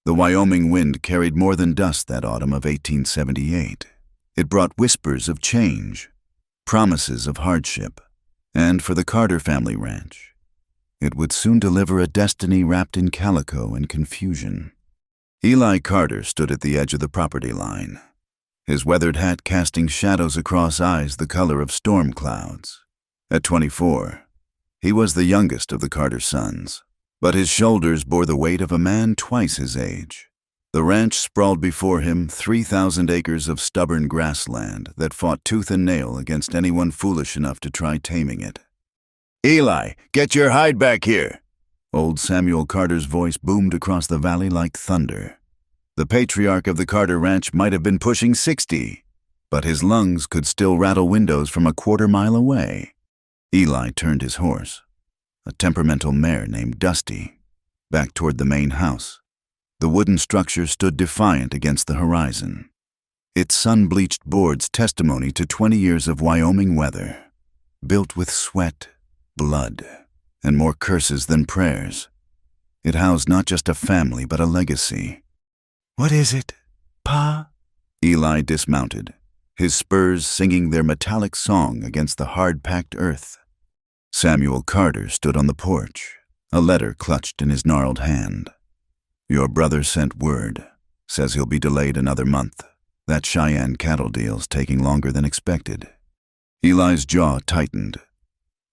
The Wyoming wind carried more than dust that autumn of 1878. It brought whispers of change, promises of hardship, and for the Carter family ranch, it would soon deliver a destiny wrapped in calico and confusion. Eli Carter stood at the edge of the property line, his weathered hat casting shadows across eyes the color of storm clouds. At 24, he was the youngest of the Carter sons, but his shoulders bore the weight of a man twice his age. The ranch sprawled before him, 3,000 acres of stubborn grassland that fought tooth and nail against anyone foolish enough to try taming it. "Eli, get your hide back here!" Old Samuel Carter's voice boomed across the valley like thunder. The patriarch of the Carter ranch might have been pushing 60, but his lungs could still rattle windows from a quarter-mile away. Eli turned his horse, a temperamental mare named Dusty, back toward the main house. The wooden structure stood defiant against the horizon, its sun-bleached boards testimony to 20 years of Wyoming weather, built with sweat, blood, and more curses than prayers. It housed not just a family, but a legacy. "What is it, Pa?" Eli dismounted, his spurs singing their metallic song against the hard-packed earth. Samuel Carter stood on the porch, a letter clutched in his gnarled hand. "Your brother sent word. Says he'll be delayed another month. That Cheyenne cattle deal's taking longer than expected." Eli's jaw tightened.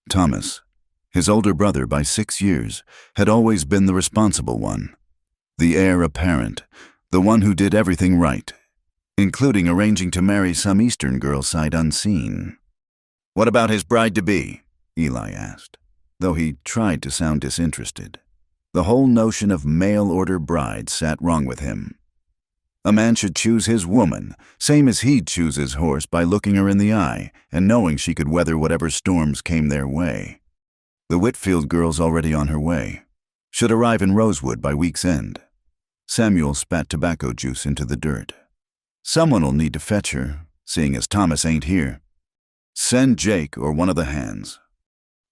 Thomas, his older brother by 6 years, had always been the responsible one, the heir apparent, the one who did everything right, including arranging to marry some Eastern girl sight unseen. "What about his bride-to-be?" Eli asked, though he tried to sound disinterested. The whole notion of mail-order bride sat wrong with him. A man should choose his woman, same as he'd choose his horse, by looking her in the eye and knowing she could weather whatever storms came their way. The Whitfield girl's already on her way. Should arrive in Rosewood by week's end. Samuel spat tobacco juice into the dirt. "Someone'll need to fetch her, seeing as Thomas ain't here. Send Jake or one of the hands.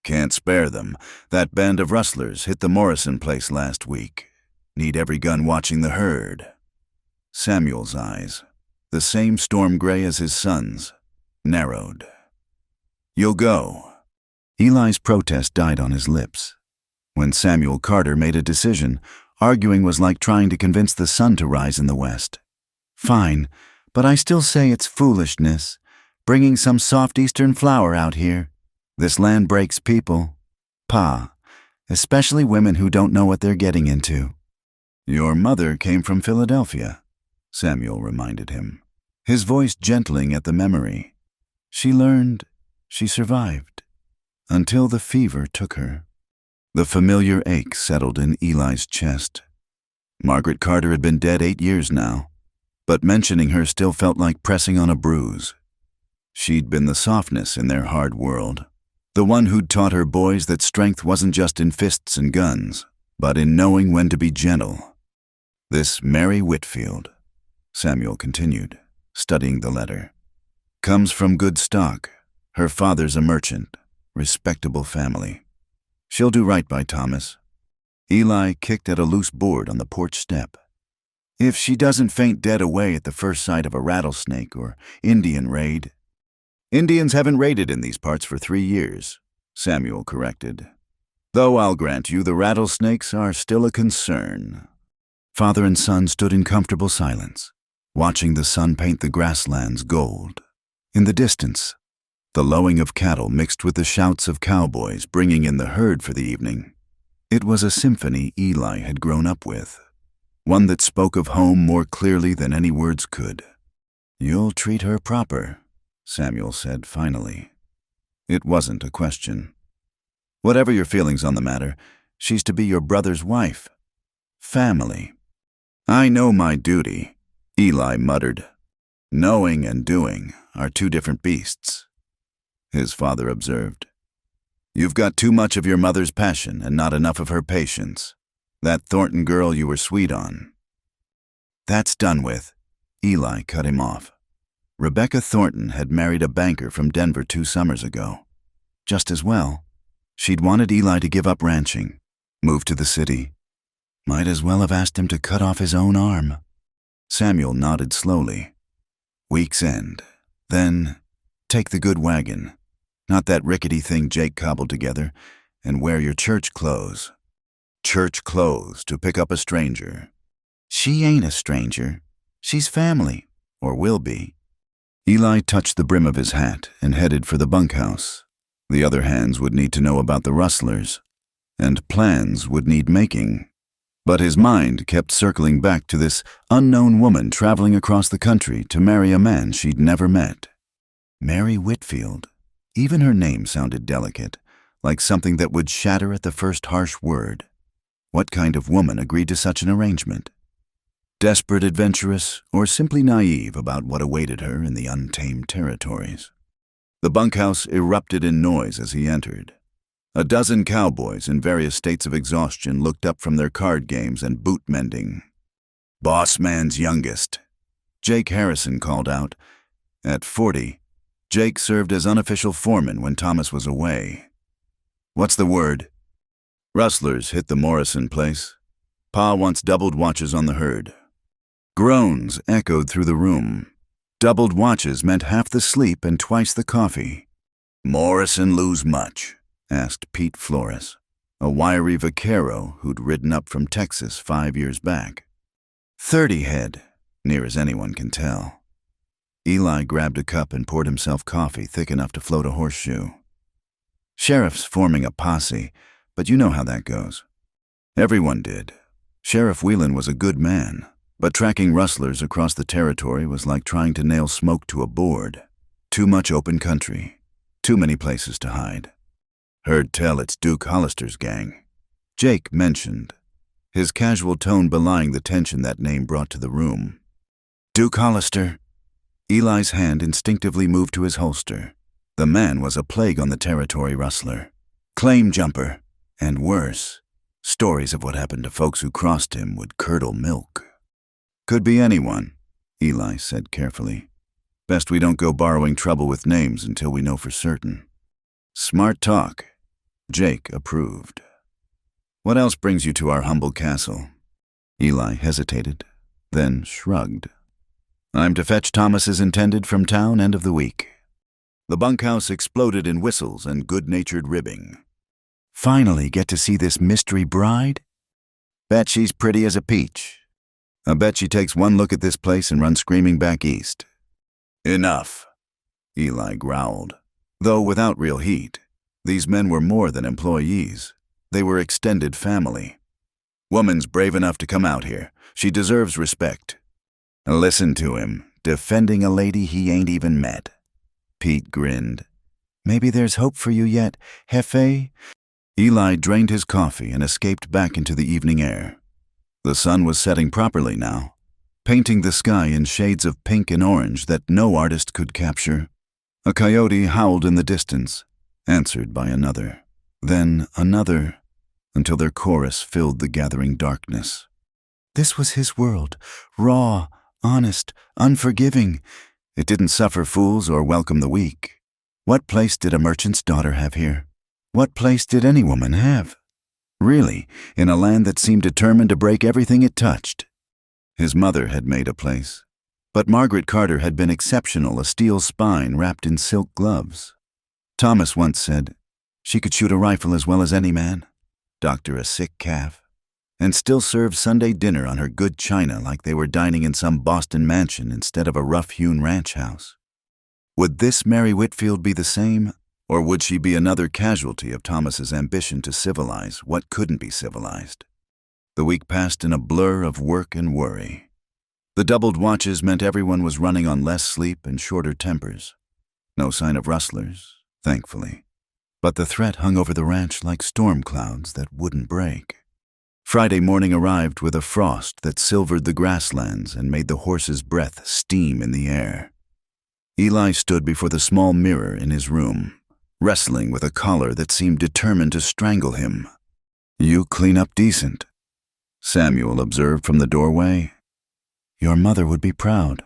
Can't spare them. That band of rustlers hit the Morrison place last week. Need every gun watching the herd." Samuel's eyes, the same storm gray as his son's, narrowed. "You'll go." Eli's protest died on his lips. When Samuel Carter made a decision, arguing was like trying to convince the sun to rise in the west. "Fine, but I still say it's foolishness, bringing some soft eastern flower out here. This land breaks people, Pa, especially women who don't know what they're getting into." "Your mother came from Philadelphia," Samuel reminded him, his voice gentling at the memory. "She learned, she survived, until the fever took her." The familiar ache settled in Eli's chest. Margaret Carter had been dead 8 years now, but mentioning her still felt like pressing on a bruise. She'd been the softness in their hard world, the one who'd taught her boys that strength wasn't just in fists and guns, but in knowing when to be gentle. "This Mary Whitfield," Samuel continued, studying the letter, "comes from good stock. Her father's a merchant, respectable family. She'll do right by Thomas." Eli kicked at a loose board on the porch step. "If she doesn't faint dead away at the first sight of a rattlesnake or Indian raid." "Indians haven't raided in these parts for 3 years, Samuel corrected. "Though I'll grant you the rattlesnakes are still a concern." Father and son stood in comfortable silence, watching the sun paint the grasslands gold. In the distance, the lowing of cattle mixed with the shouts of cowboys bringing in the herd for the evening. It was a symphony Eli had grown up with, one that spoke of home more clearly than any words could. "You'll treat her proper," Samuel said finally. It wasn't a question. "Whatever your feelings on the matter, she's to be your brother's wife. Family." "I know my duty," Eli muttered. "Knowing and doing are 2 different beasts," his father observed. "You've got too much of your mother's passion and not enough of her patience. That Thornton girl you were sweet on." "That's done with," Eli cut him off. Rebecca Thornton had married a banker from Denver 2 summers ago. Just as well, she'd wanted Eli to give up ranching, move to the city. Might as well have asked him to cut off his own arm. Samuel nodded slowly. Week's end. Then, take the good wagon. Not that rickety thing Jake cobbled together, and wear your church clothes. Church clothes to pick up a stranger. She ain't a stranger. She's family, or will be. Eli touched the brim of his hat and headed for the bunkhouse. The other hands would need to know about the rustlers, and plans would need making. But his mind kept circling back to this unknown woman traveling across the country to marry a man she'd never met. Mary Whitfield. Even her name sounded delicate, like something that would shatter at the first harsh word. What kind of woman agreed to such an arrangement? Desperate adventuress, or simply naive about what awaited her in the untamed territories? The bunkhouse erupted in noise as he entered. A dozen cowboys in various states of exhaustion looked up from their card games and boot mending. Boss man's youngest, Jake Harrison called out. At 40, Jake served as unofficial foreman when Thomas was away. What's the word? Rustlers hit the Morrison place. Pa wants doubled watches on the herd. Groans echoed through the room. Doubled watches meant half the sleep and twice the coffee. Morrison lose much? Asked Pete Flores, a wiry vaquero who'd ridden up from Texas 5 years back. 30 head, near as anyone can tell. Eli grabbed a cup and poured himself coffee thick enough to float a horseshoe. Sheriff's forming a posse, but you know how that goes. Everyone did. Sheriff Whelan was a good man, but tracking rustlers across the territory was like trying to nail smoke to a board. Too much open country, too many places to hide. Heard tell it's Duke Hollister's gang. Jake mentioned, his casual tone belying the tension that name brought to the room. Duke Hollister. Eli's hand instinctively moved to his holster. The man was a plague on the territory rustler. Claim jumper, and worse. Stories of what happened to folks who crossed him would curdle milk. Could be anyone, Eli said carefully. Best we don't go borrowing trouble with names until we know for certain. Smart talk. Jake approved. What else brings you to our humble castle? Eli hesitated, then shrugged. I'm to fetch Thomas's intended from town end of the week. The bunkhouse exploded in whistles and good-natured ribbing. Finally get to see this mystery bride? Bet she's pretty as a peach. I bet she takes one look at this place and runs screaming back east. Enough, Eli growled, though without real heat. These men were more than employees. They were extended family. Woman's brave enough to come out here. She deserves respect. Listen to him, defending a lady he ain't even met. Pete grinned. Maybe there's hope for you yet, Jefe? Eli drained his coffee and escaped back into the evening air. The sun was setting properly now, painting the sky in shades of pink and orange that no artist could capture. A coyote howled in the distance, answered by another, then another, until their chorus filled the gathering darkness. This was his world, raw, honest, unforgiving. It didn't suffer fools or welcome the weak. What place did a merchant's daughter have here? What place did any woman have? Really, in a land that seemed determined to break everything it touched. His mother had made a place, but Margaret Carter had been exceptional, a steel spine wrapped in silk gloves. Thomas once said, she could shoot a rifle as well as any man, doctor a sick calf, and still serve Sunday dinner on her good china like they were dining in some Boston mansion instead of a rough-hewn ranch house. Would this Mary Whitfield be the same, or would she be another casualty of Thomas's ambition to civilize what couldn't be civilized? The week passed in a blur of work and worry. The doubled watches meant everyone was running on less sleep and shorter tempers. No sign of rustlers, thankfully. But the threat hung over the ranch like storm clouds that wouldn't break. Friday morning arrived with a frost that silvered the grasslands and made the horse's breath steam in the air. Eli stood before the small mirror in his room, wrestling with a collar that seemed determined to strangle him. You clean up decent, Samuel observed from the doorway. Your mother would be proud.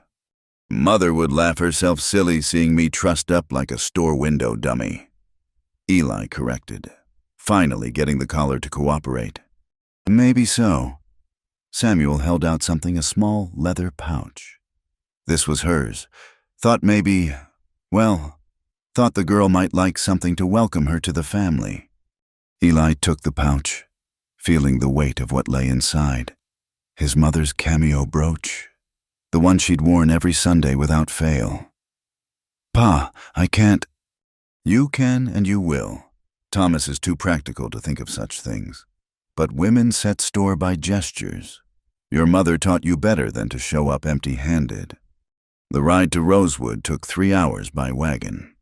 Mother would laugh herself silly seeing me trussed up like a store window dummy. Eli corrected, finally getting the collar to cooperate. Maybe so, Samuel held out something, a small leather pouch. This was hers. Thought the girl might like something to welcome her to the family. Eli took the pouch, feeling the weight of what lay inside. His mother's cameo brooch, the one she'd worn every Sunday without fail. "Pa, I can't." "You can and you will. Thomas is too practical to think of such things. But women set store by gestures. Your mother taught you better than to show up empty-handed." The ride to Rosewood took 3 hours by wagon.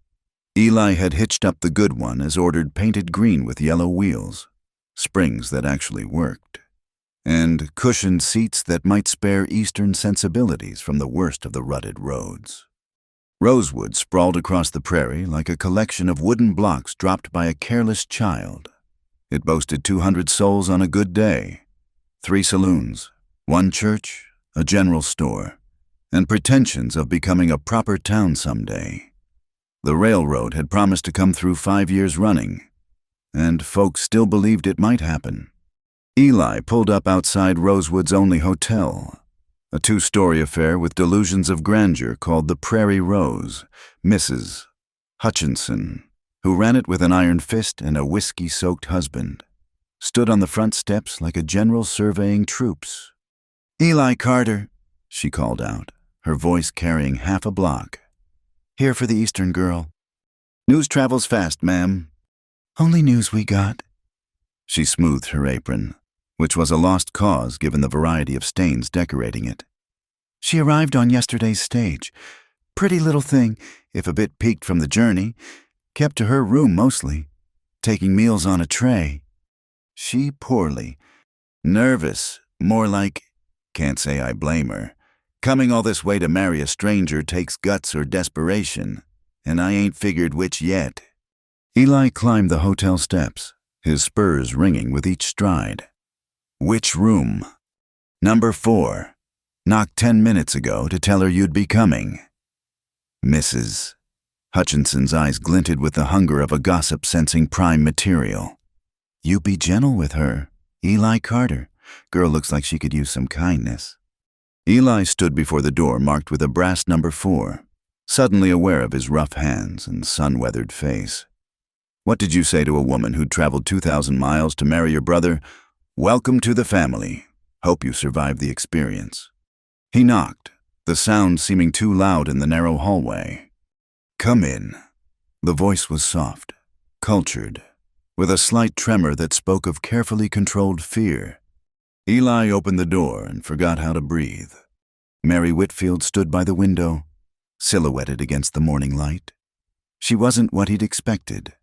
Eli had hitched up the good one as ordered, painted green with yellow wheels, springs that actually worked, and cushioned seats that might spare Eastern sensibilities from the worst of the rutted roads. Rosewood sprawled across the prairie like a collection of wooden blocks dropped by a careless child. It boasted 200 souls on a good day, 3 saloons, 1 church, a general store, and pretensions of becoming a proper town someday. The railroad had promised to come through 5 years running, and folks still believed it might happen. Eli pulled up outside Rosewood's only hotel, a 2-story affair with delusions of grandeur called the Prairie Rose. Mrs. Hutchinson, who ran it with an iron fist and a whiskey-soaked husband, stood on the front steps like a general surveying troops. "Eli Carter," she called out, her voice carrying half a block. "Here for the Eastern girl." "News travels fast, ma'am." "Only news we got." She smoothed her apron, which was a lost cause given the variety of stains decorating it. "She arrived on yesterday's stage. Pretty little thing, if a bit peaked from the journey. Kept to her room mostly, taking meals on a tray. She poorly. Nervous, more like. Can't say I blame her. Coming all this way to marry a stranger takes guts or desperation, and I ain't figured which yet." Eli climbed the hotel steps, his spurs ringing with each stride. "Which room?" "Number 4. Knocked 10 minutes ago to tell her you'd be coming." "Mrs." Hutchinson's eyes glinted with the hunger of a gossip sensing prime material. "You be gentle with her. Eli Carter. Girl looks like she could use some kindness." Eli stood before the door marked with a brass number 4, suddenly aware of his rough hands and sun-weathered face. "What did you say to a woman who'd traveled 2,000 miles to marry your brother? Welcome to the family. Hope you survived the experience." He knocked, the sound seeming too loud in the narrow hallway. "Come in." The voice was soft, cultured, with a slight tremor that spoke of carefully controlled fear. Eli opened the door and forgot how to breathe. Mary Whitfield stood by the window, silhouetted against the morning light. She wasn't what he'd expected.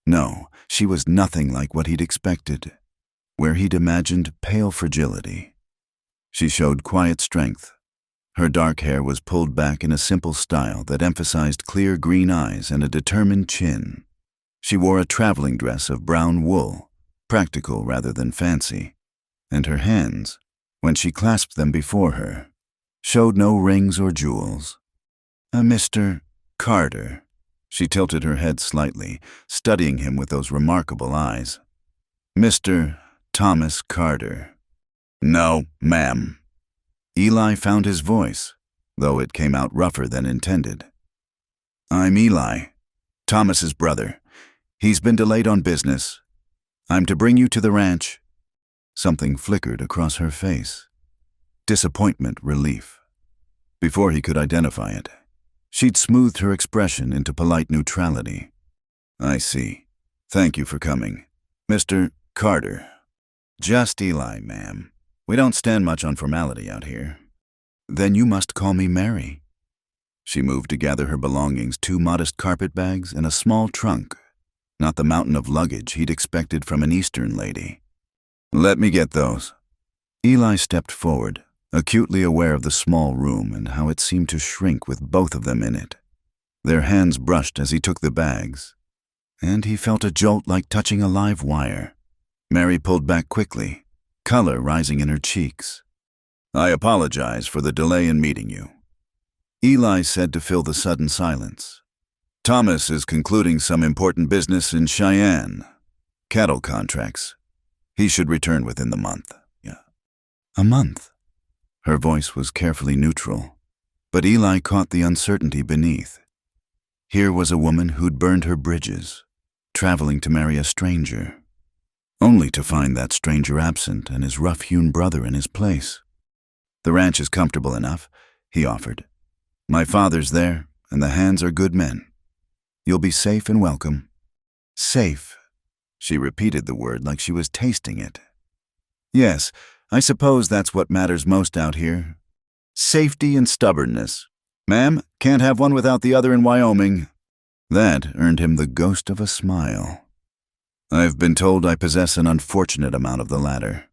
No, she was nothing like what he'd expected, where he'd imagined pale fragility. She showed quiet strength. Her dark hair was pulled back in a simple style that emphasized clear green eyes and a determined chin. She wore a traveling dress of brown wool, practical rather than fancy, and her hands, when she clasped them before her, showed no rings or jewels. "Mr. Carter." She tilted her head slightly, studying him with those remarkable eyes. "Mr. Thomas Carter." "No, ma'am." Eli found his voice, though it came out rougher than intended. "I'm Eli, Thomas's brother. He's been delayed on business. I'm to bring you to the ranch." Something flickered across her face. Disappointment, relief. Before he could identify it, she'd smoothed her expression into polite neutrality. "I see. Thank you for coming. Mr. Carter." "Just Eli, ma'am. We don't stand much on formality out here." "Then you must call me Mary." She moved to gather her belongings, 2 modest carpet bags and a small trunk, not the mountain of luggage he'd expected from an Eastern lady. "Let me get those." Eli stepped forward, acutely aware of the small room and how it seemed to shrink with both of them in it. Their hands brushed as he took the bags, and he felt a jolt like touching a live wire. Mary pulled back quickly, color rising in her cheeks. "I apologize for the delay in meeting you," Eli said to fill the sudden silence. "Thomas is concluding some important business in Cheyenne. Cattle contracts. He should return within the month." A month. Her voice was carefully neutral, but Eli caught the uncertainty beneath. Here was a woman who'd burned her bridges, traveling to marry a stranger, only to find that stranger absent and his rough-hewn brother in his place. "The ranch is comfortable enough," he offered. "My father's there, and the hands are good men. You'll be safe and welcome." "Safe." She repeated the word like she was tasting it. "Yes, I suppose that's what matters most out here. Safety and stubbornness. Ma'am, can't have one without the other in Wyoming." That earned him the ghost of a smile. "I've been told I possess an unfortunate amount of the latter."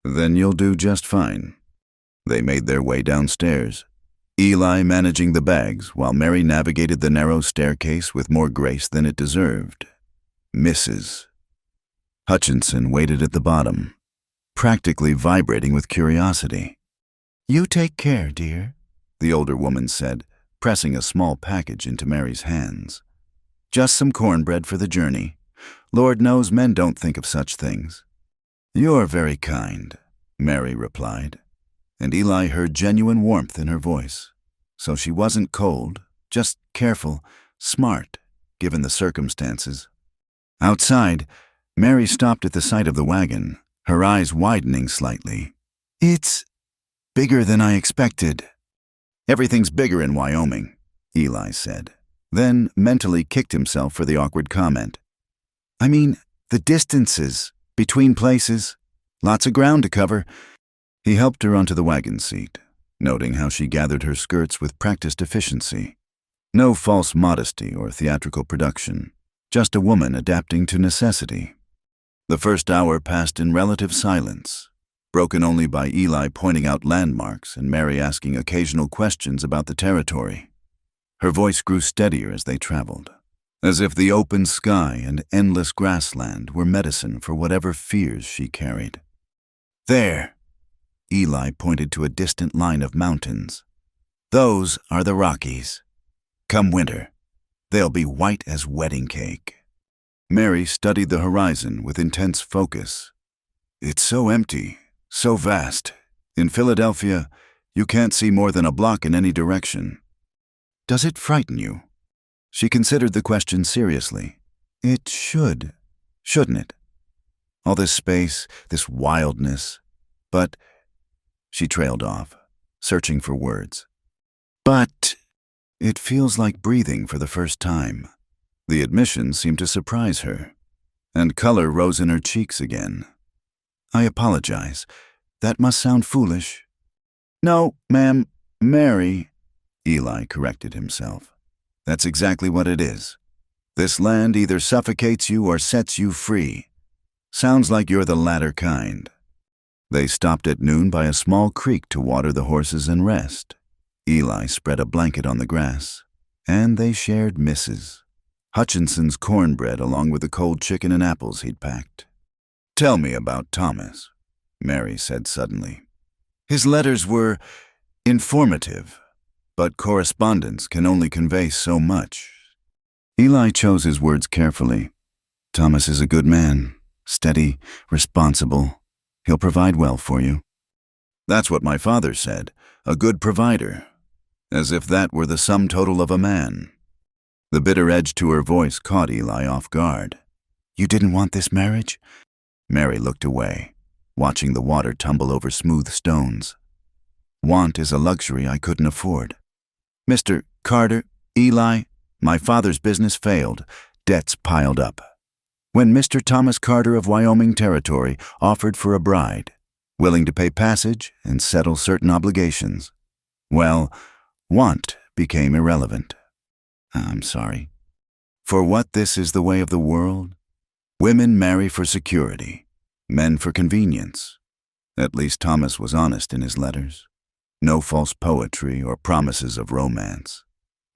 "Then you'll do just fine." They made their way downstairs, Eli managing the bags while Mary navigated the narrow staircase with more grace than it deserved. Mrs. Hutchinson waited at the bottom, practically vibrating with curiosity. "You take care, dear," the older woman said, pressing a small package into Mary's hands. "Just some cornbread for the journey. Lord knows men don't think of such things." "You're very kind," Mary replied, and Eli heard genuine warmth in her voice. So she wasn't cold, just careful, smart, given the circumstances. Outside, Mary stopped at the sight of the wagon, her eyes widening slightly. "It's bigger than I expected." "Everything's bigger in Wyoming," Eli said, then mentally kicked himself for the awkward comment. "I mean, the distances between places, lots of ground to cover." He helped her onto the wagon seat, noting how she gathered her skirts with practiced efficiency. No false modesty or theatrical production, just a woman adapting to necessity. The first hour passed in relative silence, broken only by Eli pointing out landmarks and Mary asking occasional questions about the territory. Her voice grew steadier as they traveled, as if the open sky and endless grassland were medicine for whatever fears she carried. "There," Eli pointed to a distant line of mountains. "Those are the Rockies. Come winter, they'll be white as wedding cake." Mary studied the horizon with intense focus. "It's so empty, so vast. In Philadelphia, you can't see more than a block in any direction." "Does it frighten you?" She considered the question seriously. "It should, shouldn't it? All this space, this wildness. But—" She trailed off, searching for words. "But—" "It feels like breathing for the first time." The admission seemed to surprise her, and color rose in her cheeks again. "I apologize. That must sound foolish." "No, ma'am, Mary," Eli corrected himself. "That's exactly what it is. This land either suffocates you or sets you free. Sounds like you're the latter kind." They stopped at noon by a small creek to water the horses and rest. Eli spread a blanket on the grass, and they shared Mrs. Hutchinson's cornbread along with the cold chicken and apples he'd packed. "Tell me about Thomas," Mary said suddenly. "His letters were informative, but correspondence can only convey so much." Eli chose his words carefully. "Thomas is a good man, steady, responsible. He'll provide well for you." "That's what my father said, a good provider. As if that were the sum total of a man." The bitter edge to her voice caught Eli off guard. "You didn't want this marriage?" Mary looked away, watching the water tumble over smooth stones. "Want is a luxury I couldn't afford. Mr. Carter, Eli, my father's business failed. Debts piled up. When Mr. Thomas Carter of Wyoming Territory offered for a bride, willing to pay passage and settle certain obligations, well, want became irrelevant. I'm sorry. For what this is the way of the world, women marry for security, men for convenience. At least Thomas was honest in his letters. No false poetry or promises of romance.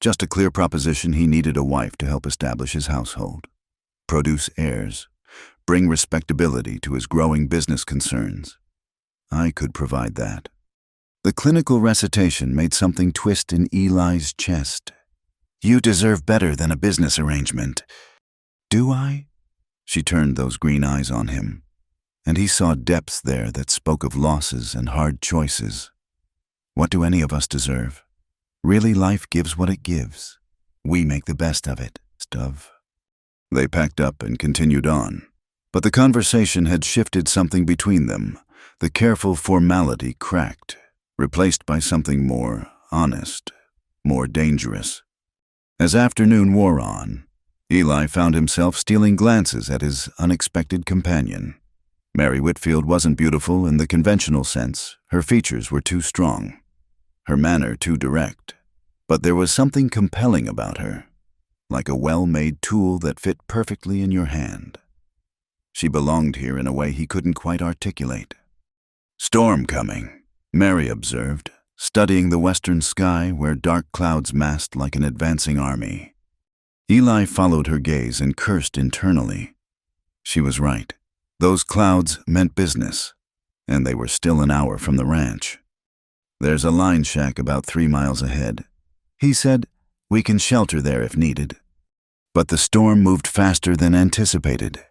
Just a clear proposition he needed a wife to help establish his household, produce heirs, bring respectability to his growing business concerns. I could provide that. The clinical recitation made something twist in Eli's chest. "You deserve better than a business arrangement." "Do I?" She turned those green eyes on him. and he saw depths there that spoke of losses and hard choices. What do any of us deserve? Really, life gives what it gives. We make the best of it, Stuv. They packed up and continued on. But the conversation had shifted something between them. The careful formality cracked, replaced by something more honest, more dangerous. As afternoon wore on, Eli found himself stealing glances at his unexpected companion. Mary Whitfield wasn't beautiful in the conventional sense. Her features were too strong, her manner too direct. But there was something compelling about her, like a well-made tool that fit perfectly in your hand. She belonged here in a way he couldn't quite articulate. "Storm coming," Mary observed, studying the western sky where dark clouds massed like an advancing army. Eli followed her gaze and cursed internally. She was right. Those clouds meant business, and they were still an hour from the ranch. "There's a line shack about 3 miles ahead," he said. "We can shelter there if needed." But the storm moved faster than anticipated.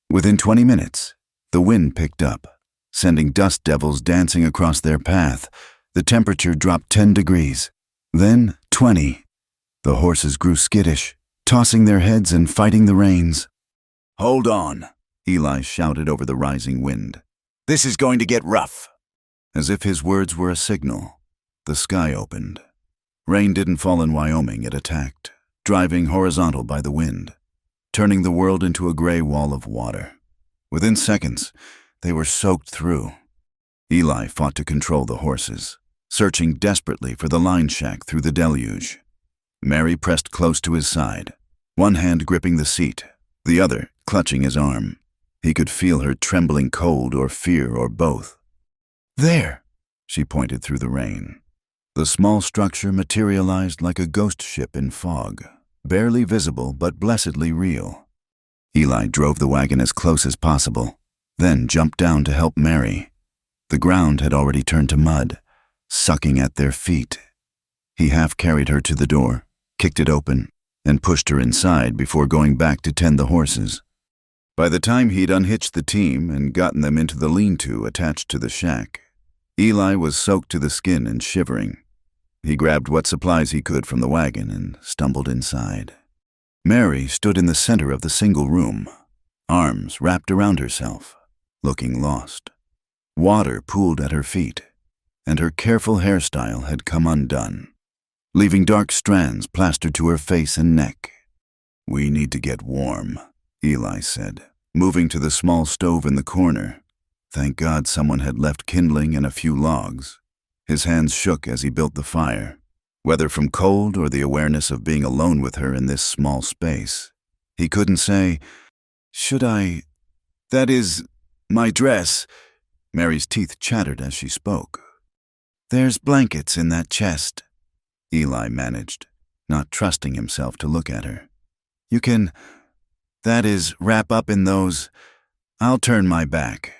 Within 20 minutes, the wind picked up, sending dust devils dancing across their path. The temperature dropped 10 degrees, then 20. The horses grew skittish, tossing their heads and fighting the reins. "Hold on," Eli shouted over the rising wind. "This is going to get rough." As if his words were a signal, the sky opened. Rain didn't fall in Wyoming, it attacked, driving horizontal by the wind, turning the world into a gray wall of water. Within seconds, they were soaked through. Eli fought to control the horses, searching desperately for the line shack through the deluge. Mary pressed close to his side, one hand gripping the seat, the other clutching his arm. He could feel her trembling cold or fear or both. "There," she pointed through the rain. The small structure materialized like a ghost ship in fog, barely visible but blessedly real. Eli drove the wagon as close as possible, then jumped down to help Mary. The ground had already turned to mud, sucking at their feet. He half carried her to the door, kicked it open, and pushed her inside before going back to tend the horses. By the time he'd unhitched the team and gotten them into the lean-to attached to the shack, Eli was soaked to the skin and shivering. He grabbed what supplies he could from the wagon and stumbled inside. Mary stood in the center of the single room, arms wrapped around herself, looking lost. Water pooled at her feet, and her careful hairstyle had come undone, leaving dark strands plastered to her face and neck. "We need to get warm," Eli said, moving to the small stove in the corner. Thank God someone had left kindling and a few logs. His hands shook as he built the fire, whether from cold or the awareness of being alone with her in this small space. He couldn't say, "Should I? That is, my dress." Mary's teeth chattered as she spoke. "There's blankets in that chest," Eli managed, not trusting himself to look at her. "You can, that is, wrap up in those. I'll turn my back."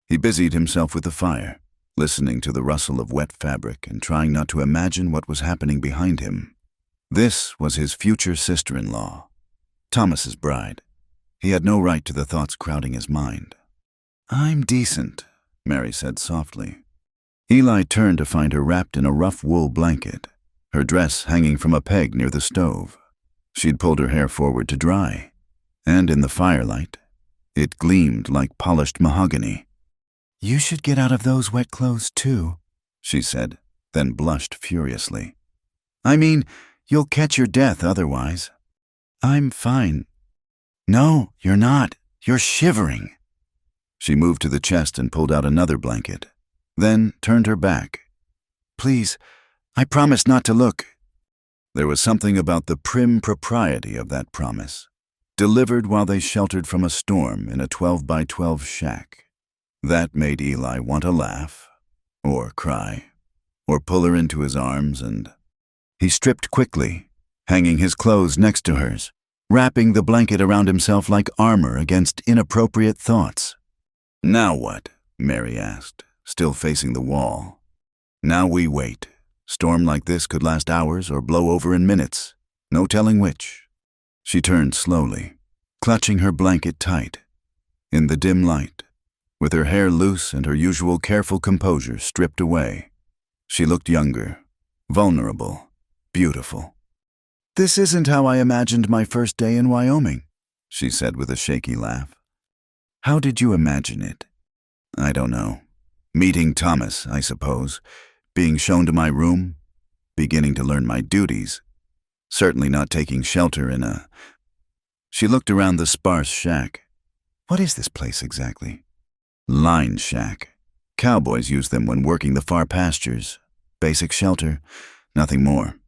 He busied himself with the fire, listening to the rustle of wet fabric and trying not to imagine what was happening behind him. This was his future sister-in-law, Thomas's bride. He had no right to the thoughts crowding his mind. "I'm decent," Mary said softly. Eli turned to find her wrapped in a rough wool blanket, her dress hanging from a peg near the stove. She'd pulled her hair forward to dry, and in the firelight, it gleamed like polished mahogany. "You should get out of those wet clothes too," she said, then blushed furiously. "I mean, you'll catch your death otherwise." "I'm fine." "No, you're not. You're shivering." She moved to the chest and pulled out another blanket, then turned her back. "Please, I promise not to look." There was something about the prim propriety of that promise, delivered while they sheltered from a storm in a 12-by-12 shack. That made Eli want to laugh, or cry, or pull her into his arms, and he stripped quickly, hanging his clothes next to hers, wrapping the blanket around himself like armor against inappropriate thoughts. "Now what?" Mary asked, still facing the wall. "Now we wait. Storm like this could last hours or blow over in minutes. No telling which." She turned slowly, clutching her blanket tight. In the dim light, with her hair loose and her usual careful composure stripped away. She looked younger, vulnerable, beautiful. "This isn't how I imagined my first day in Wyoming," she said with a shaky laugh. "How did you imagine it?" "I don't know. Meeting Thomas, I suppose. Being shown to my room. Beginning to learn my duties. Certainly not taking shelter in a—" She looked around the sparse shack. "What is this place exactly?" "Line shack. Cowboys use them when working the far pastures. Basic shelter, nothing more.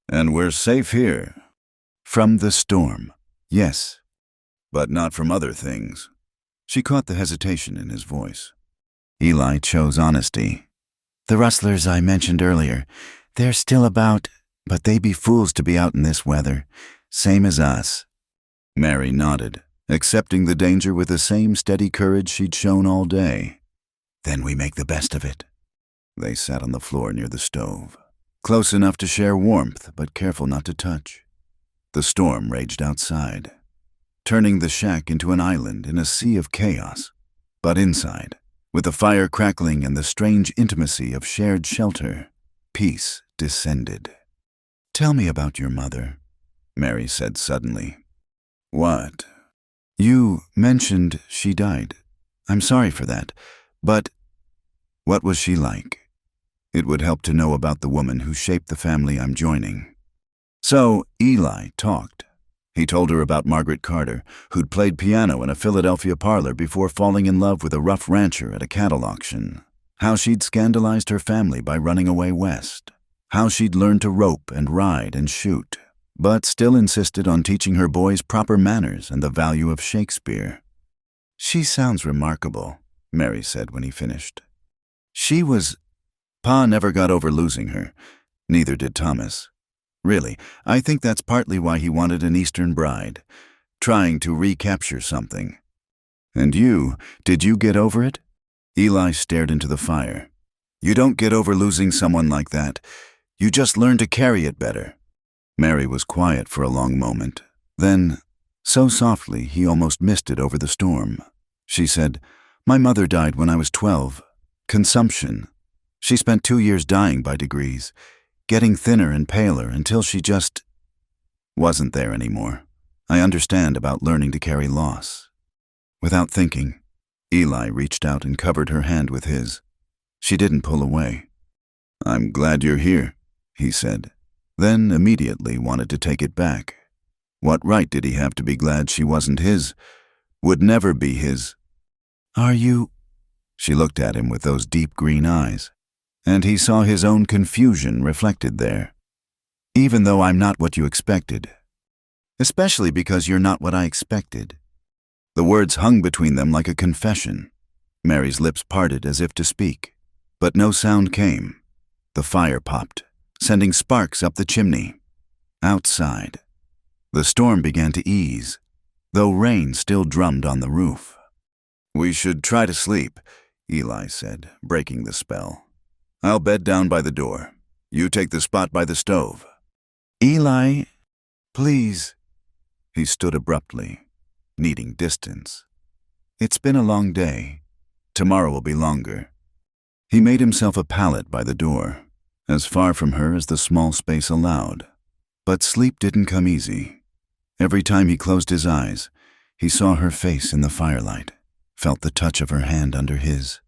And we're safe here." "From the storm, yes. But not from other things." She caught the hesitation in his voice. Eli chose honesty. "The rustlers I mentioned earlier, they're still about, but they be fools to be out in this weather, same as us." Mary nodded, accepting the danger with the same steady courage she'd shown all day. "Then we make the best of it." They sat on the floor near the stove, close enough to share warmth, but careful not to touch. The storm raged outside, turning the shack into an island in a sea of chaos. But inside, with the fire crackling and the strange intimacy of shared shelter, peace descended. "Tell me about your mother," Mary said suddenly. "What?" "You mentioned she died. I'm sorry for that, but what was she like? It would help to know about the woman who shaped the family I'm joining." So Eli talked. He told her about Margaret Carter, who'd played piano in a Philadelphia parlor before falling in love with a rough rancher at a cattle auction. How she'd scandalized her family by running away west. How she'd learned to rope and ride and shoot, but still insisted on teaching her boys proper manners and the value of Shakespeare. "She sounds remarkable," Mary said when he finished. "She was—" "Pa never got over losing her. Neither did Thomas. Really, I think that's partly why he wanted an Eastern bride, trying to recapture something." "And you, did you get over it?" Eli stared into the fire. "You don't get over losing someone like that. You just learn to carry it better." Mary was quiet for a long moment. Then, so softly he almost missed it over the storm, she said, "My mother died when I was 12. Consumption. She spent 2 years dying by degrees, getting thinner and paler until she just wasn't there anymore. I understand about learning to carry loss." Without thinking, Eli reached out and covered her hand with his. She didn't pull away. "I'm glad you're here," he said, then immediately wanted to take it back. What right did he have to be glad she wasn't his? Would never be his. "Are you—" She looked at him with those deep green eyes, and he saw his own confusion reflected there. "Even though I'm not what you expected. Especially because you're not what I expected." The words hung between them like a confession. Mary's lips parted as if to speak, but no sound came. The fire popped, sending sparks up the chimney. Outside, the storm began to ease, though rain still drummed on the roof. "We should try to sleep," Eli said, breaking the spell. "I'll bed down by the door. You take the spot by the stove." "Eli, please." He stood abruptly, needing distance. "It's been a long day. Tomorrow will be longer." He made himself a pallet by the door, as far from her as the small space allowed. But sleep didn't come easy. Every time he closed his eyes, he saw her face in the firelight, felt the touch of her hand under his.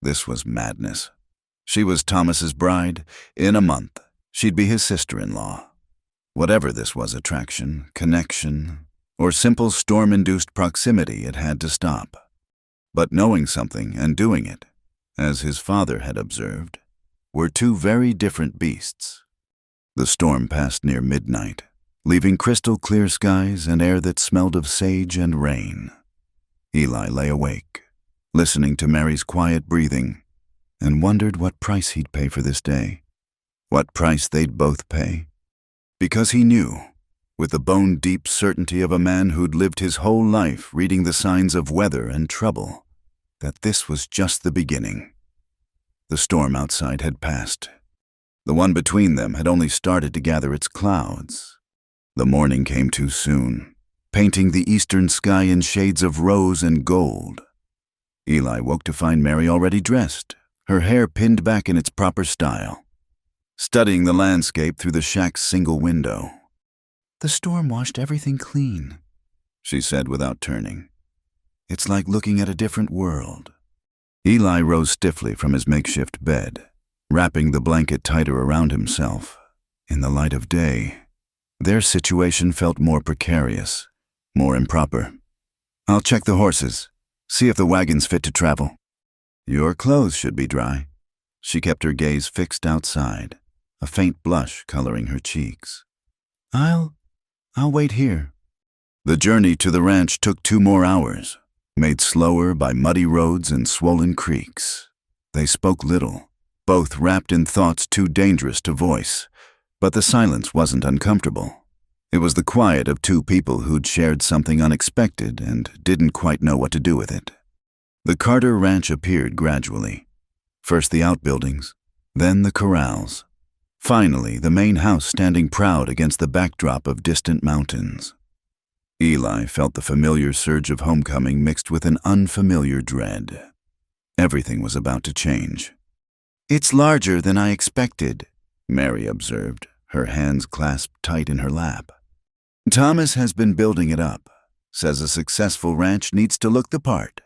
This was madness. She was Thomas's bride. In a month, she'd be his sister-in-law. Whatever this was, attraction, connection, or simple storm-induced proximity, it had to stop. But knowing something and doing it, as his father had observed, were two very different beasts. The storm passed near midnight, leaving crystal-clear skies and air that smelled of sage and rain. Eli lay awake, listening to Mary's quiet breathing, and wondered what price he'd pay for this day, what price they'd both pay. Because he knew, with the bone-deep certainty of a man who'd lived his whole life reading the signs of weather and trouble, that this was just the beginning. The storm outside had passed. The one between them had only started to gather its clouds. The morning came too soon, painting the eastern sky in shades of rose and gold. Eli woke to find Mary already dressed, her hair pinned back in its proper style, studying the landscape through the shack's single window. "The storm washed everything clean," she said without turning. "It's like looking at a different world." Eli rose stiffly from his makeshift bed, wrapping the blanket tighter around himself. In the light of day, their situation felt more precarious, more improper. "I'll check the horses, see if the wagon's fit to travel. Your clothes should be dry." She kept her gaze fixed outside, a faint blush coloring her cheeks. I'll wait here." The journey to the ranch took 2 more hours, made slower by muddy roads and swollen creeks. They spoke little, both wrapped in thoughts too dangerous to voice, but the silence wasn't uncomfortable. It was the quiet of 2 people who'd shared something unexpected and didn't quite know what to do with it. The Carter Ranch appeared gradually. First the outbuildings, then the corrals. Finally, the main house standing proud against the backdrop of distant mountains. Eli felt the familiar surge of homecoming mixed with an unfamiliar dread. Everything was about to change. "It's larger than I expected," Mary observed, her hands clasped tight in her lap. "Thomas has been building it up. Says a successful ranch needs to look the part."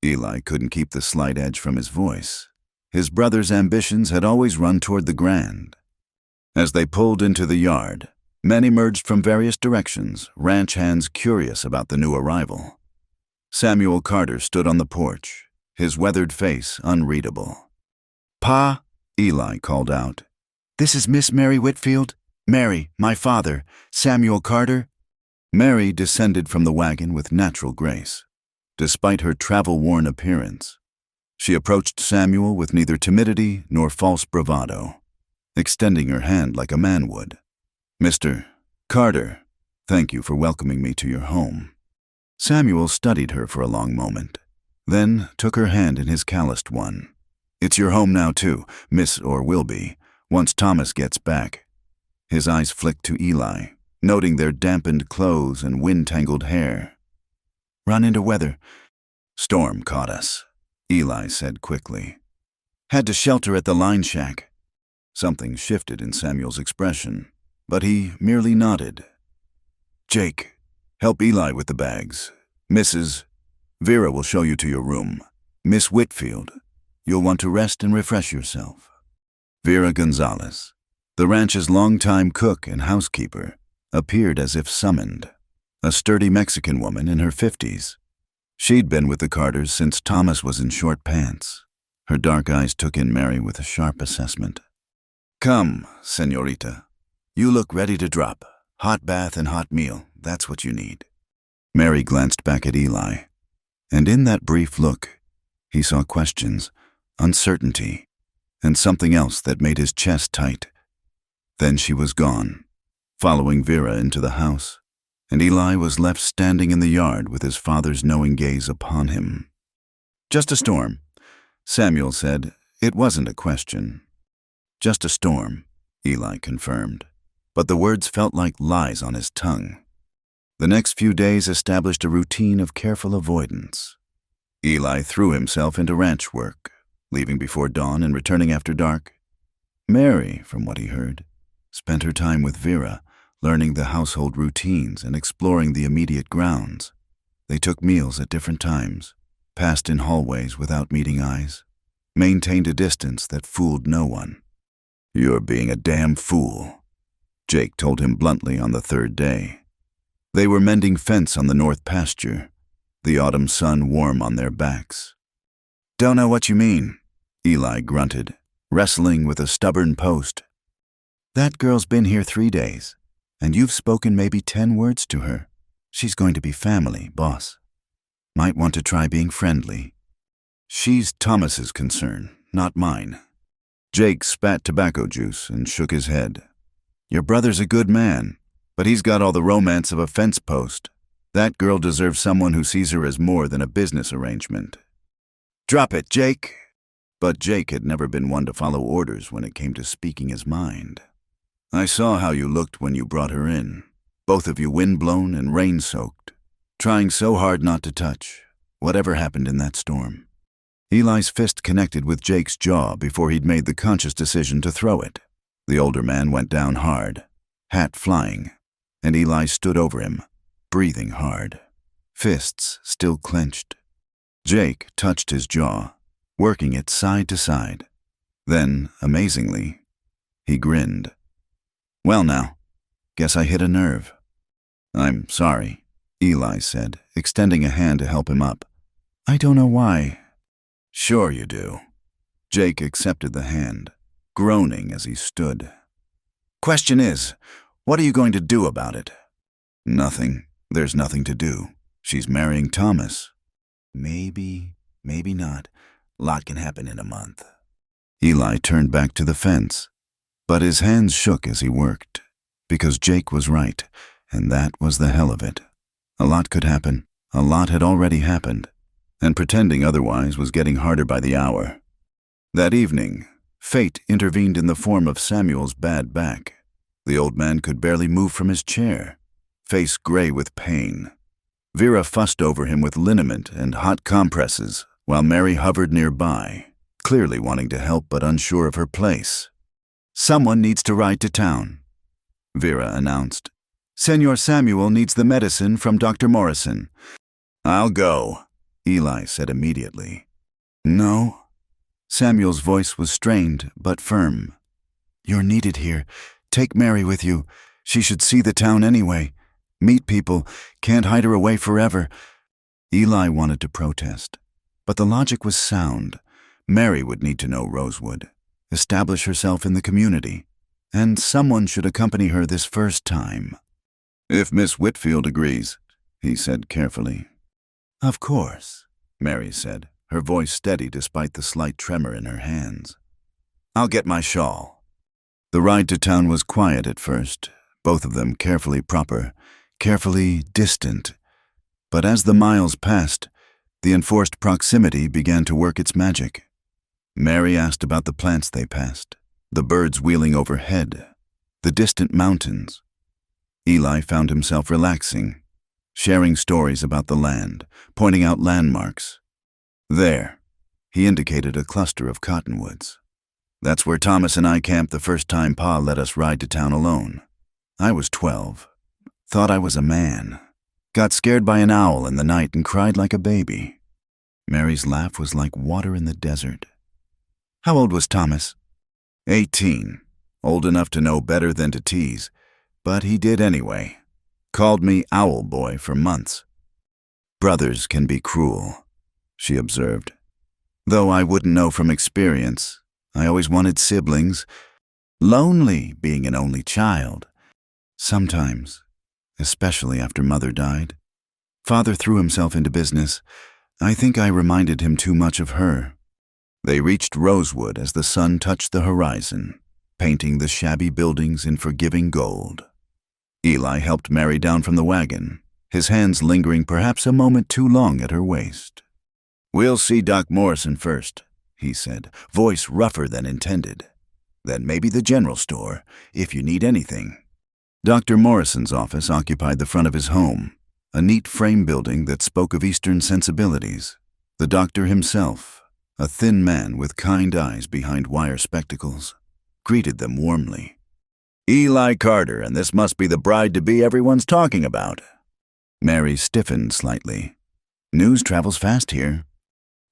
Eli couldn't keep the slight edge from his voice. His brother's ambitions had always run toward the grand. As they pulled into the yard, men emerged from various directions, ranch hands curious about the new arrival. Samuel Carter stood on the porch, his weathered face unreadable. "Pa," Eli called out. "This is Miss Mary Whitfield. Mary, my father, Samuel Carter." Mary descended from the wagon with natural grace. Despite her travel-worn appearance, she approached Samuel with neither timidity nor false bravado, extending her hand like a man would. "Mr. Carter, thank you for welcoming me to your home." Samuel studied her for a long moment, then took her hand in his calloused one. "It's your home now, too, Miss, or will be, once Thomas gets back." His eyes flicked to Eli, noting their dampened clothes and wind-tangled hair. "Run into weather." "Storm caught us," Eli said quickly. "Had to shelter at the line shack." Something shifted in Samuel's expression, but he merely nodded. "Jake, help Eli with the bags. Mrs. Vera will show you to your room. Miss Whitfield, you'll want to rest and refresh yourself." Vera Gonzalez, the ranch's longtime cook and housekeeper, appeared as if summoned. A sturdy Mexican woman in her 50s. She'd been with the Carters since Thomas was in short pants. Her dark eyes took in Mary with a sharp assessment. "Come, señorita. You look ready to drop. Hot bath and hot meal, that's what you need." Mary glanced back at Eli, and in that brief look, he saw questions, uncertainty, and something else that made his chest tight. Then she was gone, following Vera into the house, and Eli was left standing in the yard with his father's knowing gaze upon him. "Just a storm," Samuel said. It wasn't a question. "Just a storm," Eli confirmed, but the words felt like lies on his tongue. The next few days established a routine of careful avoidance. Eli threw himself into ranch work, leaving before dawn and returning after dark. Mary, from what he heard, spent her time with Vera, learning the household routines and exploring the immediate grounds. They took meals at different times, passed in hallways without meeting eyes, maintained a distance that fooled no one. "You're being a damn fool," Jake told him bluntly on the 3rd day. They were mending fence on the north pasture, the autumn sun warm on their backs. "Don't know what you mean," Eli grunted, wrestling with a stubborn post. "That girl's been here 3 days, and you've spoken maybe 10 words to her. She's going to be family, boss. Might want to try being friendly." "She's Thomas's concern, not mine." Jake spat tobacco juice and shook his head. "Your brother's a good man, but he's got all the romance of a fence post. That girl deserves someone who sees her as more than a business arrangement." "Drop it, Jake." But Jake had never been one to follow orders when it came to speaking his mind. "I saw how you looked when you brought her in, both of you wind-blown and rain-soaked, trying so hard not to touch. Whatever happened in that storm? Eli's fist connected with Jake's jaw before he'd made the conscious decision to throw it. The older man went down hard, hat flying, and Eli stood over him, breathing hard, fists still clenched. Jake touched his jaw, working it side to side. Then, amazingly, he grinned. "Well now, guess I hit a nerve." "I'm sorry," Eli said, extending a hand to help him up. "I don't know why." "Sure you do." Jake accepted the hand, groaning as he stood. "Question is, what are you going to do about it?" "Nothing. There's nothing to do. She's marrying Thomas." "Maybe, maybe not. Lot can happen in a month." Eli turned back to the fence, but his hands shook as he worked, because Jake was right, and that was the hell of it. A lot could happen. A lot had already happened, and pretending otherwise was getting harder by the hour. That evening, fate intervened in the form of Samuel's bad back. The old man could barely move from his chair, face gray with pain. Vera fussed over him with liniment and hot compresses, while Mary hovered nearby, clearly wanting to help but unsure of her place. "Someone needs to ride to town," Vera announced. "Senor Samuel needs the medicine from Dr. Morrison." "I'll go," Eli said immediately. "No." Samuel's voice was strained but firm. "You're needed here. Take Mary with you. She should see the town anyway. Meet people. Can't hide her away forever." Eli wanted to protest, but the logic was sound. Mary would need to know Rosewood, establish herself in the community, and someone should accompany her this first time. "If Miss Whitfield agrees," he said carefully. "Of course," Mary said, her voice steady despite the slight tremor in her hands. "I'll get my shawl." The ride to town was quiet at first, both of them carefully proper, carefully distant. But as the miles passed, the enforced proximity began to work its magic. Mary asked about the plants they passed, the birds wheeling overhead, the distant mountains. Eli found himself relaxing, sharing stories about the land, pointing out landmarks. "There," he indicated a cluster of cottonwoods. "That's where Thomas and I camped the first time Pa let us ride to town alone. I was 12. Thought I was a man. Got scared by an owl in the night and cried like a baby." Mary's laugh was like water in the desert. "How old was Thomas?" 18. Old enough to know better than to tease, but he did anyway. Called me Owl Boy for months. "Brothers can be cruel," she observed. "Though I wouldn't know from experience. I always wanted siblings. Lonely being an only child. Sometimes, especially after Mother died. Father threw himself into business. I think I reminded him too much of her." They reached Rosewood as the sun touched the horizon, painting the shabby buildings in forgiving gold. Eli helped Mary down from the wagon, his hands lingering perhaps a moment too long at her waist. "We'll see Doc Morrison first," he said, voice rougher than intended. "Then maybe the general store, if you need anything." Dr. Morrison's office occupied the front of his home, a neat frame building that spoke of Eastern sensibilities. The doctor himself, a thin man with kind eyes behind wire spectacles, greeted them warmly. "Eli Carter, and this must be the bride-to-be everyone's talking about." Mary stiffened slightly. "News travels fast here.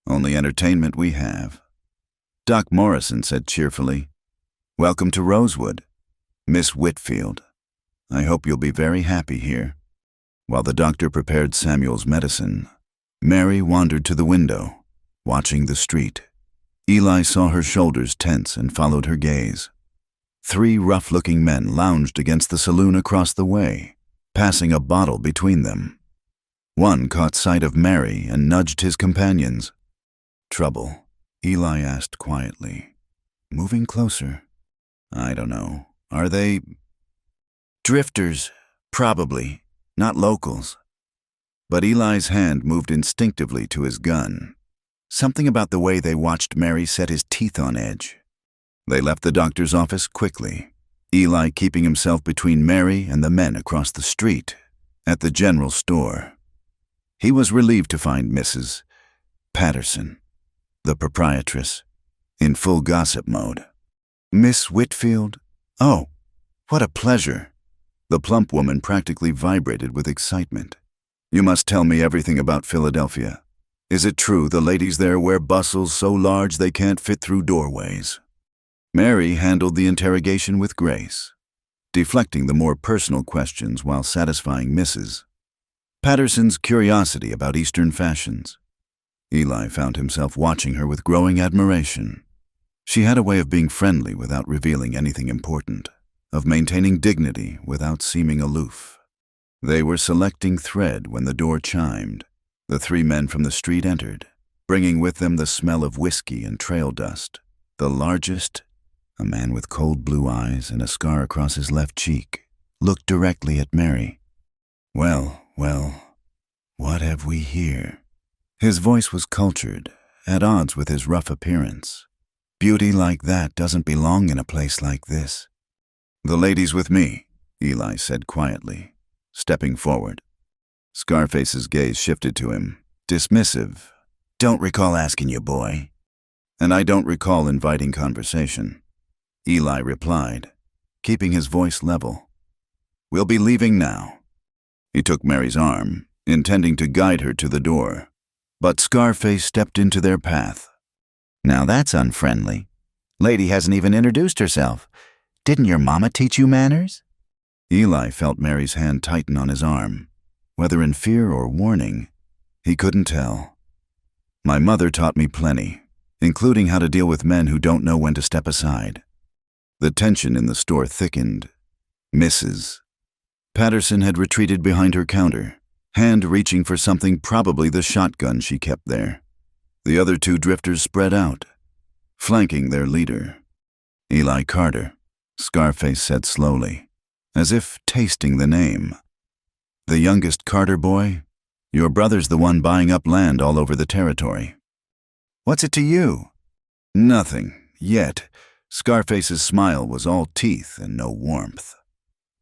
Only entertainment we have." Doc Morrison said cheerfully, "Welcome to Rosewood, Miss Whitfield. I hope you'll be very happy here." While the doctor prepared Samuel's medicine, Mary wandered to the window, watching the street. Eli saw her shoulders tense and followed her gaze. 3 rough-looking men lounged against the saloon across the way, passing a bottle between them. One caught sight of Mary and nudged his companions. "Trouble?" Eli asked quietly, moving closer. "I don't know. Are they—" "Drifters, probably, not locals." But Eli's hand moved instinctively to his gun. Something about the way they watched Mary set his teeth on edge. They left the doctor's office quickly, Eli keeping himself between Mary and the men across the street, at the general store. He was relieved to find Mrs. Patterson, the proprietress, in full gossip mode. "Miss Whitfield? Oh, what a pleasure." The plump woman practically vibrated with excitement. "You must tell me everything about Philadelphia. Is it true the ladies there wear bustles so large they can't fit through doorways?" Mary handled the interrogation with grace, deflecting the more personal questions while satisfying Mrs. Patterson's curiosity about Eastern fashions. Eli found himself watching her with growing admiration. She had a way of being friendly without revealing anything important, of maintaining dignity without seeming aloof. They were selecting thread when the door chimed. The three men from the street entered, bringing with them the smell of whiskey and trail dust. The largest, a man with cold blue eyes and a scar across his left cheek, looked directly at Mary. Well, what have we here?" His voice was cultured, at odds with his rough appearance. "Beauty like that doesn't belong in a place like this." "The lady's with me," Eli said quietly, stepping forward. Scarface's gaze shifted to him, dismissive. "Don't recall asking you, boy." "And I don't recall inviting conversation," Eli replied, keeping his voice level. "We'll be leaving now." He took Mary's arm, intending to guide her to the door, but Scarface stepped into their path. "Now that's unfriendly. Lady hasn't even introduced herself. Didn't your mama teach you manners?" Eli felt Mary's hand tighten on his arm. Whether in fear or warning, he couldn't tell. "My mother taught me plenty, including how to deal with men who don't know when to step aside." The tension in the store thickened. Mrs. Patterson had retreated behind her counter, hand reaching for something, probably the shotgun she kept there. The other two drifters spread out, flanking their leader. "Eli Carter," Scarface said slowly, as if tasting the name. "The youngest Carter boy? Your brother's the one buying up land all over the territory." "What's it to you?" "Nothing, yet." Scarface's smile was all teeth and no warmth.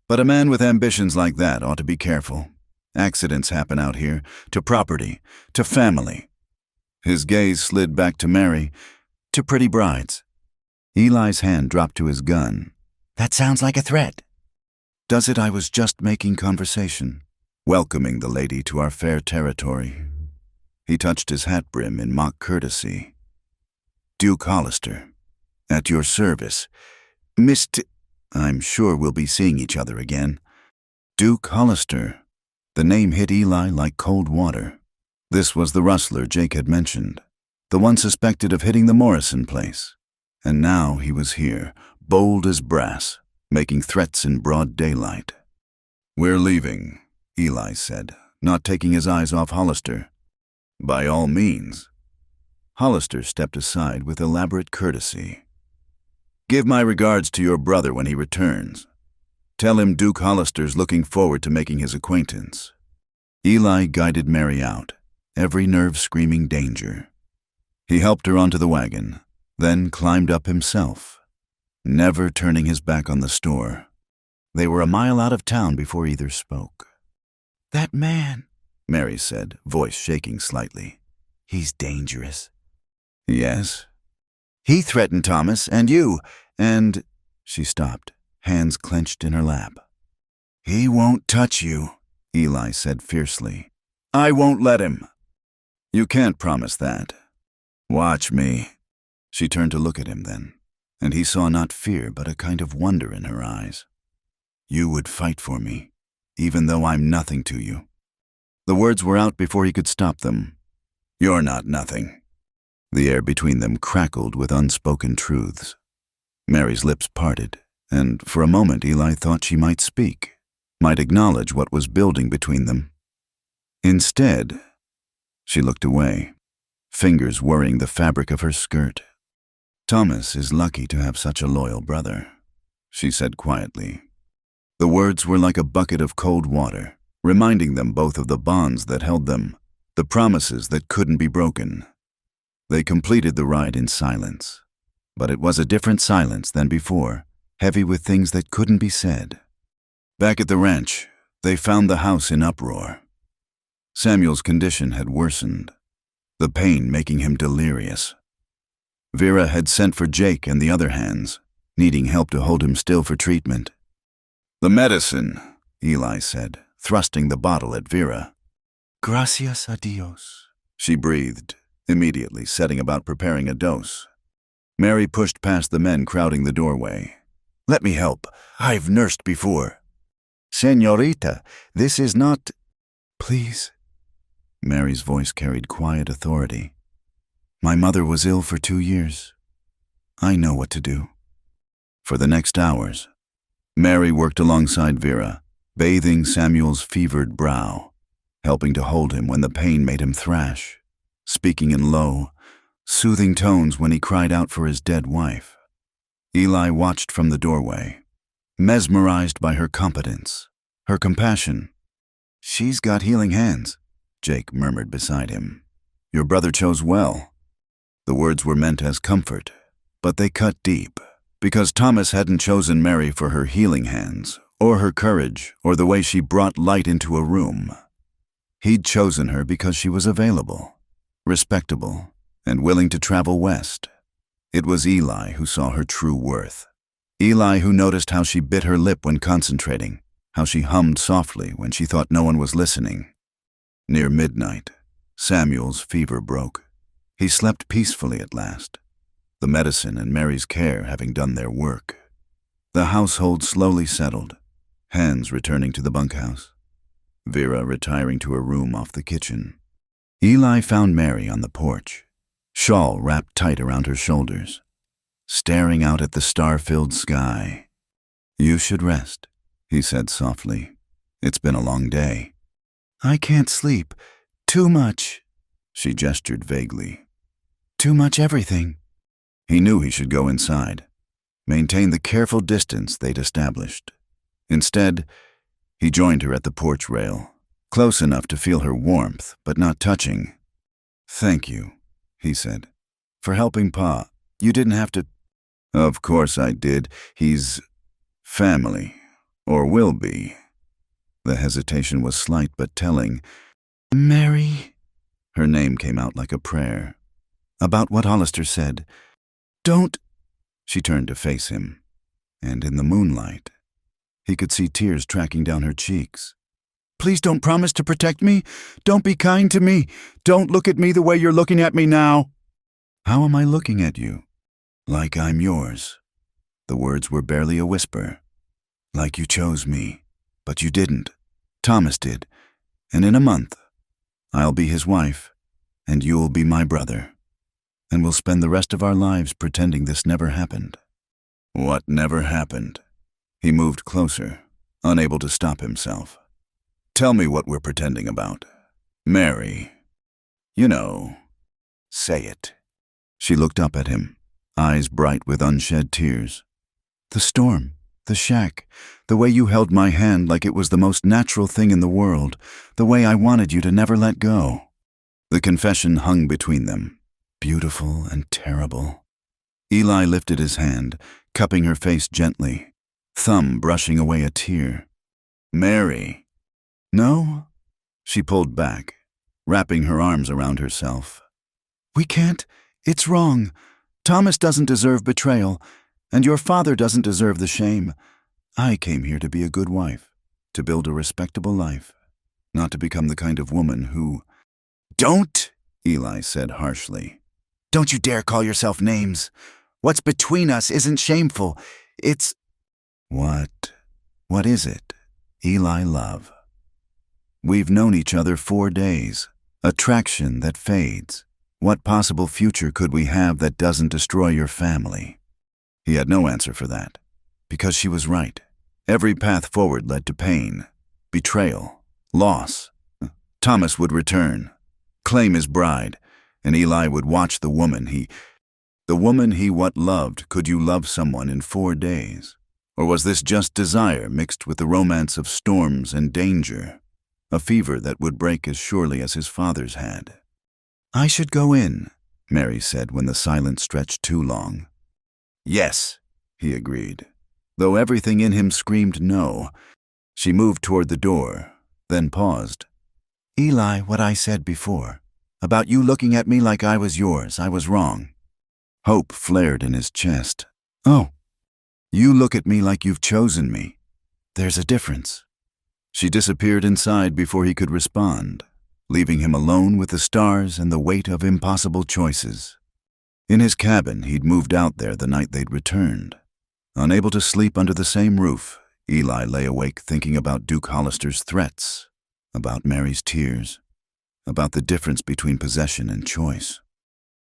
"But a man with ambitions like that ought to be careful. Accidents happen out here, to property, to family." His gaze slid back to Mary, to pretty brides. Eli's hand dropped to his gun. "That sounds like a threat." "Does it? I was just making conversation, welcoming the lady to our fair territory." He touched his hat brim in mock courtesy. "Duke Hollister, at your service. I'm sure we'll be seeing each other again." Duke Hollister. The name hit Eli like cold water. This was the rustler Jake had mentioned, the one suspected of hitting the Morrison place. And now he was here, bold as brass, making threats in broad daylight. "We're leaving," Eli said, not taking his eyes off Hollister. "By all means." Hollister stepped aside with elaborate courtesy. "Give my regards to your brother when he returns. Tell him Duke Hollister's looking forward to making his acquaintance." Eli guided Mary out, every nerve screaming danger. He helped her onto the wagon, then climbed up himself, never turning his back on the store. They were a mile out of town before either spoke. "That man," Mary said, voice shaking slightly. "He's dangerous." "Yes?" "He threatened Thomas and you, and—" She stopped, hands clenched in her lap. "He won't touch you," Eli said fiercely. "I won't let him." "You can't promise that." "Watch me." She turned to look at him then, and he saw not fear but a kind of wonder in her eyes. "You would fight for me, even though I'm nothing to you." The words were out before he could stop them. "You're not nothing." The air between them crackled with unspoken truths. Mary's lips parted, and for a moment Eli thought she might speak, might acknowledge what was building between them. Instead, she looked away, fingers worrying the fabric of her skirt. "Thomas is lucky to have such a loyal brother," she said quietly. The words were like a bucket of cold water, reminding them both of the bonds that held them, the promises that couldn't be broken. They completed the ride in silence, but it was a different silence than before, heavy with things that couldn't be said. Back at the ranch, they found the house in uproar. Samuel's condition had worsened, the pain making him delirious. Vera had sent for Jake and the other hands, needing help to hold him still for treatment. "The medicine," Eli said, thrusting the bottle at Vera. "Gracias a Dios," she breathed, immediately setting about preparing a dose. Mary pushed past the men crowding the doorway. "Let me help. I've nursed before." "Señorita, this is not—" "Please." Mary's voice carried quiet authority. "My mother was ill for 2 years. I know what to do." For the next hours, Mary worked alongside Vera, bathing Samuel's fevered brow, helping to hold him when the pain made him thrash, speaking in low, soothing tones when he cried out for his dead wife. Eli watched from the doorway, mesmerized by her competence, her compassion. "She's got healing hands," Jake murmured beside him. "Your brother chose well." The words were meant as comfort, but they cut deep, because Thomas hadn't chosen Mary for her healing hands, or her courage, or the way she brought light into a room. He'd chosen her because she was available, respectable, and willing to travel west. It was Eli who saw her true worth. Eli who noticed how she bit her lip when concentrating, how she hummed softly when she thought no one was listening. Near midnight, Samuel's fever broke. He slept peacefully at last, the medicine and Mary's care having done their work. The household slowly settled, hands returning to the bunkhouse, Vera retiring to a room off the kitchen. Eli found Mary on the porch, shawl wrapped tight around her shoulders, staring out at the star-filled sky. "You should rest," he said softly. "It's been a long day." "I can't sleep. Too much." She gestured vaguely. "Too much everything." He knew he should go inside, maintain the careful distance they'd established. Instead, he joined her at the porch rail, close enough to feel her warmth, but not touching. "Thank you," he said, "for helping Pa. You didn't have to—" "Of course I did. He's family, or will be." The hesitation was slight but telling. "Mary," her name came out like a prayer. "About what Hollister said. Don't—" She turned to face him, and in the moonlight, he could see tears tracking down her cheeks. "Please don't promise to protect me. Don't be kind to me. Don't look at me the way you're looking at me now." "How am I looking at you?" "Like I'm yours." The words were barely a whisper. "Like you chose me, but you didn't. Thomas did, and in a month, I'll be his wife, and you'll be my brother. And we'll spend the rest of our lives pretending this never happened." "What never happened?" He moved closer, unable to stop himself. "Tell me what we're pretending about. Mary. You know. Say it." She looked up at him, eyes bright with unshed tears. "The storm, the shack, the way you held my hand like it was the most natural thing in the world, the way I wanted you to never let go." The confession hung between them, beautiful and terrible. Eli lifted his hand, cupping her face gently, thumb brushing away a tear. "Mary." "No?" She pulled back, wrapping her arms around herself. "We can't. It's wrong. Thomas doesn't deserve betrayal, and your father doesn't deserve the shame. I came here to be a good wife, to build a respectable life, not to become the kind of woman who—" "Don't," Eli said harshly. "Don't you dare call yourself names. What's between us isn't shameful. It's—" What is it, Eli love? We've known each other 4 days, attraction that fades. What possible future could we have that doesn't destroy your family? He had no answer for that, because she was right. Every path forward led to pain, betrayal, loss. Thomas would return, claim his bride, and Eli would watch the woman he what loved. Could you love someone in 4 days? Or was this just desire mixed with the romance of storms and danger, a fever that would break as surely as his father's had? "I should go in," Mary said when the silence stretched too long. "Yes," he agreed, though everything in him screamed no. She moved toward the door, then paused. Eli, what I said before, about you looking at me like I was yours, I was wrong. Hope flared in his chest. Oh, you look at me like you've chosen me. There's a difference. She disappeared inside before he could respond, leaving him alone with the stars and the weight of impossible choices. In his cabin, he'd moved out there the night they'd returned. Unable to sleep under the same roof, Eli lay awake thinking about Duke Hollister's threats, about Mary's tears, about the difference between possession and choice.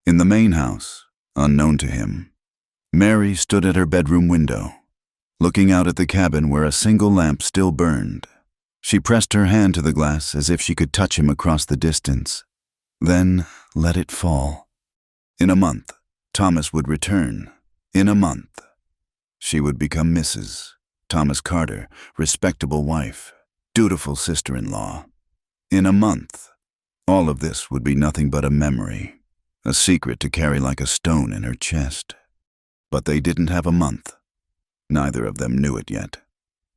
In the main house, unknown to him, Mary stood at her bedroom window, looking out at the cabin where a single lamp still burned. She pressed her hand to the glass as if she could touch him across the distance, then let it fall. In a month, Thomas would return. In a month, she would become Mrs. Thomas Carter, respectable wife, dutiful sister-in-law. In a month, all of this would be nothing but a memory, a secret to carry like a stone in her chest. But they didn't have a month. Neither of them knew it yet.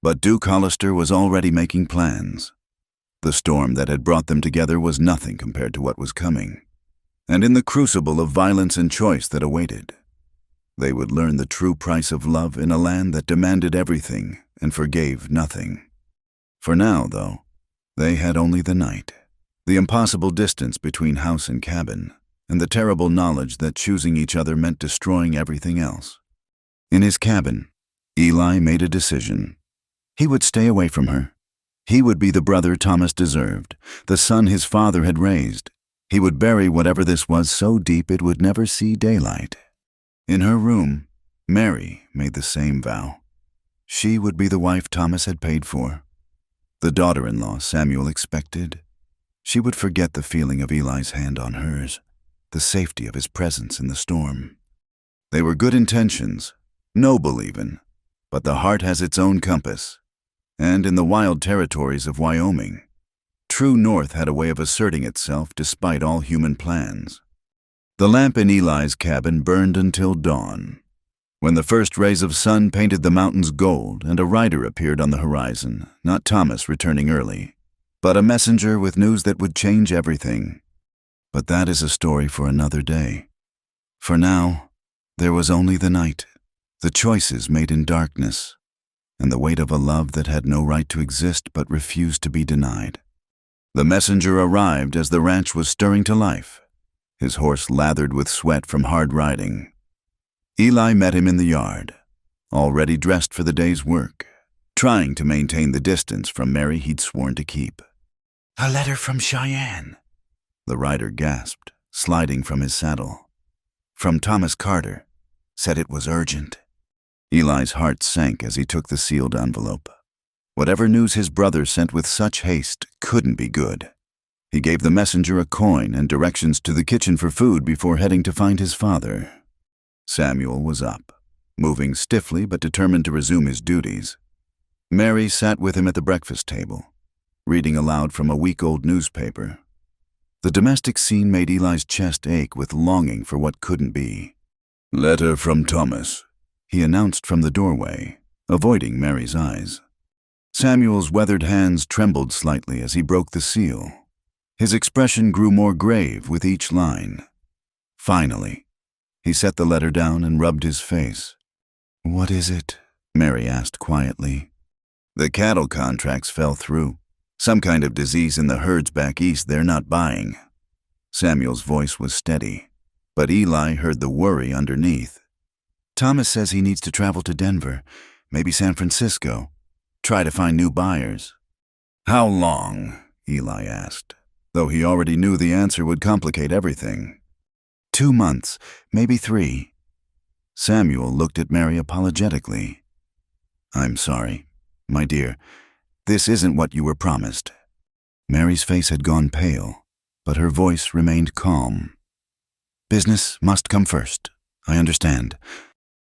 But Duke Hollister was already making plans. The storm that had brought them together was nothing compared to what was coming. And in the crucible of violence and choice that awaited, they would learn the true price of love in a land that demanded everything and forgave nothing. For now, though, they had only the night, the impossible distance between house and cabin, and the terrible knowledge that choosing each other meant destroying everything else. In his cabin, Eli made a decision. He would stay away from her. He would be the brother Thomas deserved, the son his father had raised. He would bury whatever this was so deep it would never see daylight. In her room, Mary made the same vow. She would be the wife Thomas had paid for, the daughter-in-law Samuel expected. She would forget the feeling of Eli's hand on hers, the safety of his presence in the storm. They were good intentions, noble even, but the heart has its own compass. And in the wild territories of Wyoming, true north had a way of asserting itself despite all human plans. The lamp in Eli's cabin burned until dawn. When the first rays of sun painted the mountains gold and a rider appeared on the horizon, not Thomas returning early, but a messenger with news that would change everything. But that is a story for another day. For now, there was only the night, the choices made in darkness, and the weight of a love that had no right to exist but refused to be denied. The messenger arrived as the ranch was stirring to life, his horse lathered with sweat from hard riding. Eli met him in the yard, already dressed for the day's work, trying to maintain the distance from Mary he'd sworn to keep. "A letter from Cheyenne," the rider gasped, sliding from his saddle. "From Thomas Carter. Said it was urgent." Eli's heart sank as he took the sealed envelope. Whatever news his brother sent with such haste couldn't be good. He gave the messenger a coin and directions to the kitchen for food before heading to find his father. Samuel was up, moving stiffly but determined to resume his duties. Mary sat with him at the breakfast table, reading aloud from a week-old newspaper. The domestic scene made Eli's chest ache with longing for what couldn't be. "Letter from Thomas," he announced from the doorway, avoiding Mary's eyes. Samuel's weathered hands trembled slightly as he broke the seal. His expression grew more grave with each line. Finally, he set the letter down and rubbed his face. "What is it?" Mary asked quietly. "The cattle contracts fell through. Some kind of disease in the herds back east they're not buying." Samuel's voice was steady, but Eli heard the worry underneath. "Thomas says he needs to travel to Denver, maybe San Francisco, try to find new buyers." "How long?" Eli asked, though he already knew the answer would complicate everything. 2 months, maybe 3. Samuel looked at Mary apologetically. "I'm sorry, my dear. This isn't what you were promised." Mary's face had gone pale, but her voice remained calm. "Business must come first. I understand."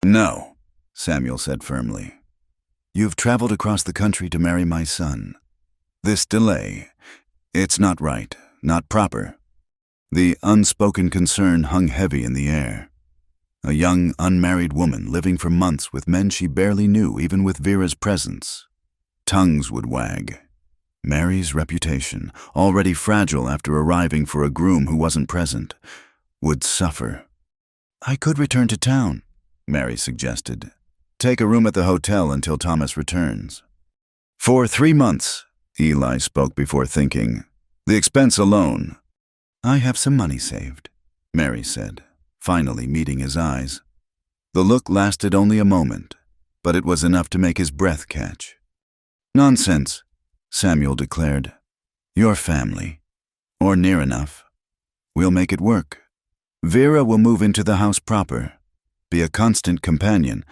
"No," Samuel said firmly. "You've traveled across the country to marry my son. This delay, it's not right, not proper." The unspoken concern hung heavy in the air. A young, unmarried woman living for months with men she barely knew, even with Vera's presence. Tongues would wag. Mary's reputation, already fragile after arriving for a groom who wasn't present, would suffer. "I could return to town," Mary suggested. "Take a room at the hotel until Thomas returns." "For 3 months," Eli spoke before thinking. "The expense alone." "I have some money saved," Mary said, finally meeting his eyes. The look lasted only a moment, but it was enough to make his breath catch. "Nonsense," Samuel declared. "Your family. Or near enough. We'll make it work. Vera will move into the house proper, be a constant companion,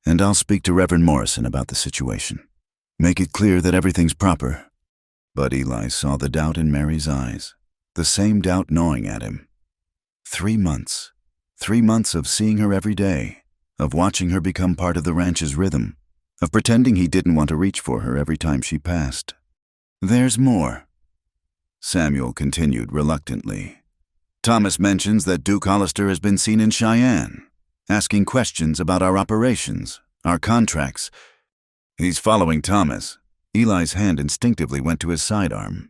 and I'll speak to Reverend Morrison about the situation. Make it clear that everything's proper." But Eli saw the doubt in Mary's eyes, the same doubt gnawing at him. 3 months. 3 months of seeing her every day, of watching her become part of the ranch's rhythm, of pretending he didn't want to reach for her every time she passed. "There's more," Samuel continued reluctantly. "Thomas mentions that Duke Hollister has been seen in Cheyenne, asking questions about our operations, our contracts. He's following Thomas." Eli's hand instinctively went to his sidearm.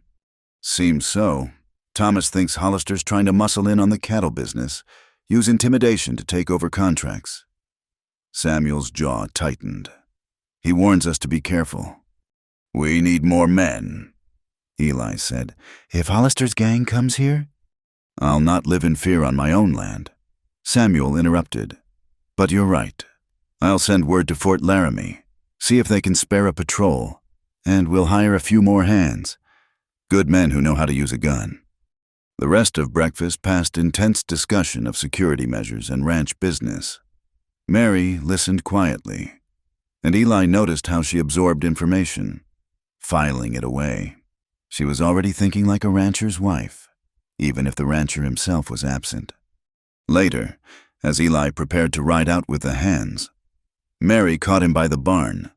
"Seems so. Thomas thinks Hollister's trying to muscle in on the cattle business, use intimidation to take over contracts." Samuel's jaw tightened. "He warns us to be careful." "We need more men," Eli said. "If Hollister's gang comes here?" "I'll not live in fear on my own land." Samuel interrupted. "But you're right. I'll send word to Fort Laramie, see if they can spare a patrol, and we'll hire a few more hands. Good men who know how to use a gun." The rest of breakfast passed intense discussion of security measures and ranch business. Mary listened quietly, and Eli noticed how she absorbed information, filing it away. She was already thinking like a rancher's wife, even if the rancher himself was absent. Later, as Eli prepared to ride out with the hands, Mary caught him by the barn.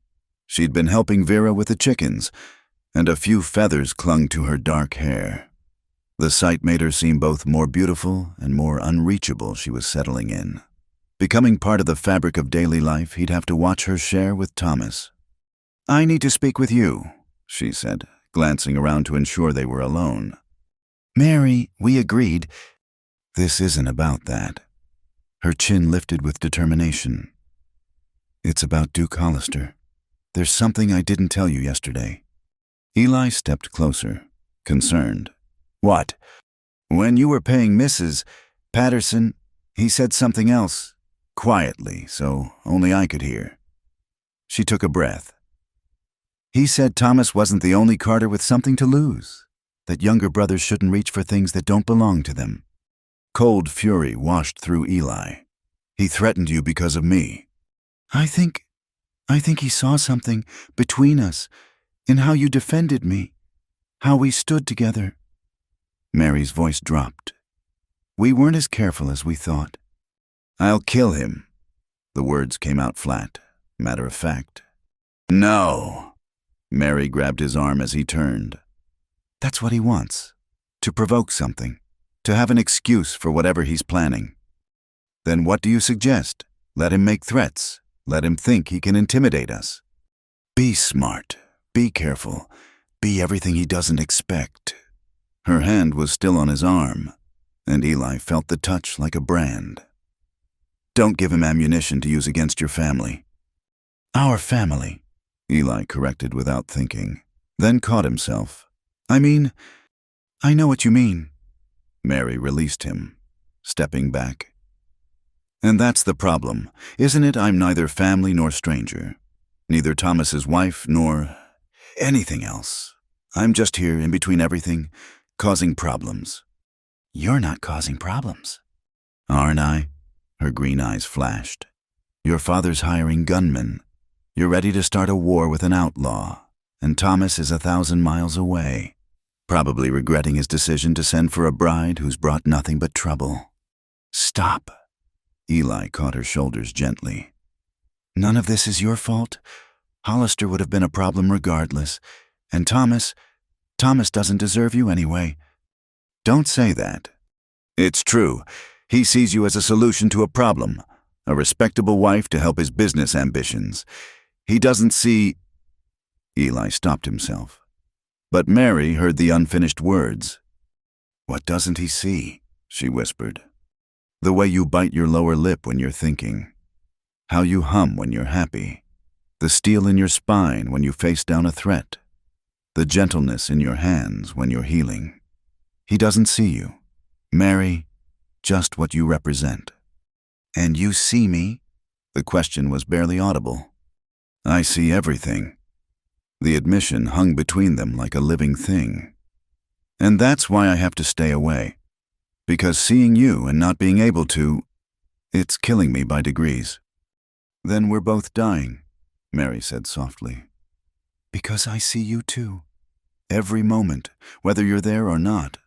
She'd been helping Vera with the chickens, and a few feathers clung to her dark hair. The sight made her seem both more beautiful and more unreachable. She was settling in, becoming part of the fabric of daily life he'd have to watch her share with Thomas. "I need to speak with you," she said, glancing around to ensure they were alone. "Mary, we agreed." "This isn't about that." Her chin lifted with determination. "It's about Duke Hollister. There's something I didn't tell you yesterday." Eli stepped closer, concerned. "What?" "When you were paying Mrs. Patterson, he said something else, quietly, so only I could hear." She took a breath. "He said Thomas wasn't the only Carter with something to lose, that younger brothers shouldn't reach for things that don't belong to them." Cold fury washed through Eli. "He threatened you because of me." I think he saw something between us, in how you defended me, how we stood together." Mary's voice dropped. "We weren't as careful as we thought." "I'll kill him." The words came out flat, matter of fact. "No." Mary grabbed his arm as he turned. "That's what he wants, to provoke something, to have an excuse for whatever he's planning." "Then what do you suggest? Let him make threats. Let him think he can intimidate us." "Be smart. Be careful. Be everything he doesn't expect." Her hand was still on his arm, and Eli felt the touch like a brand. "Don't give him ammunition to use against your family." "Our family," Eli corrected without thinking, then caught himself. I know what you mean." Mary released him, stepping back. "And that's the problem, isn't it? I'm neither family nor stranger, neither Thomas's wife nor anything else. I'm just here in between everything, causing problems." "You're not causing problems." "Aren't I?" Her green eyes flashed. "Your father's hiring gunmen. You're ready to start a war with an outlaw, and Thomas is 1,000 miles away, probably regretting his decision to send for a bride who's brought nothing but trouble." "Stop." Eli caught her shoulders gently. "None of this is your fault. Hollister would have been a problem regardless, and Thomas doesn't deserve you anyway." "Don't say that." "It's true. He sees you as a solution to a problem, a respectable wife to help his business ambitions. He doesn't see—" Eli stopped himself. But Mary heard the unfinished words. "What doesn't he see?" she whispered. "The way you bite your lower lip when you're thinking. How you hum when you're happy. The steel in your spine when you face down a threat. The gentleness in your hands when you're healing. He doesn't see you, Mary, just what you represent." "And you see me?" The question was barely audible. "I see everything." The admission hung between them like a living thing. "And that's why I have to stay away. Because seeing you and not being able to, it's killing me by degrees." "Then we're both dying," Mary said softly. "Because I see you too. Every moment, whether you're there or not."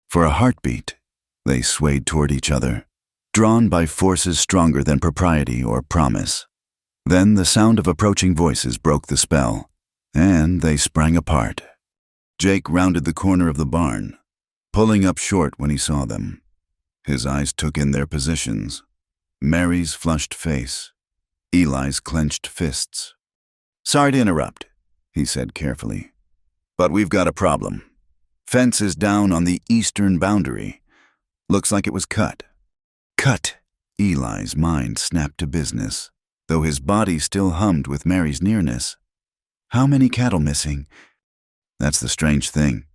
For a heartbeat, they swayed toward each other, drawn by forces stronger than propriety or promise. Then the sound of approaching voices broke the spell, and they sprang apart. Jake rounded the corner of the barn, pulling up short when he saw them. His eyes took in their positions. Mary's flushed face, Eli's clenched fists. "Sorry to interrupt," he said carefully, "but we've got a problem. Fence is down on the eastern boundary. Looks like it was cut." "Cut!" Eli's mind snapped to business, though his body still hummed with Mary's nearness. "How many cattle missing?" "That's the strange thing.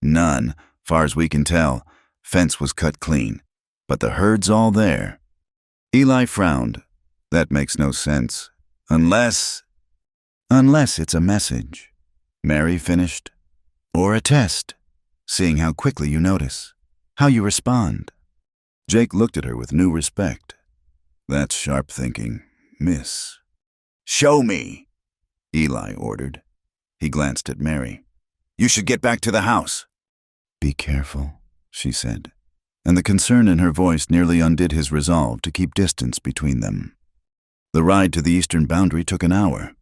None, far as we can tell. Fence was cut clean, but the herd's all there." Eli frowned. "That makes no sense. Unless it's a message," Mary finished. "Or a test, seeing how quickly you notice, how you respond." Jake looked at her with new respect. "That's sharp thinking, miss." "Show me," Eli ordered. He glanced at Mary. "You should get back to the house." "Be careful," she said, and the concern in her voice nearly undid his resolve to keep distance between them. The ride to the eastern boundary took an hour.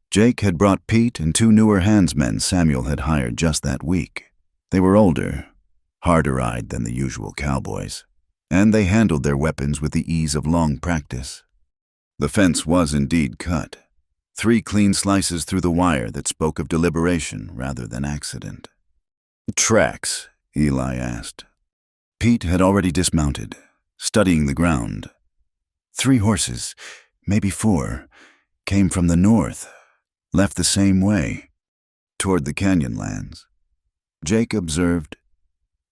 Jake had brought Pete and two newer handsmen Samuel had hired just that week. They were older, harder-eyed than the usual cowboys, and they handled their weapons with the ease of long practice. The fence was indeed cut, 3 clean slices through the wire that spoke of deliberation rather than accident. "Tracks?" Eli asked. Pete had already dismounted, studying the ground. 3 horses, maybe 4, came from the north, left the same way, toward the canyon lands. Jake observed,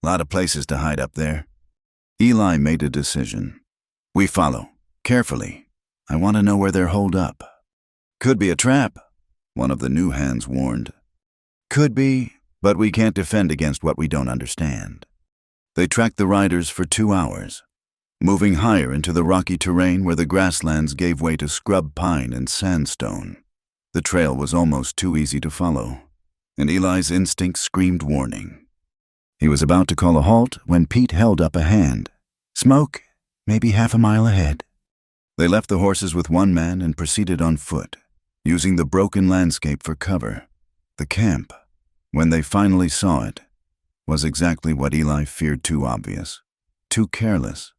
"Lot of places to hide up there." Eli made a decision. "We follow, carefully. I want to know where they're holed up." "Could be a trap," one of the new hands warned. "Could be, but we can't defend against what we don't understand." They tracked the riders for 2 hours, moving higher into the rocky terrain where the grasslands gave way to scrub pine and sandstone. The trail was almost too easy to follow, and Eli's instinct screamed warning. He was about to call a halt when Pete held up a hand. "Smoke, maybe half a mile ahead." They left the horses with one man and proceeded on foot, using the broken landscape for cover. The camp, when they finally saw it, was exactly what Eli feared: too obvious, too careless.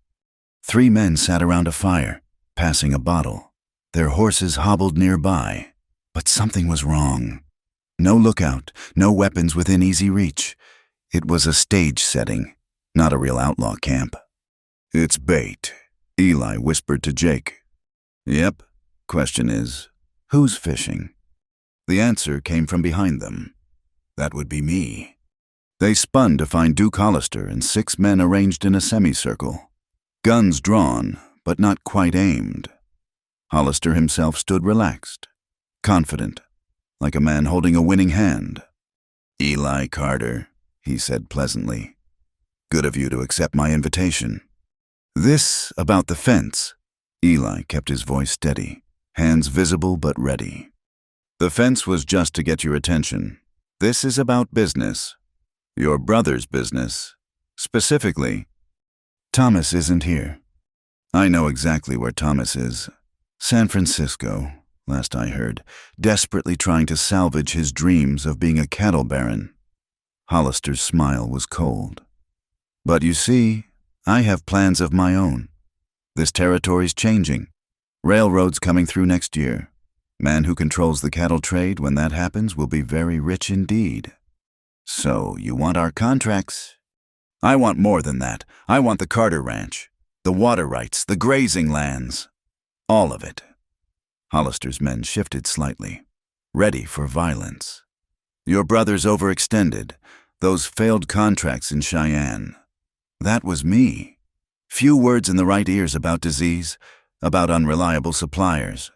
3 men sat around a fire, passing a bottle. Their horses hobbled nearby, but something was wrong. No lookout, no weapons within easy reach. It was a stage setting, not a real outlaw camp. "It's bait," Eli whispered to Jake. "Yep. Question is, who's fishing?" The answer came from behind them. "That would be me." They spun to find Duke Hollister and 6 men arranged in a semicircle, guns drawn, but not quite aimed. Hollister himself stood relaxed, confident, like a man holding a winning hand. "Eli Carter," he said pleasantly. "Good of you to accept my invitation." "This about the fence." Eli kept his voice steady, hands visible but ready. "The fence was just to get your attention. This is about business. Your brother's business. Specifically, Thomas isn't here." "I know exactly where Thomas is. San Francisco, last I heard, desperately trying to salvage his dreams of being a cattle baron." Hollister's smile was cold. "But you see, I have plans of my own. This territory's changing. Railroad's coming through next year. Man who controls the cattle trade when that happens will be very rich indeed." So, you want our contracts? I want more than that. I want the Carter Ranch, the water rights, the grazing lands. All of it. Hollister's men shifted slightly, ready for violence. Your brother's overextended. Those failed contracts in Cheyenne. That was me. Few words in the right ears about disease, about unreliable suppliers.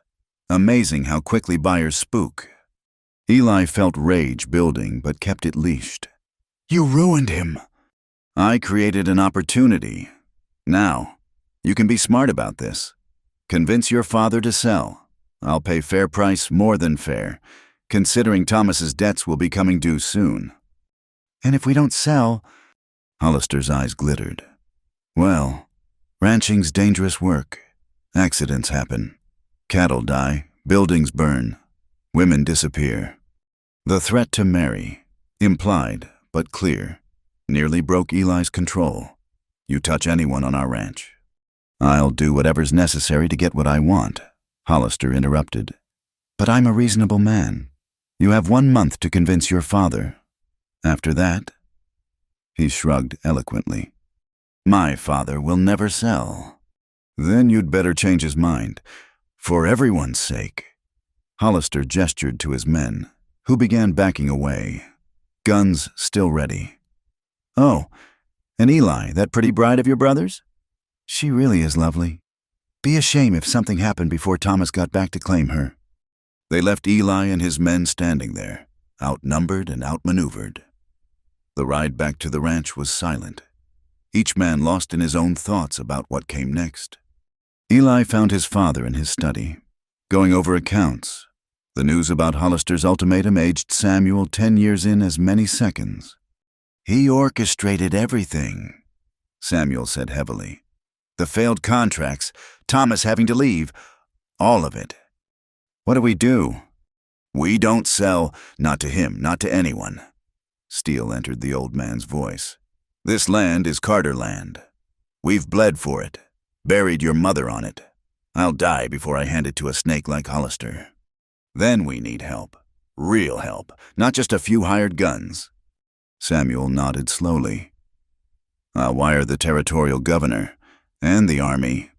Amazing how quickly buyers spook. Eli felt rage building but kept it leashed. You ruined him. I created an opportunity. Now, you can be smart about this. Convince your father to sell. I'll pay fair price, more than fair, considering Thomas's debts will be coming due soon. And if we don't sell... Hollister's eyes glittered. Well, ranching's dangerous work. Accidents happen. Cattle die, buildings burn, women disappear. The threat to Mary, implied but clear, nearly broke Eli's control. You touch anyone on our ranch. I'll do whatever's necessary to get what I want, Hollister interrupted. But I'm a reasonable man. You have 1 month to convince your father. After that, he shrugged eloquently. My father will never sell. Then you'd better change his mind, for everyone's sake. Hollister gestured to his men, who began backing away, guns still ready. Oh, and Eli, that pretty bride of your brother's? She really is lovely. Be a shame if something happened before Thomas got back to claim her. They left Eli and his men standing there, outnumbered and outmaneuvered. The ride back to the ranch was silent, each man lost in his own thoughts about what came next. Eli found his father in his study, going over accounts. The news about Hollister's ultimatum aged Samuel 10 years in as many seconds. He orchestrated everything, Samuel said heavily. The failed contracts, Thomas having to leave, all of it. What do we do? We don't sell, not to him, not to anyone. Steel entered the old man's voice. This land is Carter land. We've bled for it, buried your mother on it. I'll die before I hand it to a snake like Hollister. Then we need help, real help, not just a few hired guns. Samuel nodded slowly. I'll wire the territorial governor and the army.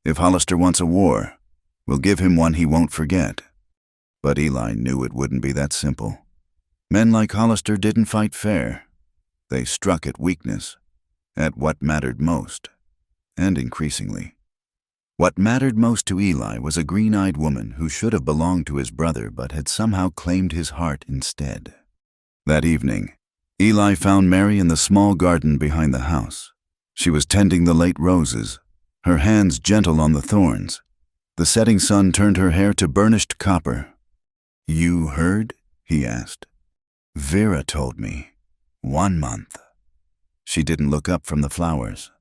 If Hollister wants a war, we'll give him one he won't forget. But Eli knew it wouldn't be that simple. Men like Hollister didn't fight fair. They struck at weakness, at what mattered most, and increasingly. What mattered most to Eli was a green-eyed woman who should have belonged to his brother but had somehow claimed his heart instead. That evening, Eli found Mary in the small garden behind the house. She was tending the late roses, her hands gentle on the thorns. The setting sun turned her hair to burnished copper. You heard? He asked. Vera told me. 1 month. She didn't look up from the flowers.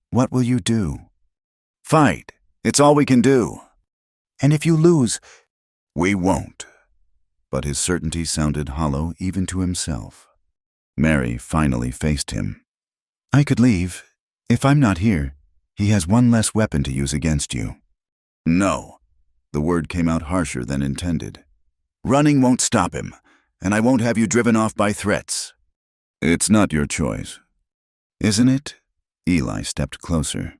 What will you do? Fight. It's all we can do. And if you lose? We won't. But his certainty sounded hollow even to himself. Mary finally faced him. I could leave. If I'm not here, he has one less weapon to use against you. No. The word came out harsher than intended. Running won't stop him, and I won't have you driven off by threats. It's not your choice. Isn't it? Eli stepped closer.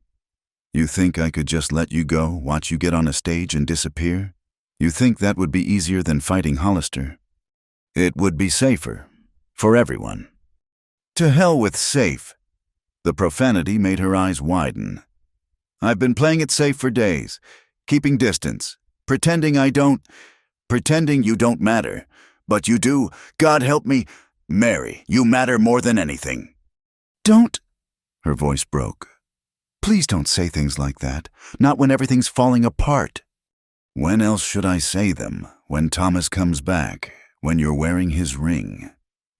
You think I could just let you go, watch you get on a stage and disappear? You think that would be easier than fighting Hollister? It would be safer. For everyone. To hell with safe. The profanity made her eyes widen. I've been playing it safe for days, keeping distance, pretending you don't matter. But you do. God help me. Mary, you matter more than anything. Don't. Her voice broke. Please don't say things like that. Not when everything's falling apart. When else should I say them? When Thomas comes back, when you're wearing his ring.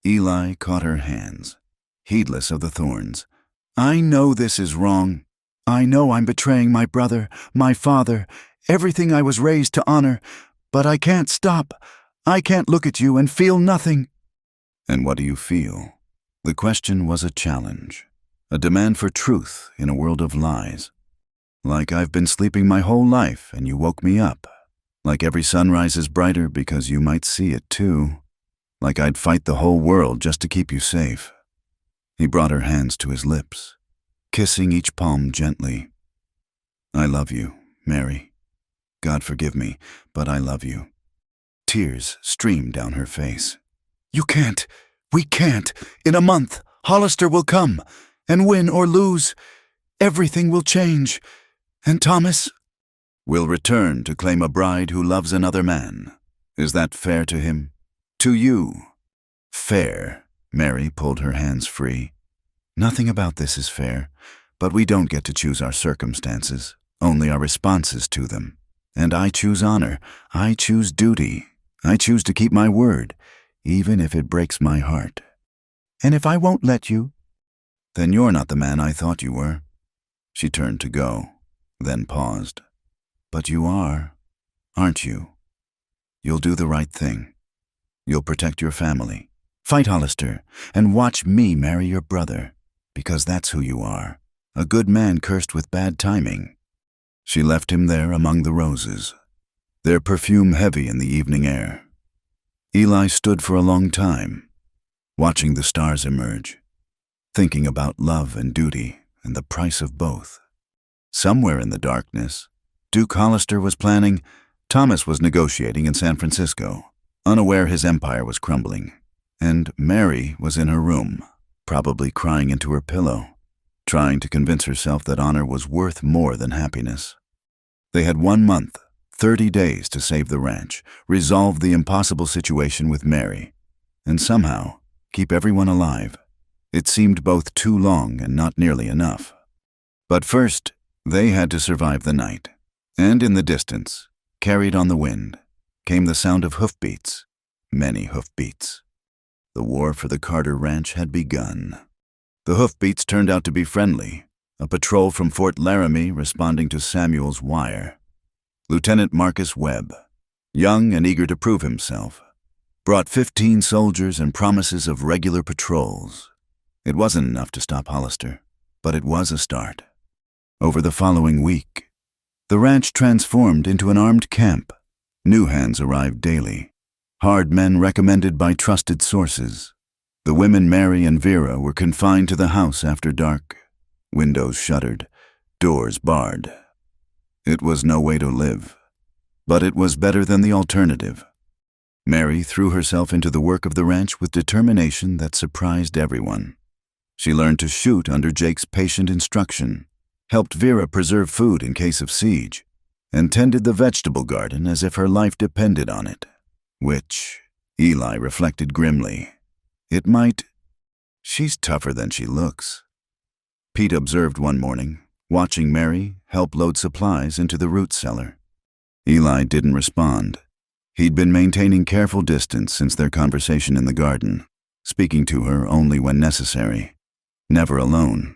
Eli caught her hands, heedless of the thorns. I know this is wrong. I know I'm betraying my brother, my father, everything I was raised to honor, but I can't stop. I can't look at you and feel nothing. And what do you feel? The question was a challenge, a demand for truth in a world of lies. Like I've been sleeping my whole life and you woke me up. Like every sunrise is brighter because you might see it too. like I'd fight the whole world just to keep you safe. He brought her hands to his lips, kissing each palm gently. I love you, Mary. God forgive me, but I love you. Tears streamed down her face. You can't. We can't. In a month, Hollister will come, and win or lose, everything will change. And Thomas will return to claim a bride who loves another man. Is that fair to him? To you? Fair. Mary pulled her hands free. Nothing about this is fair, but we don't get to choose our circumstances, only our responses to them. And I choose honor. I choose duty. I choose to keep my word, even if it breaks my heart. And if I won't let you, then you're not the man I thought you were. She turned to go, then paused. But you are, aren't you? You'll do the right thing. You'll protect your family. Fight Hollister, and watch me marry your brother, because that's who you are, a good man cursed with bad timing. She left him there among the roses, their perfume heavy in the evening air. Eli stood for a long time, watching the stars emerge, thinking about love and duty and the price of both. Somewhere in the darkness, Duke Hollister was planning. Thomas was negotiating in San Francisco, unaware his empire was crumbling, and Mary was in her room, probably crying into her pillow, trying to convince herself that honor was worth more than happiness. They had 1 month, 30 days to save the ranch, resolve the impossible situation with Mary, and somehow keep everyone alive. It seemed both too long and not nearly enough. But first, they had to survive the night, and in the distance, carried on the wind, came the sound of hoofbeats, many hoofbeats. The war for the Carter Ranch had begun. The hoofbeats turned out to be friendly, a patrol from Fort Laramie responding to Samuel's wire. Lieutenant Marcus Webb, young and eager to prove himself, brought 15 soldiers and promises of regular patrols. It wasn't enough to stop Hollister, but it was a start. Over the following week, the ranch transformed into an armed camp. New hands arrived daily, hard men recommended by trusted sources. The women Mary and Vera were confined to the house after dark, windows shuttered, doors barred. It was no way to live, but it was better than the alternative. Mary threw herself into the work of the ranch with determination that surprised everyone. She learned to shoot under Jake's patient instruction, helped Vera preserve food in case of siege, and tended the vegetable garden as if her life depended on it, which, Eli reflected grimly, it might. She's tougher than she looks. Pete observed one morning, watching Mary help load supplies into the root cellar. Eli didn't respond. He'd been maintaining careful distance since their conversation in the garden, speaking to her only when necessary, never alone.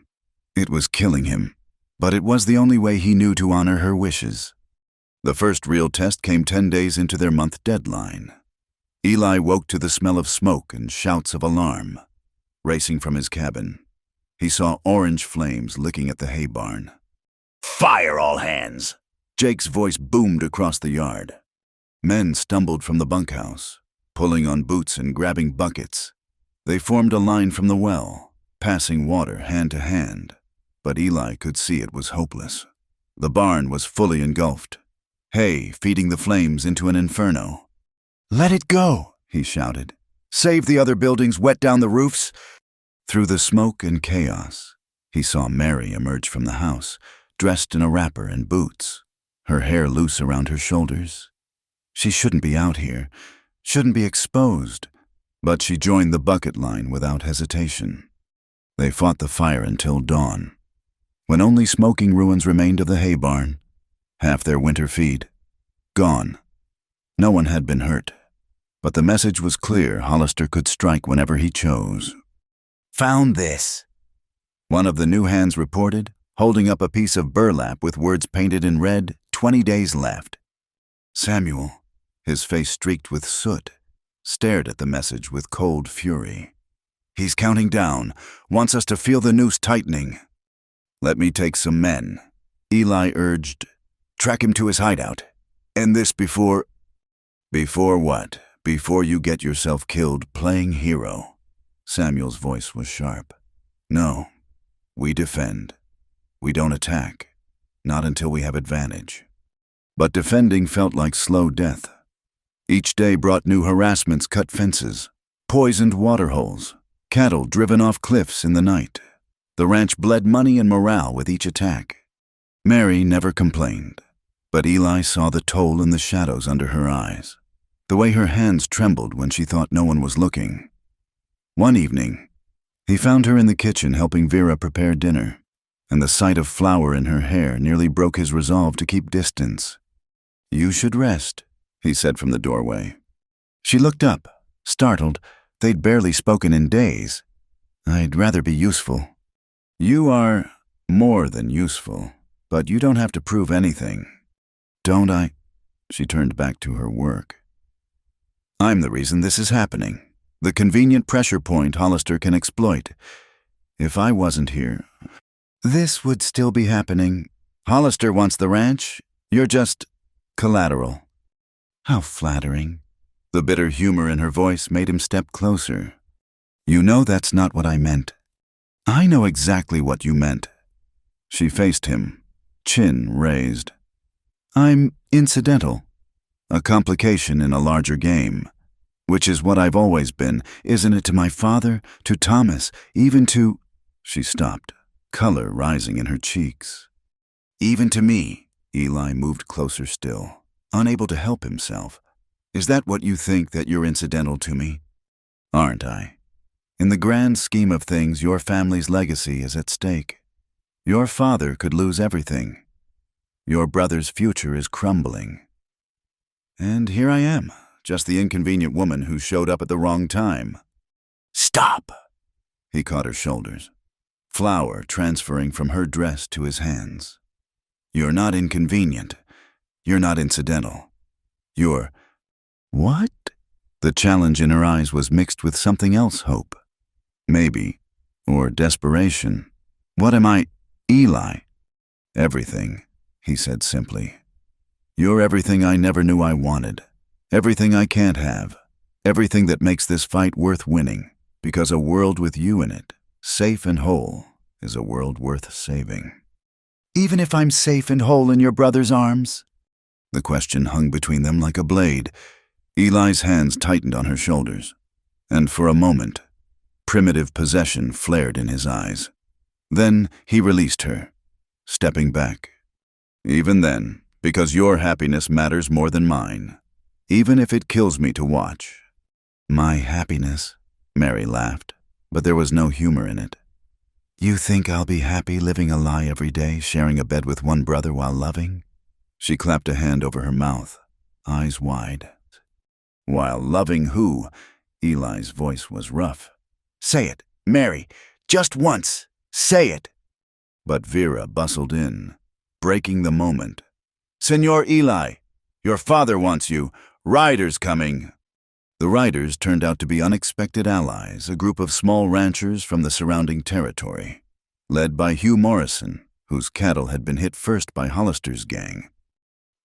It was killing him, but it was the only way he knew to honor her wishes. The first real test came 10 days into their month deadline. Eli woke to the smell of smoke and shouts of alarm. Racing from his cabin, he saw orange flames licking at the hay barn. "Fire, all hands!" Jake's voice boomed across the yard. Men stumbled from the bunkhouse, pulling on boots and grabbing buckets. They formed a line from the well, passing water hand to hand, but Eli could see it was hopeless. The barn was fully engulfed, hay feeding the flames into an inferno. "Let it go," he shouted. "Save the other buildings, wet down the roofs." Through the smoke and chaos, he saw Mary emerge from the house, dressed in a wrapper and boots, her hair loose around her shoulders. She shouldn't be out here, shouldn't be exposed, but she joined the bucket line without hesitation. They fought the fire until dawn, when only smoking ruins remained of the hay barn, half their winter feed, gone. No one had been hurt, but the message was clear: Hollister could strike whenever he chose. "Found this," one of the new hands reported, holding up a piece of burlap with words painted in red, 20 days left. Samuel, his face streaked with soot, stared at the message with cold fury. "He's counting down, wants us to feel the noose tightening." "Let me take some men," Eli urged. "Track him to his hideout. End this before..." "Before what?" Before you get yourself killed playing hero. Samuel's voice was sharp. No, we defend. We don't attack. Not until we have advantage. But defending felt like slow death. Each day brought new harassments, cut fences, poisoned water holes, cattle driven off cliffs in the night. The ranch bled money and morale with each attack. Mary never complained, but Eli saw the toll in the shadows under her eyes, the way her hands trembled when she thought no one was looking. One evening, he found her in the kitchen helping Vera prepare dinner, and the sight of flour in her hair nearly broke his resolve to keep distance. "You should rest," he said from the doorway. She looked up, startled. They'd barely spoken in days. "I'd rather be useful." "You are more than useful, but you don't have to prove anything." "Don't I?" She turned back to her work. "I'm the reason this is happening. The convenient pressure point Hollister can exploit. If I wasn't here, this would still be happening. Hollister wants the ranch. You're just collateral." How flattering. The bitter humor in her voice made him step closer. "You know that's not what I meant." "I know exactly what you meant." She faced him, chin raised. "I'm incidental. A complication in a larger game. Which is what I've always been, isn't it, to my father, to Thomas, even to—" She stopped, color rising in her cheeks. "Even to me." Eli moved closer still, unable to help himself. "Is that what you think, that you're incidental to me?" "Aren't I? In the grand scheme of things, your family's legacy is at stake. Your father could lose everything. Your brother's future is crumbling. And here I am, just the inconvenient woman who showed up at the wrong time." "Stop!" He caught her shoulders, flour transferring from her dress to his hands. "You're not inconvenient. You're not incidental. You're—" "What?" The challenge in her eyes was mixed with something else, hope. Maybe, or desperation. "What am I, Eli?" "Everything," he said simply. "You're everything I never knew I wanted. Everything I can't have. Everything that makes this fight worth winning, because a world with you in it, safe and whole, is a world worth saving." "Even if I'm safe and whole in your brother's arms?" The question hung between them like a blade. Eli's hands tightened on her shoulders, and for a moment, primitive possession flared in his eyes. Then he released her, stepping back. "Even then, because your happiness matters more than mine. Even if it kills me to watch." "My happiness?" Mary laughed, but there was no humor in it. "You think I'll be happy living a lie every day, sharing a bed with one brother while loving?" She clapped a hand over her mouth, eyes wide. "While loving who?" Eli's voice was rough. "Say it, Mary, just once. Say it." But Vera bustled in, breaking the moment. "Senor Eli, your father wants you. Riders coming." The riders turned out to be unexpected allies, a group of small ranchers from the surrounding territory, led by Hugh Morrison, whose cattle had been hit first by Hollister's gang.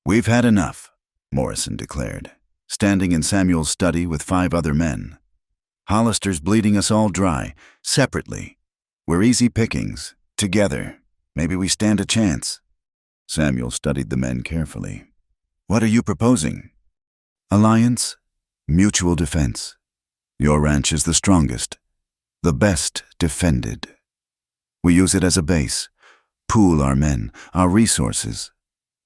"We've had enough," Morrison declared, standing in Samuel's study with 5 other men. "Hollister's bleeding us all dry, separately. We're easy pickings. Together, maybe we stand a chance." Samuel studied the men carefully. "What are you proposing?" "Alliance, mutual defense. Your ranch is the strongest, the best defended. We use it as a base, pool our men, our resources.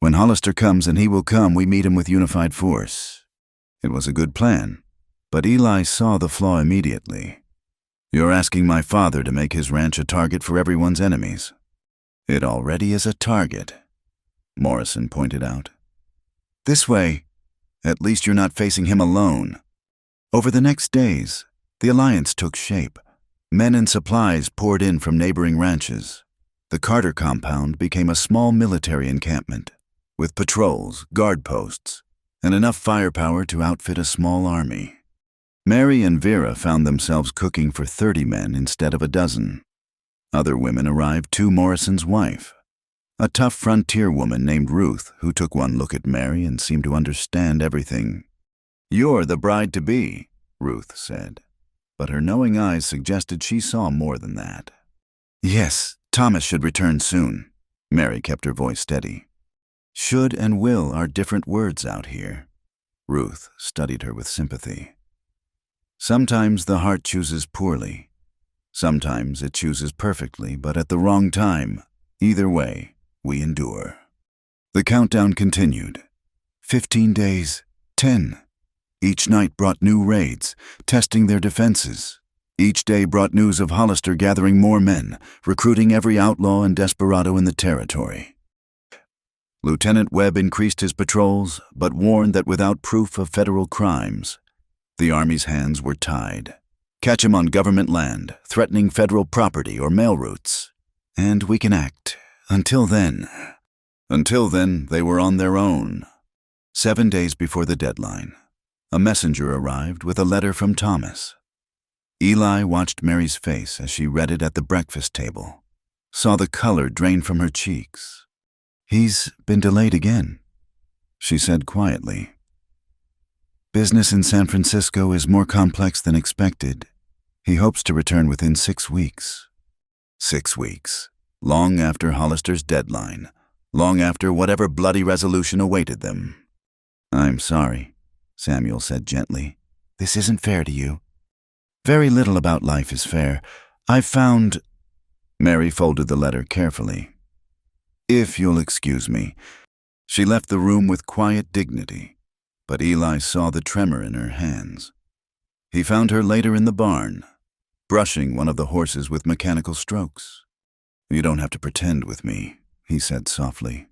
When Hollister comes, and he will come, we meet him with unified force." It was a good plan, but Eli saw the flaw immediately. "You're asking my father to make his ranch a target for everyone's enemies." "It already is a target," Morrison pointed out. "This way, at least you're not facing him alone." Over the next days, the alliance took shape. Men and supplies poured in from neighboring ranches. The Carter compound became a small military encampment, with patrols, guard posts, and enough firepower to outfit a small army. Mary and Vera found themselves cooking for 30 men instead of a dozen. Other women arrived too. Morrison's wife, a tough frontier woman named Ruth, who took one look at Mary and seemed to understand everything. "You're the bride-to-be," Ruth said, but her knowing eyes suggested she saw more than that. "Yes, Thomas should return soon." Mary kept her voice steady. "Should and will are different words out here." Ruth studied her with sympathy. "Sometimes the heart chooses poorly. Sometimes it chooses perfectly, but at the wrong time. Either way, we endure." The countdown continued. 15 days, 10. Each night brought new raids, testing their defenses. Each day brought news of Hollister gathering more men, recruiting every outlaw and desperado in the territory. Lieutenant Webb increased his patrols, but warned that without proof of federal crimes, the Army's hands were tied. Catch him on government land, threatening federal property or mail routes, and we can act. Until then, they were on their own. 7 days before the deadline, a messenger arrived with a letter from Thomas. Eli watched Mary's face as she read it at the breakfast table, saw the color drain from her cheeks. "He's been delayed again," she said quietly. "Business in San Francisco is more complex than expected. He hopes to return within 6 weeks. 6 weeks. Long after Hollister's deadline. Long after whatever bloody resolution awaited them. "I'm sorry," Samuel said gently. "This isn't fair to you." "Very little about life is fair. I've found—" Mary folded the letter carefully. "If you'll excuse me." She left the room with quiet dignity, but Eli saw the tremor in her hands. He found her later in the barn, brushing one of the horses with mechanical strokes. "You don't have to pretend with me," he said softly.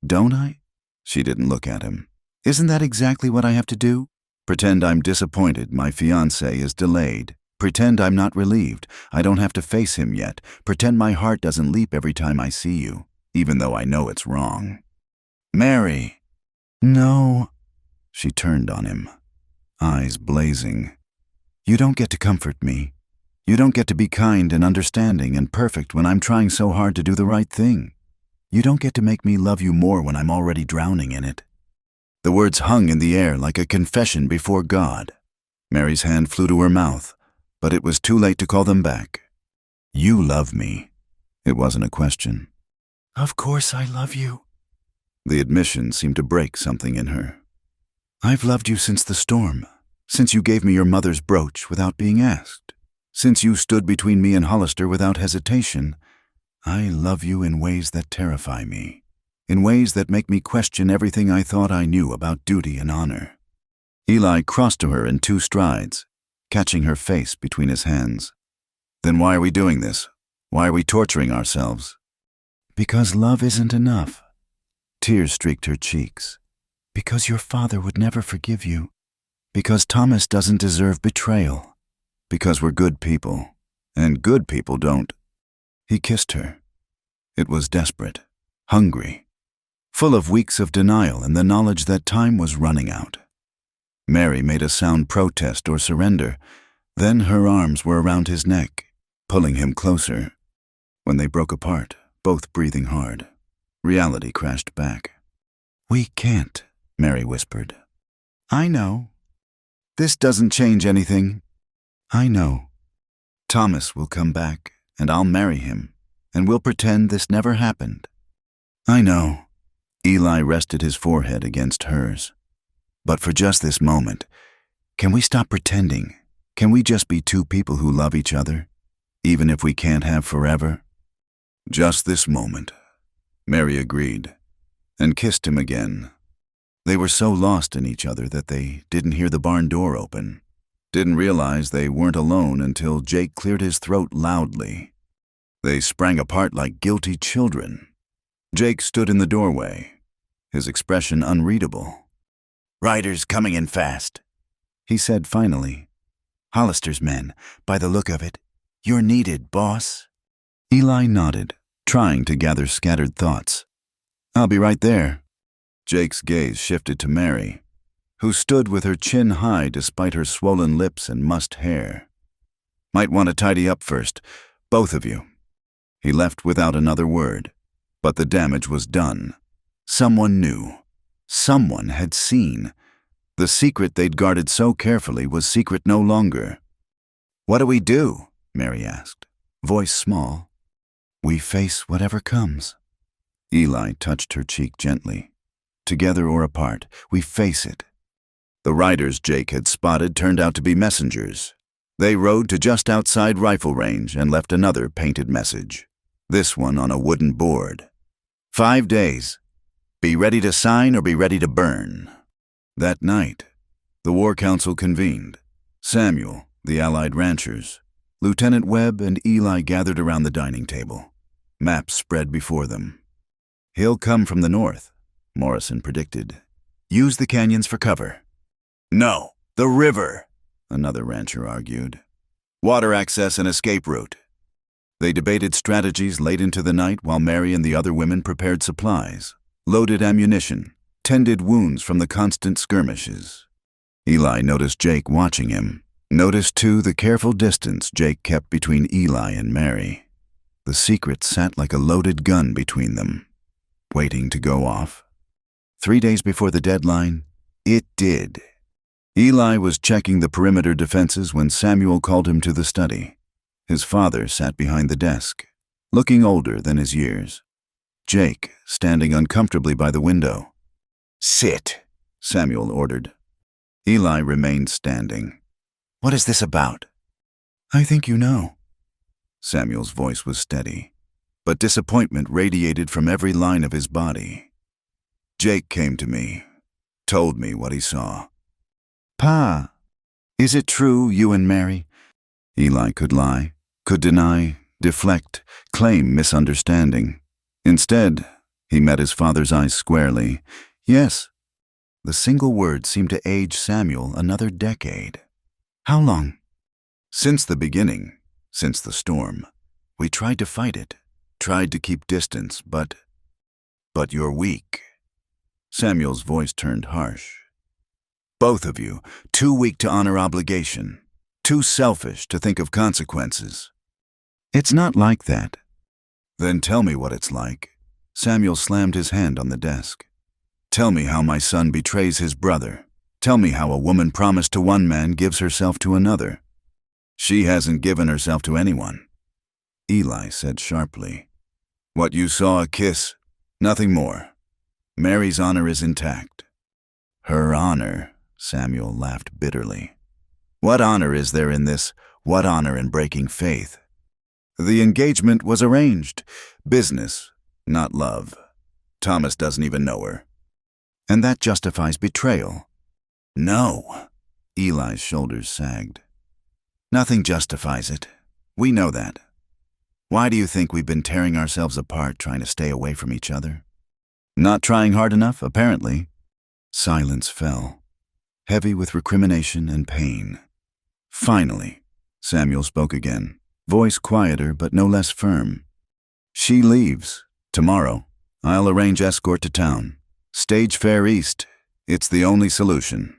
"Don't I?" She didn't look at him. "Isn't that exactly what I have to do? Pretend I'm disappointed my fiancé is delayed. Pretend I'm not relieved. I don't have to face him yet. Pretend my heart doesn't leap every time I see you, even though I know it's wrong." "Mary!" "No." She turned on him, eyes blazing. "You don't get to comfort me. You don't get to be kind and understanding and perfect when I'm trying so hard to do the right thing. You don't get to make me love you more when I'm already drowning in it." The words hung in the air like a confession before God. Mary's hand flew to her mouth, but it was too late to call them back. "You love me." It wasn't a question. "Of course I love you." The admission seemed to break something in her. "I've loved you since the storm, since you gave me your mother's brooch without being asked, since you stood between me and Hollister without hesitation. I love you in ways that terrify me, in ways that make me question everything I thought I knew about duty and honor." Eli crossed to her in 2 strides, catching her face between his hands. "Then why are we doing this? Why are we torturing ourselves?" "Because love isn't enough." Tears streaked her cheeks. "Because your father would never forgive you. Because Thomas doesn't deserve betrayal. Because we're good people, and good people don't." He kissed her. It was desperate, hungry, full of weeks of denial and the knowledge that time was running out. Mary made a sound protest or surrender. Then her arms were around his neck, pulling him closer. When they broke apart, both breathing hard, reality crashed back. "We can't," Mary whispered. "I know. This doesn't change anything." "I know. Thomas will come back, and I'll marry him, and we'll pretend this never happened." "I know." Eli rested his forehead against hers. "But for just this moment, can we stop pretending? Can we just be 2 people who love each other, even if we can't have forever?" "Just this moment," Mary agreed, and kissed him again. They were so lost in each other that they didn't hear the barn door open, didn't realize they weren't alone until Jake cleared his throat loudly. They sprang apart like guilty children. Jake stood in the doorway, his expression unreadable. "Riders coming in fast," he said finally. "Hollister's men, by the look of it. You're needed, boss." Eli nodded, trying to gather scattered thoughts. "I'll be right there." Jake's gaze shifted to Mary, who stood with her chin high despite her swollen lips and mussed hair. "Might want to tidy up first, both of you." He left without another word, but the damage was done. Someone knew. Someone had seen. The secret they'd guarded so carefully was secret no longer. "What do we do?" Mary asked, voice small. "We face whatever comes." Eli touched her cheek gently. "Together or apart, we face it." The riders Jake had spotted turned out to be messengers. They rode to just outside rifle range and left another painted message, this one on a wooden board. 5 days. Be ready to sign or be ready to burn. That night, the War Council convened. Samuel, the Allied ranchers, Lieutenant Webb, and Eli gathered around the dining table. Maps spread before them. "He'll come from the north," Morrison predicted. "Use the canyons for cover." "No, the river," another rancher argued. "Water access and escape route." They debated strategies late into the night while Mary and the other women prepared supplies, loaded ammunition, tended wounds from the constant skirmishes. Eli noticed Jake watching him, noticed too the careful distance Jake kept between Eli and Mary. The secret sat like a loaded gun between them, waiting to go off. 3 days before the deadline, it did. Eli was checking the perimeter defenses when Samuel called him to the study. His father sat behind the desk, looking older than his years. Jake, standing uncomfortably by the window. "Sit," Samuel ordered. Eli remained standing. "What is this about?" "I think you know." Samuel's voice was steady, but disappointment radiated from every line of his body. "Jake came to me, told me what he saw." "Pa, is it true you and Mary?" Eli could lie, could deny, deflect, claim misunderstanding. Instead, he met his father's eyes squarely. "Yes." The single word seemed to age Samuel another decade. "How long?" "Since the beginning, since the storm. We tried to fight it, tried to keep distance, but you're weak." Samuel's voice turned harsh. "Both of you, too weak to honor obligation, too selfish to think of consequences." "It's not like that." "Then tell me what it's like." Samuel slammed his hand on the desk. "Tell me how my son betrays his brother. Tell me how a woman promised to one man gives herself to another. She hasn't given herself to anyone." Eli said sharply, "What you saw, a kiss, nothing more. Mary's honor is intact." "Her honor," Samuel laughed bitterly. "What honor is there in this? What honor in breaking faith? The engagement was arranged. Business, not love. Thomas doesn't even know her." "And that justifies betrayal." "No." Eli's shoulders sagged. "Nothing justifies it. We know that. Why do you think we've been tearing ourselves apart trying to stay away from each other? Not trying hard enough, apparently." Silence fell, heavy with recrimination and pain. Finally, Samuel spoke again, voice quieter but no less firm. "She leaves. Tomorrow. I'll arrange escort to town. Stage fare east. It's the only solution."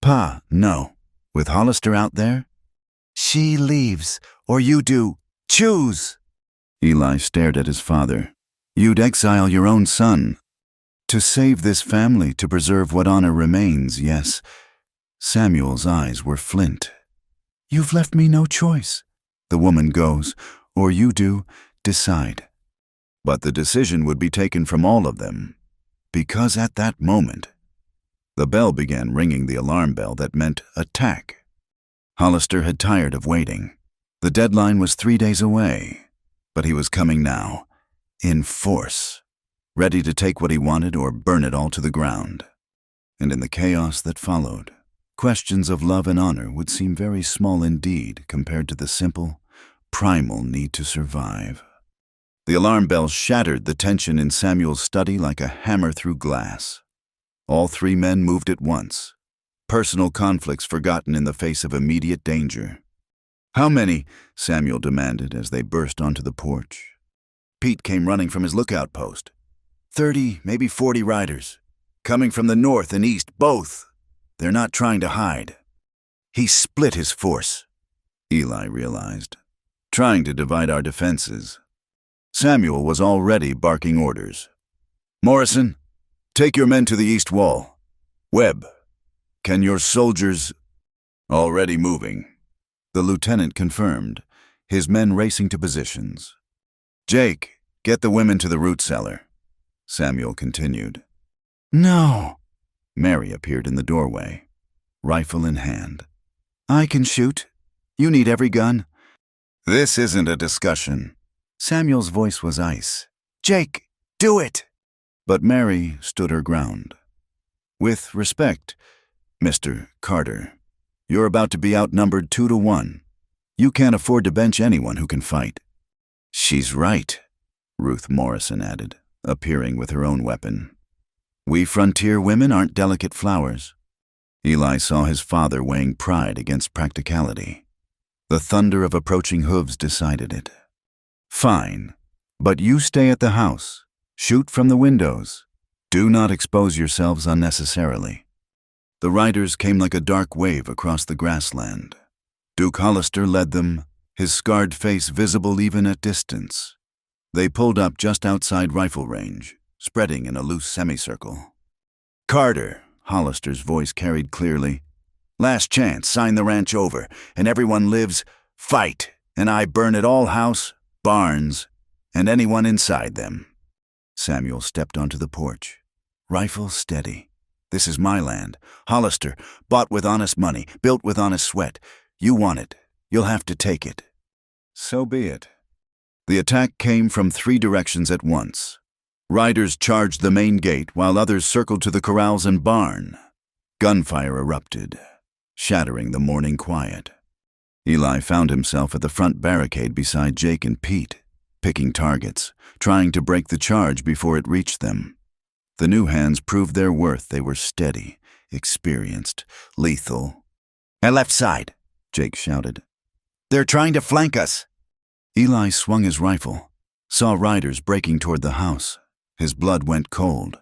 "Pa, no. With Hollister out there?" "She leaves, or you do. Choose!" Eli stared at his father. "You'd exile your own son. To save this family, to preserve what honor remains, yes." Samuel's eyes were flint. "You've left me no choice. The woman goes, or you do. Decide." But the decision would be taken from all of them, because at that moment, the bell began ringing, the alarm bell that meant attack. Hollister had tired of waiting. The deadline was 3 days away, but he was coming now, in force, ready to take what he wanted or burn it all to the ground. And in the chaos that followed, questions of love and honor would seem very small indeed compared to the simple, primal need to survive. The alarm bell shattered the tension in Samuel's study like a hammer through glass. All 3 men moved at once, personal conflicts forgotten in the face of immediate danger. "How many?" Samuel demanded as they burst onto the porch. Pete came running from his lookout post. 30, maybe 40 riders. Coming from the north and east, both. They're not trying to hide." He split his force, Eli realized, trying to divide our defenses. Samuel was already barking orders. "Morrison, take your men to the east wall. Webb, Can your soldiers... Already moving. The lieutenant confirmed, his men racing to positions. Jake, get the women to the root cellar. Samuel continued. No. Mary appeared in the doorway, rifle in hand. I can shoot. You need every gun. This isn't a discussion. Samuel's voice was ice. Jake, do it! But Mary stood her ground. With respect, Mr. Carter, you're about to be outnumbered 2-1. You can't afford to bench anyone who can fight. She's right, Ruth Morrison added, appearing with her own weapon. We frontier women aren't delicate flowers. Eli saw his father weighing pride against practicality. The thunder of approaching hooves decided it. Fine, but you stay at the house. Shoot from the windows. Do not expose yourselves unnecessarily. The riders came like a dark wave across the grassland. Duke Hollister led them, his scarred face visible even at distance. They pulled up just outside rifle range, spreading in a loose semicircle. Carter, Hollister's voice carried clearly. Last chance, sign the ranch over, and everyone lives, fight, and I burn it all house, barns, and anyone inside them. Samuel stepped onto the porch. Rifle steady. This is my land. Hollister, bought with honest money, built with honest sweat. You want it. You'll have to take it. So be it. The attack came from 3 directions at once. Riders charged the main gate while others circled to the corrals and barn. Gunfire erupted, shattering the morning quiet. Eli found himself at the front barricade beside Jake and Pete, picking targets, trying to break the charge before it reached them. The new hands proved their worth. They were steady, experienced, lethal. At left side, Jake shouted. They're trying to flank us. Eli swung his rifle, saw riders breaking toward the house. His blood went cold.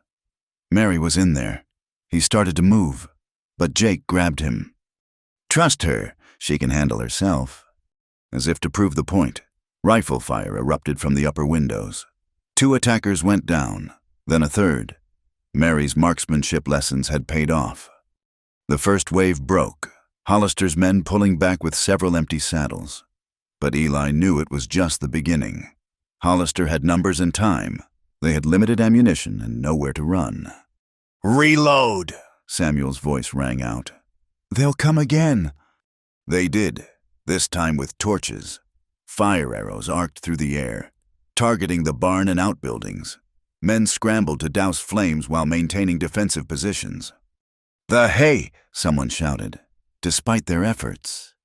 Mary was in there. He started to move, but Jake grabbed him. Trust her. She can handle herself. As if to prove the point, rifle fire erupted from the upper windows. 2 attackers went down, then a third. Mary's marksmanship lessons had paid off. The first wave broke, Hollister's men pulling back with several empty saddles. But Eli knew it was just the beginning. Hollister had numbers and time. They had limited ammunition and nowhere to run. Reload! Samuel's voice rang out. They'll come again. They did, this time with torches. Fire arrows arced through the air, targeting the barn and outbuildings. Men scrambled to douse flames while maintaining defensive positions. The hay, someone shouted. Despite their efforts,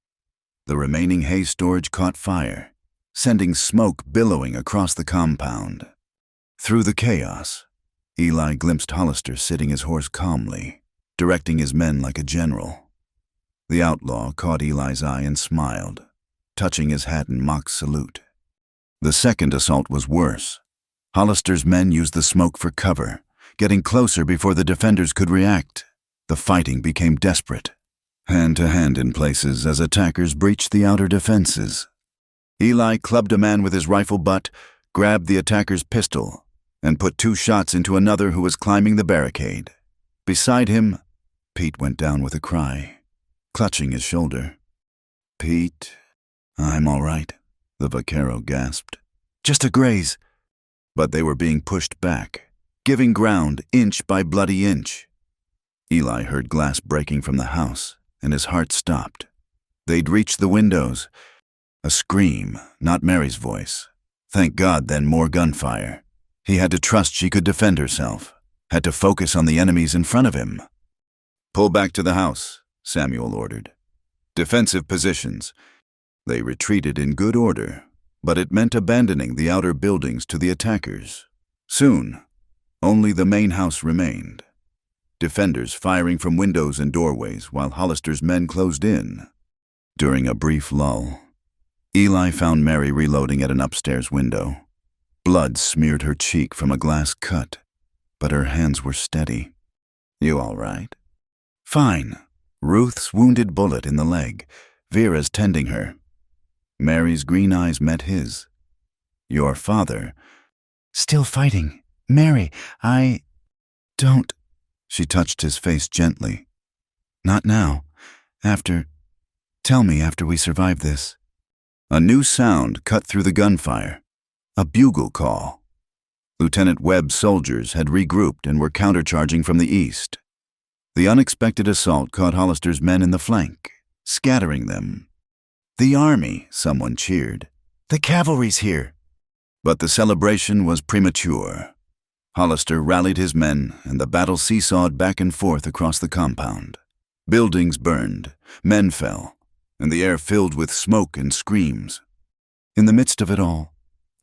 the remaining hay storage caught fire, sending smoke billowing across the compound. Through the chaos, Eli glimpsed Hollister sitting his horse calmly, directing his men like a general. The outlaw caught Eli's eye and smiled, touching his hat in mock salute. The second assault was worse. Hollister's men used the smoke for cover, getting closer before the defenders could react. The fighting became desperate, hand-to-hand in places as attackers breached the outer defenses. Eli clubbed a man with his rifle butt, grabbed the attacker's pistol, and put 2 shots into another who was climbing the barricade. Beside him, Pete went down with a cry, clutching his shoulder. Pete, I'm all right, the vaquero gasped. Just a graze. But they were being pushed back, giving ground inch by bloody inch. Eli heard glass breaking from the house, and his heart stopped. They'd reached the windows. A scream, not Mary's voice. Thank God, then more gunfire. He had to trust she could defend herself, had to focus on the enemies in front of him. Pull back to the house, Samuel ordered. Defensive positions. They retreated in good order, but it meant abandoning the outer buildings to the attackers. Soon, only the main house remained. Defenders firing from windows and doorways while Hollister's men closed in. During a brief lull, Eli found Mary reloading at an upstairs window. Blood smeared her cheek from a glass cut, but her hands were steady. You all right? Fine. Ruth's wounded bullet in the leg. Vera's tending her. Mary's green eyes met his. Your father. Still fighting. Mary, I don't... She touched his face gently. Not now. Tell me after we survive this. A new sound cut through the gunfire. A bugle call. Lieutenant Webb's soldiers had regrouped and were countercharging from the east. The unexpected assault caught Hollister's men in the flank, scattering them. "The army," someone cheered. "The cavalry's here." But the celebration was premature. Hollister rallied his men, and the battle seesawed back and forth across the compound. Buildings burned, men fell, and the air filled with smoke and screams. In the midst of it all,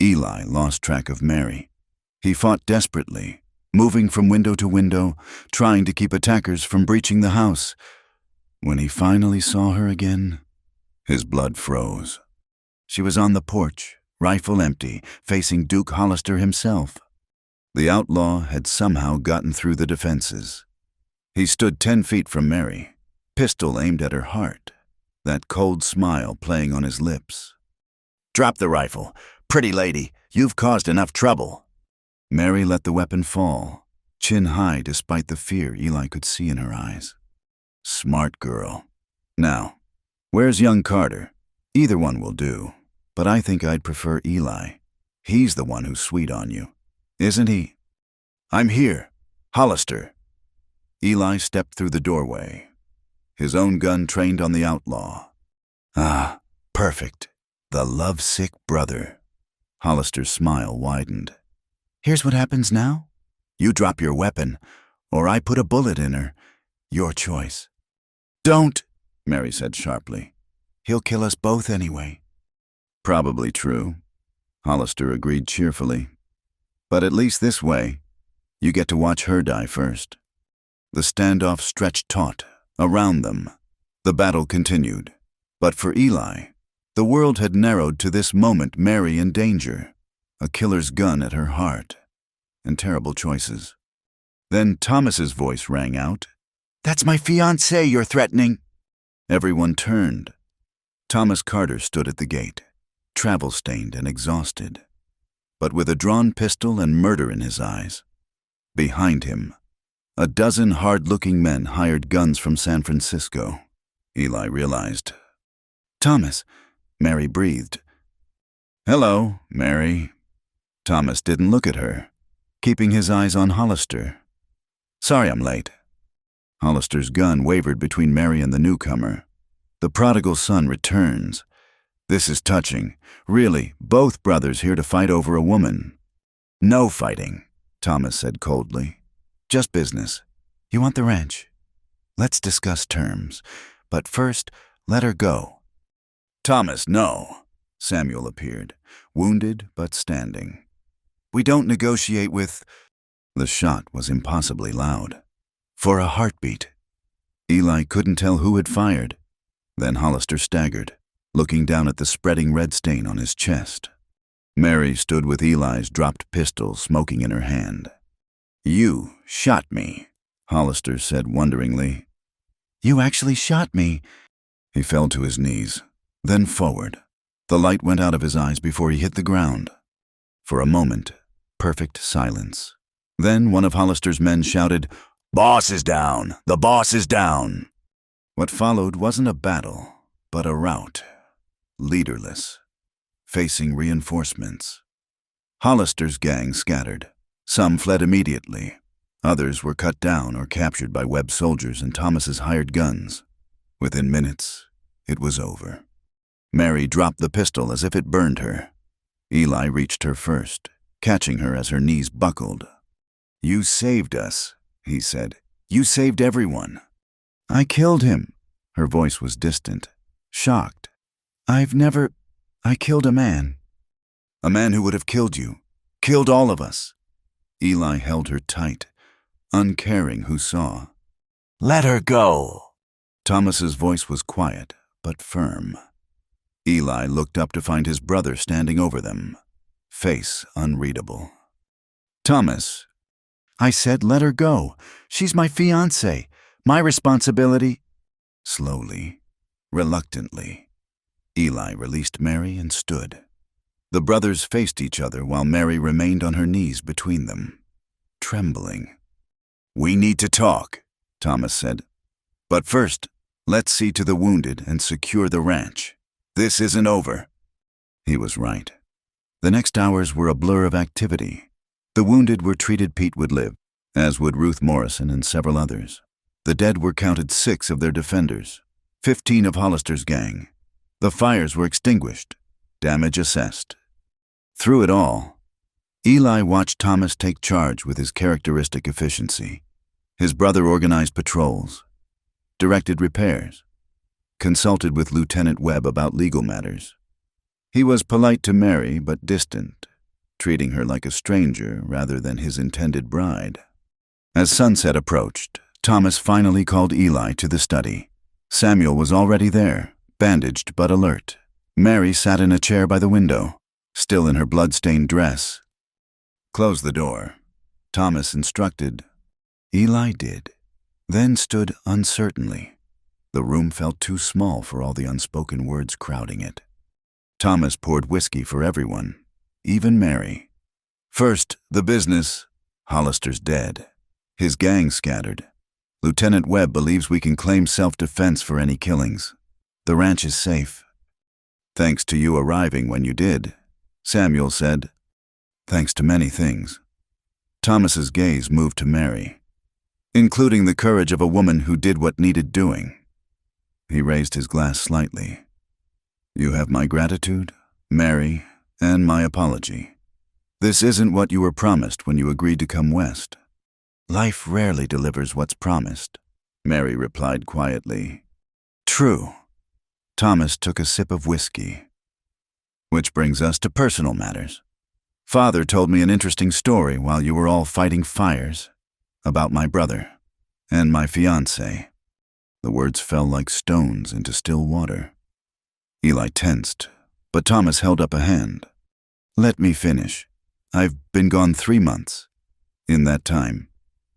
Eli lost track of Mary. He fought desperately, moving from window to window, trying to keep attackers from breaching the house. When he finally saw her again, his blood froze. She was on the porch, rifle empty, facing Duke Hollister himself. The outlaw had somehow gotten through the defenses. He stood 10 feet from Mary, pistol aimed at her heart, that cold smile playing on his lips. "Drop the rifle. Pretty lady, you've caused enough trouble." Mary let the weapon fall, chin high despite the fear Eli could see in her eyes. Smart girl. Now, where's young Carter? Either one will do, but I think I'd prefer Eli. He's the one who's sweet on you, isn't he? "I'm here. Hollister." Eli stepped through the doorway, his own gun trained on the outlaw. "Ah, perfect. The lovesick brother." Hollister's smile widened. "Here's what happens now. You drop your weapon, or I put a bullet in her. Your choice." "Don't," Mary said sharply. "He'll kill us both anyway." Probably true, Hollister agreed cheerfully. But at least this way, you get to watch her die first. The standoff stretched taut around them. The battle continued. But for Eli, the world had narrowed to this moment Mary in danger, a killer's gun at her heart, and terrible choices. Then Thomas's voice rang out. "That's my fiancée you're threatening." Everyone turned. Thomas Carter stood at the gate, travel-stained and exhausted, but with a drawn pistol and murder in his eyes. Behind him, a dozen hard-looking men hired guns from San Francisco. Eli realized. "Thomas," Mary breathed. "Hello, Mary." Thomas didn't look at her, keeping his eyes on Hollister. "Sorry I'm late." Hollister's gun wavered between Mary and the newcomer. The prodigal son returns. This is touching. Really, both brothers here to fight over a woman. "No fighting," Thomas said coldly. "Just business. You want the ranch? Let's discuss terms. But first, let her go." "Thomas, no." Samuel appeared, wounded but standing. "We don't negotiate with—" The shot was impossibly loud. For a heartbeat. Eli couldn't tell who had fired. Then Hollister staggered, looking down at the spreading red stain on his chest. Mary stood with Eli's dropped pistol smoking in her hand. "You shot me," Hollister said wonderingly. "You actually shot me." He fell to his knees, then forward. The light went out of his eyes before he hit the ground. For a moment, perfect silence. Then one of Hollister's men shouted, "Boss is down! The boss is down!" What followed wasn't a battle, but a rout, leaderless, facing reinforcements. Hollister's gang scattered. Some fled immediately. Others were cut down or captured by Webb's soldiers and Thomas's hired guns. Within minutes, it was over. Mary dropped the pistol as if it burned her. Eli reached her first, catching her as her knees buckled. "You saved us," he said. "You saved everyone." "I killed him." Her voice was distant, shocked. I killed a man." "A man who would have killed you, killed all of us." Eli held her tight, uncaring who saw. "Let her go." Thomas's voice was quiet, but firm. Eli looked up to find his brother standing over them, face unreadable. "Thomas." "I said let her go. She's my fiancée. My responsibility." Slowly, reluctantly, Eli released Mary and stood. The brothers faced each other while Mary remained on her knees between them, trembling. "We need to talk," Thomas said. But first, let's see to the wounded and secure the ranch. This isn't over." He was right. The next hours were a blur of activity. The wounded were treated Pete would live, as would Ruth Morrison and several others. The dead were counted 6 of their defenders, 15 of Hollister's gang. The fires were extinguished, damage assessed. Through it all, Eli watched Thomas take charge with his characteristic efficiency. His brother organized patrols, directed repairs, consulted with Lieutenant Webb about legal matters. He was polite to Mary but distant, treating her like a stranger rather than his intended bride. As sunset approached, Thomas finally called Eli to the study. Samuel was already there, bandaged but alert. Mary sat in a chair by the window, still in her blood-stained dress. "Close the door," Thomas instructed. Eli did, then stood uncertainly. The room felt too small for all the unspoken words crowding it. Thomas poured whiskey for everyone, even Mary. "First, the business. Hollister's dead. His gang scattered. Lieutenant Webb believes we can claim self-defense for any killings. The ranch is safe. Thanks to you arriving when you did," Samuel said. "Thanks to many things." Thomas's gaze moved to Mary, including the courage of a woman who did what needed doing. He raised his glass slightly. "You have my gratitude, Mary, and my apology. This isn't what you were promised when you agreed to come west." "Life rarely delivers what's promised," Mary replied quietly. "True." Thomas took a sip of whiskey. "Which brings us to personal matters. Father told me an interesting story while you were all fighting fires, about my brother and my fiancée." The words fell like stones into still water. Eli tensed, but Thomas held up a hand. "Let me finish. I've been gone 3 months. In that time,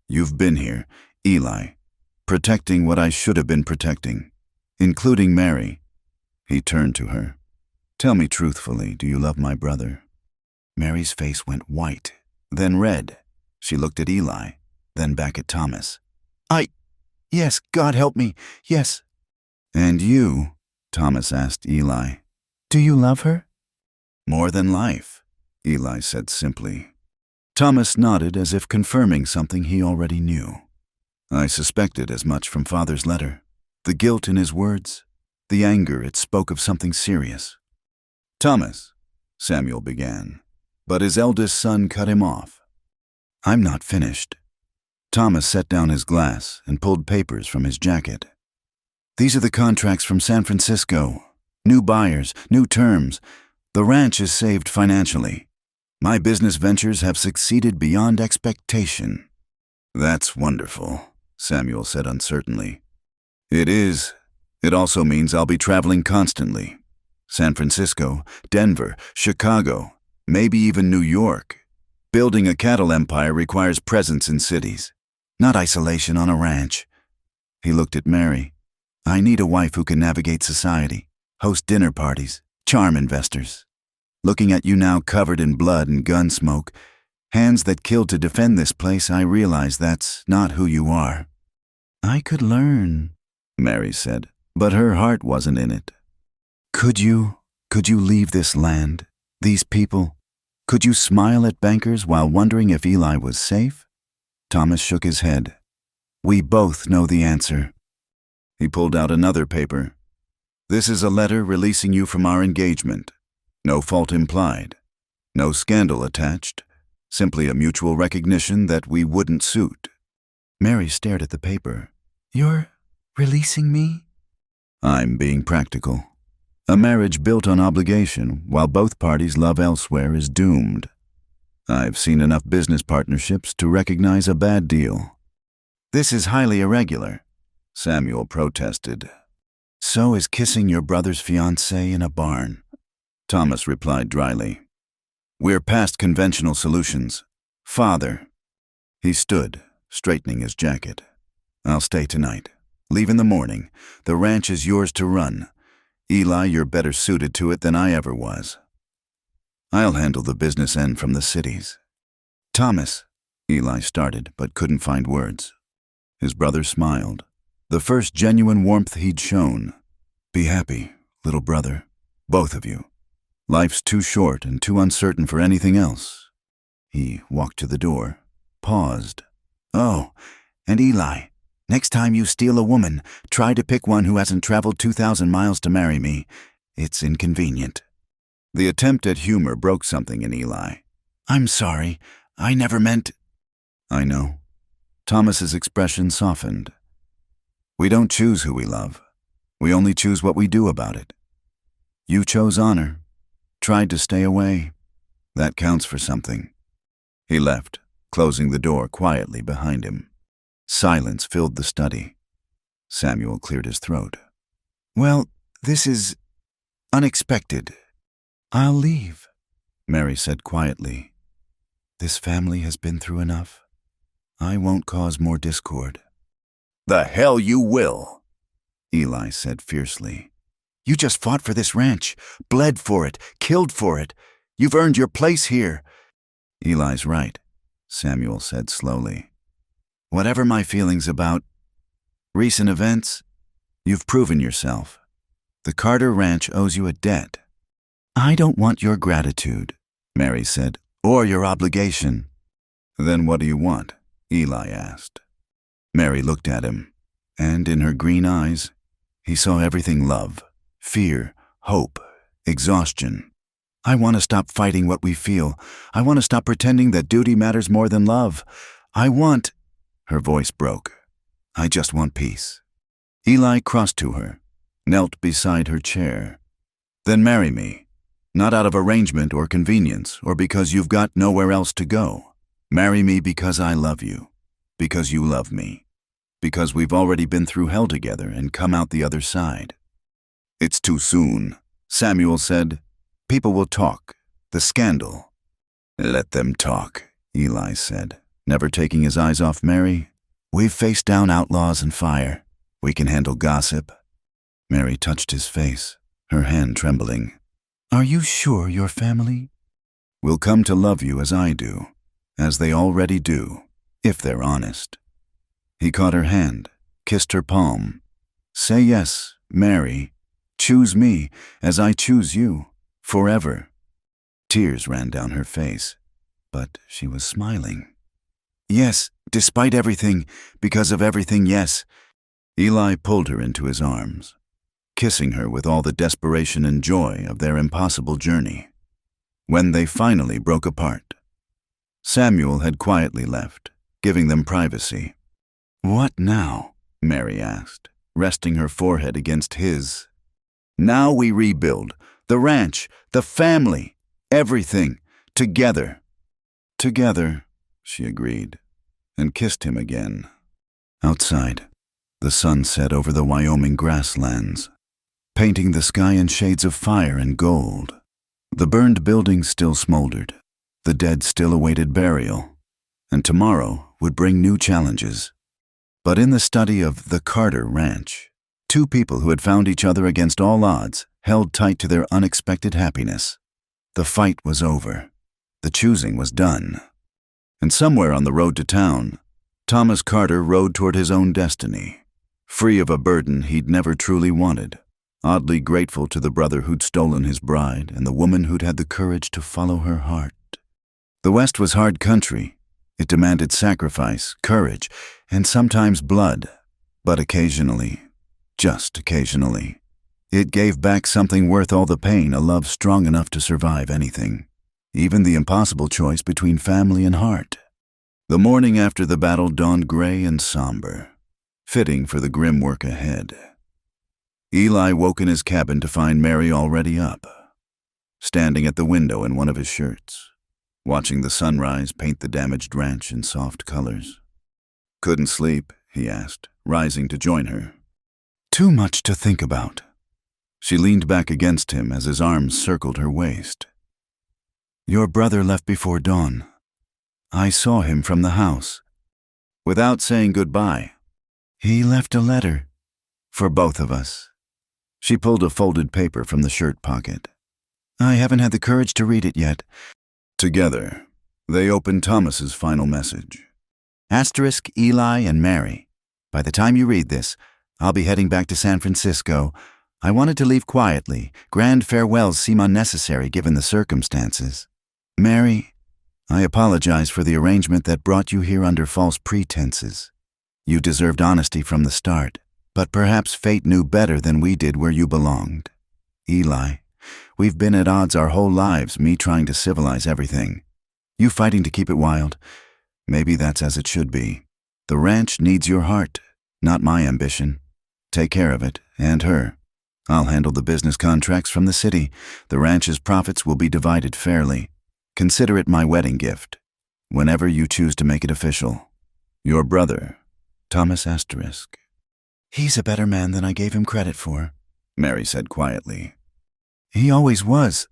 you've been here, Eli, protecting what I should have been protecting, including Mary." He turned to her. "Tell me truthfully, do you love my brother?" Mary's face went white, then red. She looked at Eli, then back at Thomas. Yes, God help me, yes." "And you?" Thomas asked Eli. "Do you love her?" "More than life," Eli said simply. Thomas nodded as if confirming something he already knew. "I suspected as much from Father's letter. The guilt in his words, the anger it spoke of something serious." "Thomas," Samuel began, but his eldest son cut him off. "I'm not finished." Thomas set down his glass and pulled papers from his jacket. "These are the contracts from San Francisco. New buyers, new terms. The ranch is saved financially. My business ventures have succeeded beyond expectation." "That's wonderful," Samuel said uncertainly. "It is. It also means I'll be traveling constantly. San Francisco, Denver, Chicago, maybe even New York. Building a cattle empire requires presence in cities, not isolation on a ranch." He looked at Mary. "I need a wife who can navigate society, host dinner parties, charm investors. Looking at you now covered in blood and gun smoke, hands that killed to defend this place, I realize that's not who you are." "I could learn," Mary said, but her heart wasn't in it. Could you leave this land, these people? Could you smile at bankers while wondering if Eli was safe?" Thomas shook his head. "We both know the answer." He pulled out another paper. "This is a letter releasing you from our engagement. No fault implied. No scandal attached. Simply a mutual recognition that we wouldn't suit." Mary stared at the paper. "You're releasing me?" "I'm being practical. A marriage built on obligation while both parties love elsewhere is doomed. I've seen enough business partnerships to recognize a bad deal." "This is highly irregular," Samuel protested. "So is kissing your brother's fiancée in a barn," Thomas replied dryly. "We're past conventional solutions. Father." He stood, straightening his jacket. "I'll stay tonight. Leave in the morning. The ranch is yours to run. Eli, you're better suited to it than I ever was. I'll handle the business end from the cities." "Thomas," Eli started but couldn't find words. His brother smiled. The first genuine warmth he'd shown. Be happy, little brother, both of you. Life's too short and too uncertain for anything else. He walked to the door, paused. Oh, and Eli, next time you steal a woman, try to pick one who hasn't traveled 2,000 miles to marry me. It's inconvenient. The attempt at humor broke something in Eli. I'm sorry. I never meant... I know. Thomas's expression softened. We don't choose who we love. We only choose what we do about it. You chose honor, tried to stay away. That counts for something. He left, closing the door quietly behind him. Silence filled the study. Samuel cleared his throat. Well, this is unexpected. I'll leave, Mary said quietly. This family has been through enough. I won't cause more discord. The hell you will, Eli said fiercely. You just fought for this ranch, bled for it, killed for it. You've earned your place here. Eli's right, Samuel said slowly. Whatever my feelings about recent events, you've proven yourself. The Carter Ranch owes you a debt. I don't want your gratitude, Mary said, or your obligation. Then what do you want? Eli asked. Mary looked at him, and in her green eyes, he saw everything love, fear, hope, exhaustion. I want to stop fighting what we feel. I want to stop pretending that duty matters more than love. I want... Her voice broke. I just want peace. Eli crossed to her, knelt beside her chair. Then marry me. Not out of arrangement or convenience, or because you've got nowhere else to go. Marry me because I love you. Because you love me. Because we've already been through hell together and come out the other side. It's too soon, Samuel said. People will talk. The scandal. Let them talk, Eli said, never taking his eyes off Mary. We've faced down outlaws and fire. We can handle gossip. Mary touched his face, her hand trembling. Are you sure your family will come to love you as I do, as they already do, if they're honest? He caught her hand, kissed her palm. Say yes, Mary. Choose me as I choose you, forever. Tears ran down her face, but she was smiling. Yes, despite everything, because of everything, yes. Eli pulled her into his arms, kissing her with all the desperation and joy of their impossible journey. When they finally broke apart, Samuel had quietly left, giving them privacy. What now? Mary asked, resting her forehead against his. Now we rebuild. The ranch, the family, everything, together. Together, she agreed, and kissed him again. Outside, the sun set over the Wyoming grasslands, painting the sky in shades of fire and gold. The burned buildings still smoldered, the dead still awaited burial, and tomorrow would bring new challenges. But in the study of the Carter Ranch, two people who had found each other against all odds held tight to their unexpected happiness. The fight was over. The choosing was done. And somewhere on the road to town, Thomas Carter rode toward his own destiny, free of a burden he'd never truly wanted, oddly grateful to the brother who'd stolen his bride and the woman who'd had the courage to follow her heart. The West was hard country. It demanded sacrifice, courage, and sometimes blood, but occasionally, just occasionally, it gave back something worth all the pain, a love strong enough to survive anything, even the impossible choice between family and heart. The morning after the battle dawned gray and somber, fitting for the grim work ahead. Eli woke in his cabin to find Mary already up, standing at the window in one of his shirts, watching the sunrise paint the damaged ranch in soft colors. Couldn't sleep, he asked, rising to join her. Too much to think about. She leaned back against him as his arms circled her waist. Your brother left before dawn. I saw him from the house. Without saying goodbye, he left a letter for both of us. She pulled a folded paper from the shirt pocket. I haven't had the courage to read it yet. Together, they opened Thomas's final message. Asterisk Eli and Mary. By the time you read this, I'll be heading back to San Francisco. I wanted to leave quietly. Grand farewells seem unnecessary given the circumstances. Mary, I apologize for the arrangement that brought you here under false pretenses. You deserved honesty from the start, but perhaps fate knew better than we did where you belonged. Eli, we've been at odds our whole lives, me trying to civilize everything. You fighting to keep it wild. Maybe that's as it should be. The ranch needs your heart, not my ambition. Take care of it, and her. I'll handle the business contracts from the city. The ranch's profits will be divided fairly. Consider it my wedding gift, whenever you choose to make it official. Your brother, Thomas Asterisk. He's a better man than I gave him credit for, Mary said quietly. He always was.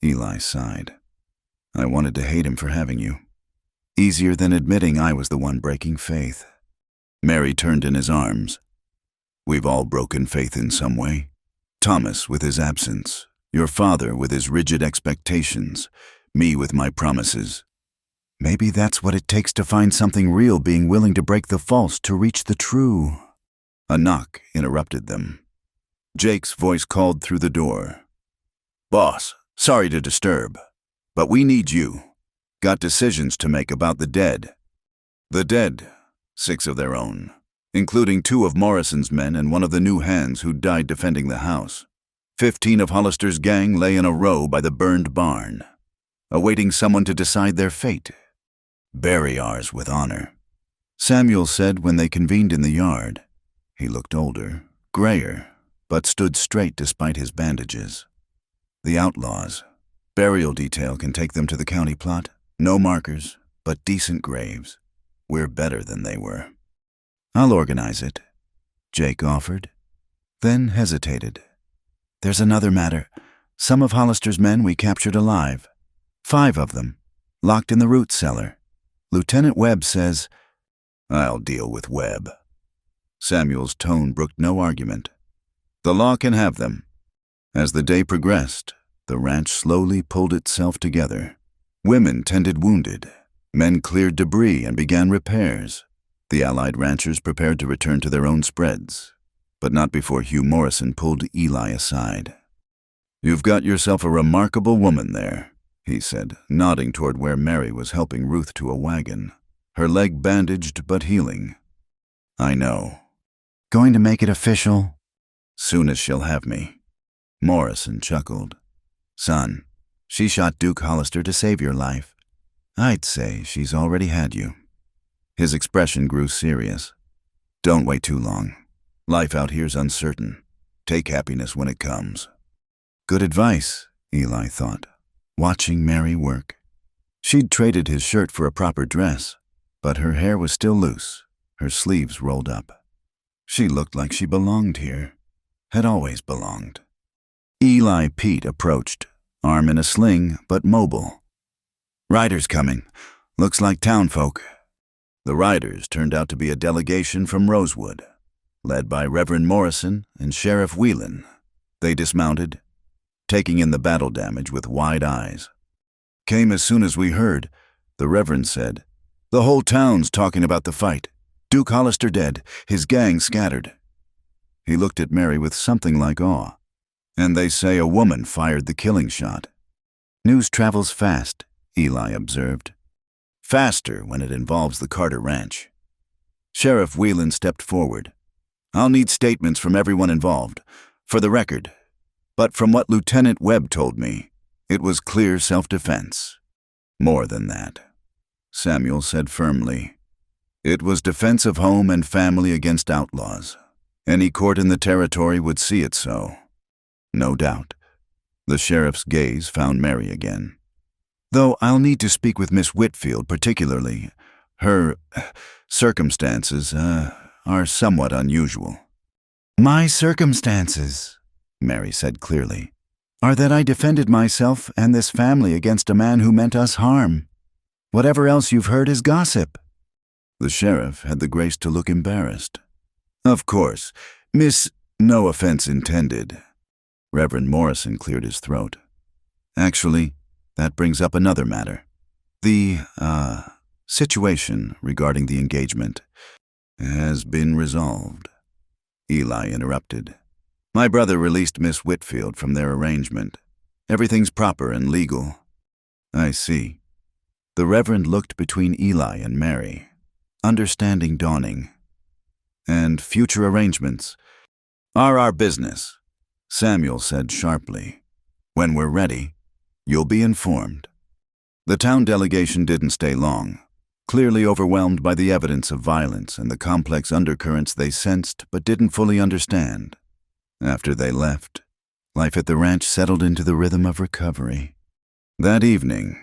Eli sighed. I wanted to hate him for having you. Easier than admitting I was the one breaking faith. Mary turned in his arms. We've all broken faith in some way. Thomas with his absence, your father with his rigid expectations, me with my promises. Maybe that's what it takes to find something real, being willing to break the false to reach the true. A knock interrupted them. Jake's voice called through the door. Boss, sorry to disturb, but we need you. Got decisions to make about the dead. The dead, 6 of their own, including 2 of Morrison's men and 1 of the new hands who died defending the house. 15 of Hollister's gang lay in a row by the burned barn, awaiting someone to decide their fate. Bury ours with honor, Samuel said when they convened in the yard. He looked older, grayer, but stood straight despite his bandages. The outlaws. Burial detail can take them to the county plot. No markers, but decent graves. We're better than they were. I'll organize it, Jake offered, then hesitated. There's another matter. Some of Hollister's men we captured alive. 5 of them, locked in the root cellar. Lieutenant Webb says, I'll deal with Webb. Samuel's tone brooked no argument. The law can have them. As the day progressed, the ranch slowly pulled itself together. Women tended wounded. Men cleared debris and began repairs. The Allied ranchers prepared to return to their own spreads, but not before Hugh Morrison pulled Eli aside. You've got yourself a remarkable woman there, he said, nodding toward where Mary was helping Ruth to a wagon, her leg bandaged but healing. I know. Going to make it official? Soon as she'll have me. Morrison chuckled. Son, she shot Duke Hollister to save your life. I'd say she's already had you. His expression grew serious. Don't wait too long. Life out here's uncertain. Take happiness when it comes. Good advice, Eli thought, watching Mary work. She'd traded his shirt for a proper dress, but her hair was still loose, her sleeves rolled up. She looked like she belonged here, had always belonged. Eli Pete approached, arm in a sling, but mobile. Riders coming. Looks like townfolk. The riders turned out to be a delegation from Rosewood, led by Reverend Morrison and Sheriff Whelan. They dismounted, taking in the battle damage with wide eyes. Came as soon as we heard, the Reverend said. The whole town's talking about the fight. Duke Hollister dead, his gang scattered. He looked at Mary with something like awe. And they say a woman fired the killing shot. News travels fast, Eli observed. Faster when it involves the Carter Ranch. Sheriff Whelan stepped forward. I'll need statements from everyone involved, for the record. But from what Lieutenant Webb told me, it was clear self-defense. More than that, Samuel said firmly. It was defense of home and family against outlaws. Any court in the territory would see it so. No doubt. The sheriff's gaze found Mary again. Though I'll need to speak with Miss Whitfield particularly. Her circumstances are somewhat unusual. My circumstances, Mary said clearly, are that I defended myself and this family against a man who meant us harm. Whatever else you've heard is gossip. The sheriff had the grace to look embarrassed. Of course, Miss, no offense intended. Reverend Morrison cleared his throat. Actually, that brings up another matter. The, situation regarding the engagement. has been resolved. Eli interrupted. My brother released Miss Whitfield from their arrangement. Everything's proper and legal. I see. The Reverend looked between Eli and Mary, understanding dawning. And future arrangements are our business, Samuel said sharply. When we're ready, you'll be informed. The town delegation didn't stay long, clearly overwhelmed by the evidence of violence and the complex undercurrents they sensed but didn't fully understand. After they left, life at the ranch settled into the rhythm of recovery. That evening,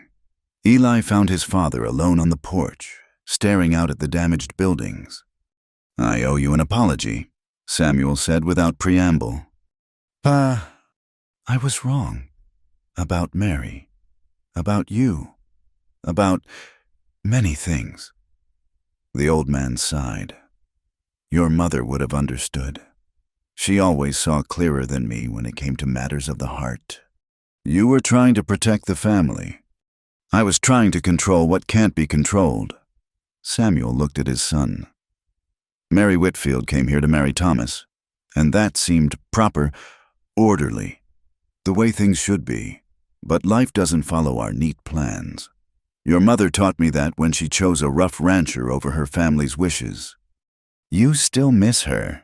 Eli found his father alone on the porch, staring out at the damaged buildings. I owe you an apology, Samuel said without preamble. I was wrong. About Mary. About you. About many things. The old man sighed. Your mother would have understood. She always saw clearer than me when it came to matters of the heart. You were trying to protect the family. I was trying to control what can't be controlled. Samuel looked at his son. Mary Whitfield came here to marry Thomas, and that seemed proper, orderly, the way things should be. But life doesn't follow our neat plans. Your mother taught me that when she chose a rough rancher over her family's wishes. You still miss her.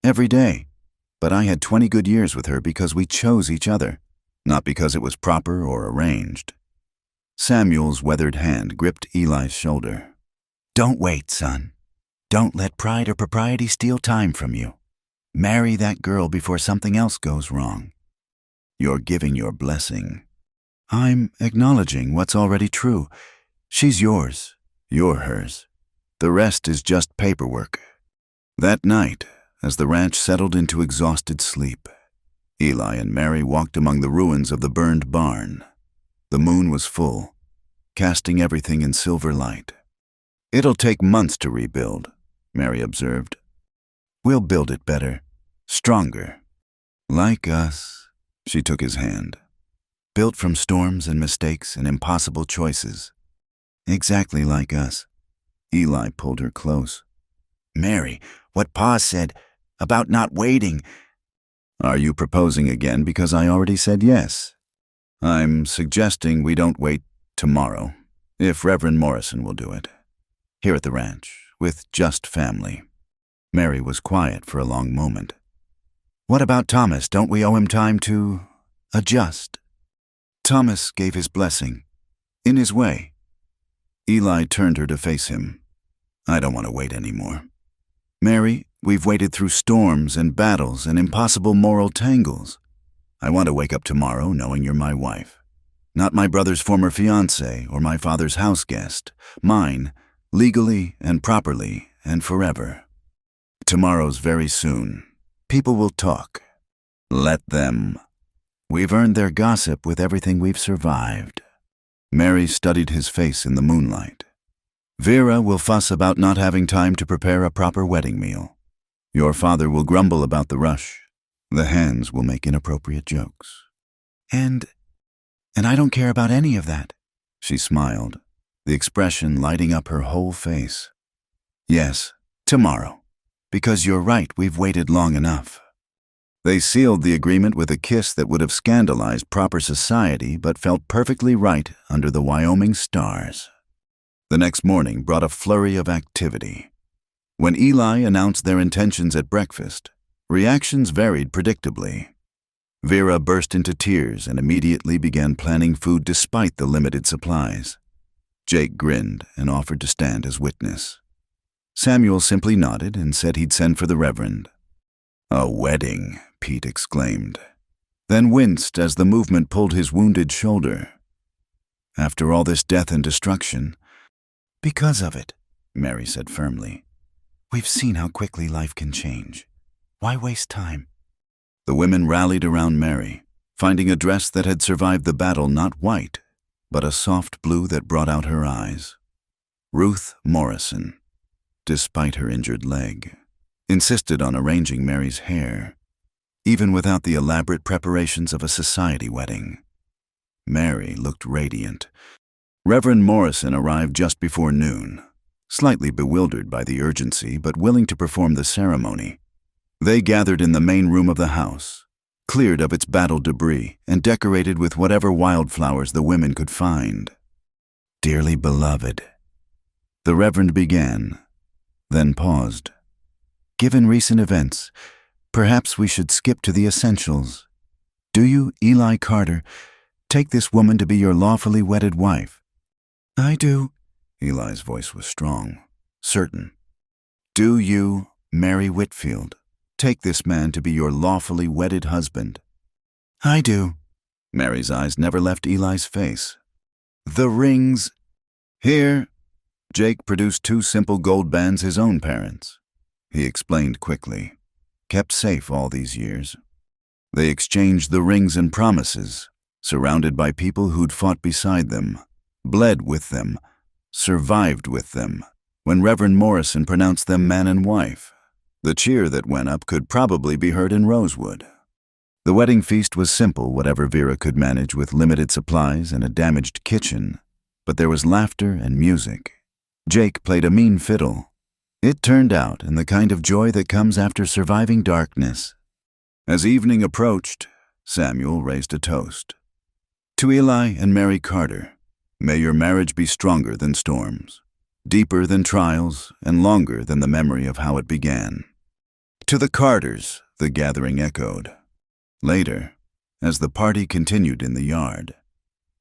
Every day. But I had 20 good years with her because we chose each other, not because it was proper or arranged. Samuel's weathered hand gripped Eli's shoulder. Don't wait, son. Don't let pride or propriety steal time from you. Marry that girl before something else goes wrong. You're giving your blessing. I'm acknowledging what's already true. She's yours. You're hers. The rest is just paperwork. That night, as the ranch settled into exhausted sleep, Eli and Mary walked among the ruins of the burned barn. The moon was full, casting everything in silver light. It'll take months to rebuild, Mary observed. We'll build it better, stronger. Like us, she took his hand. Built from storms and mistakes and impossible choices. Exactly like us. Eli pulled her close. Mary, what Pa said about not waiting. Are you proposing again because I already said yes? I'm suggesting we don't wait tomorrow, if Reverend Morrison will do it. Here at the ranch, with just family. Mary was quiet for a long moment. What about Thomas? Don't we owe him time to adjust? Thomas gave his blessing, in his way. Eli turned her to face him. I don't want to wait anymore. Mary, we've waited through storms and battles and impossible moral tangles. I want to wake up tomorrow knowing you're my wife. Not my brother's former fiancé or my father's house guest. Mine, legally and properly and forever. Tomorrow's very soon. People will talk. Let them. We've earned their gossip with everything we've survived. Mary studied his face in the moonlight. Vera will fuss about not having time to prepare a proper wedding meal. Your father will grumble about the rush. The hands will make inappropriate jokes. And I don't care about any of that, she smiled, the expression lighting up her whole face. Yes, tomorrow. Because you're right, we've waited long enough. They sealed the agreement with a kiss that would have scandalized proper society but felt perfectly right under the Wyoming stars. The next morning brought a flurry of activity. When Eli announced their intentions at breakfast, reactions varied predictably. Vera burst into tears and immediately began planning food despite the limited supplies. Jake grinned and offered to stand as witness. Samuel simply nodded and said he'd send for the Reverend. A wedding, Pete exclaimed, then winced as the movement pulled his wounded shoulder. After all this death and destruction, because of it, Mary said firmly. We've seen how quickly life can change. Why waste time? The women rallied around Mary, finding a dress that had survived the battle not white, but a soft blue that brought out her eyes. Ruth Morrison, despite her injured leg, insisted on arranging Mary's hair, even without the elaborate preparations of a society wedding. Mary looked radiant. Reverend Morrison arrived just before noon, slightly bewildered by the urgency but willing to perform the ceremony. They gathered in the main room of the house, cleared of its battle debris and decorated with whatever wildflowers the women could find. "Dearly beloved," the Reverend began, then paused. "Given recent events, perhaps we should skip to the essentials. Do you, Eli Carter, take this woman to be your lawfully wedded wife?" "I do." Eli's voice was strong, certain. "Do you, Mary Whitfield, take this man to be your lawfully wedded husband?" "I do." Mary's eyes never left Eli's face. "The rings." "Here." Jake produced 2 simple gold bands his own parents. He explained quickly. Kept safe all these years. They exchanged the rings and promises, surrounded by people who'd fought beside them, bled with them, survived with them, when Reverend Morrison pronounced them man and wife. The cheer that went up could probably be heard in Rosewood. The wedding feast was simple, whatever Vera could manage with limited supplies and a damaged kitchen, but there was laughter and music. Jake played a mean fiddle. It turned out in the kind of joy that comes after surviving darkness. As evening approached, Samuel raised a toast. "To Eli and Mary Carter, may your marriage be stronger than storms, deeper than trials, and longer than the memory of how it began." "To the Carters," the gathering echoed. Later, as the party continued in the yard,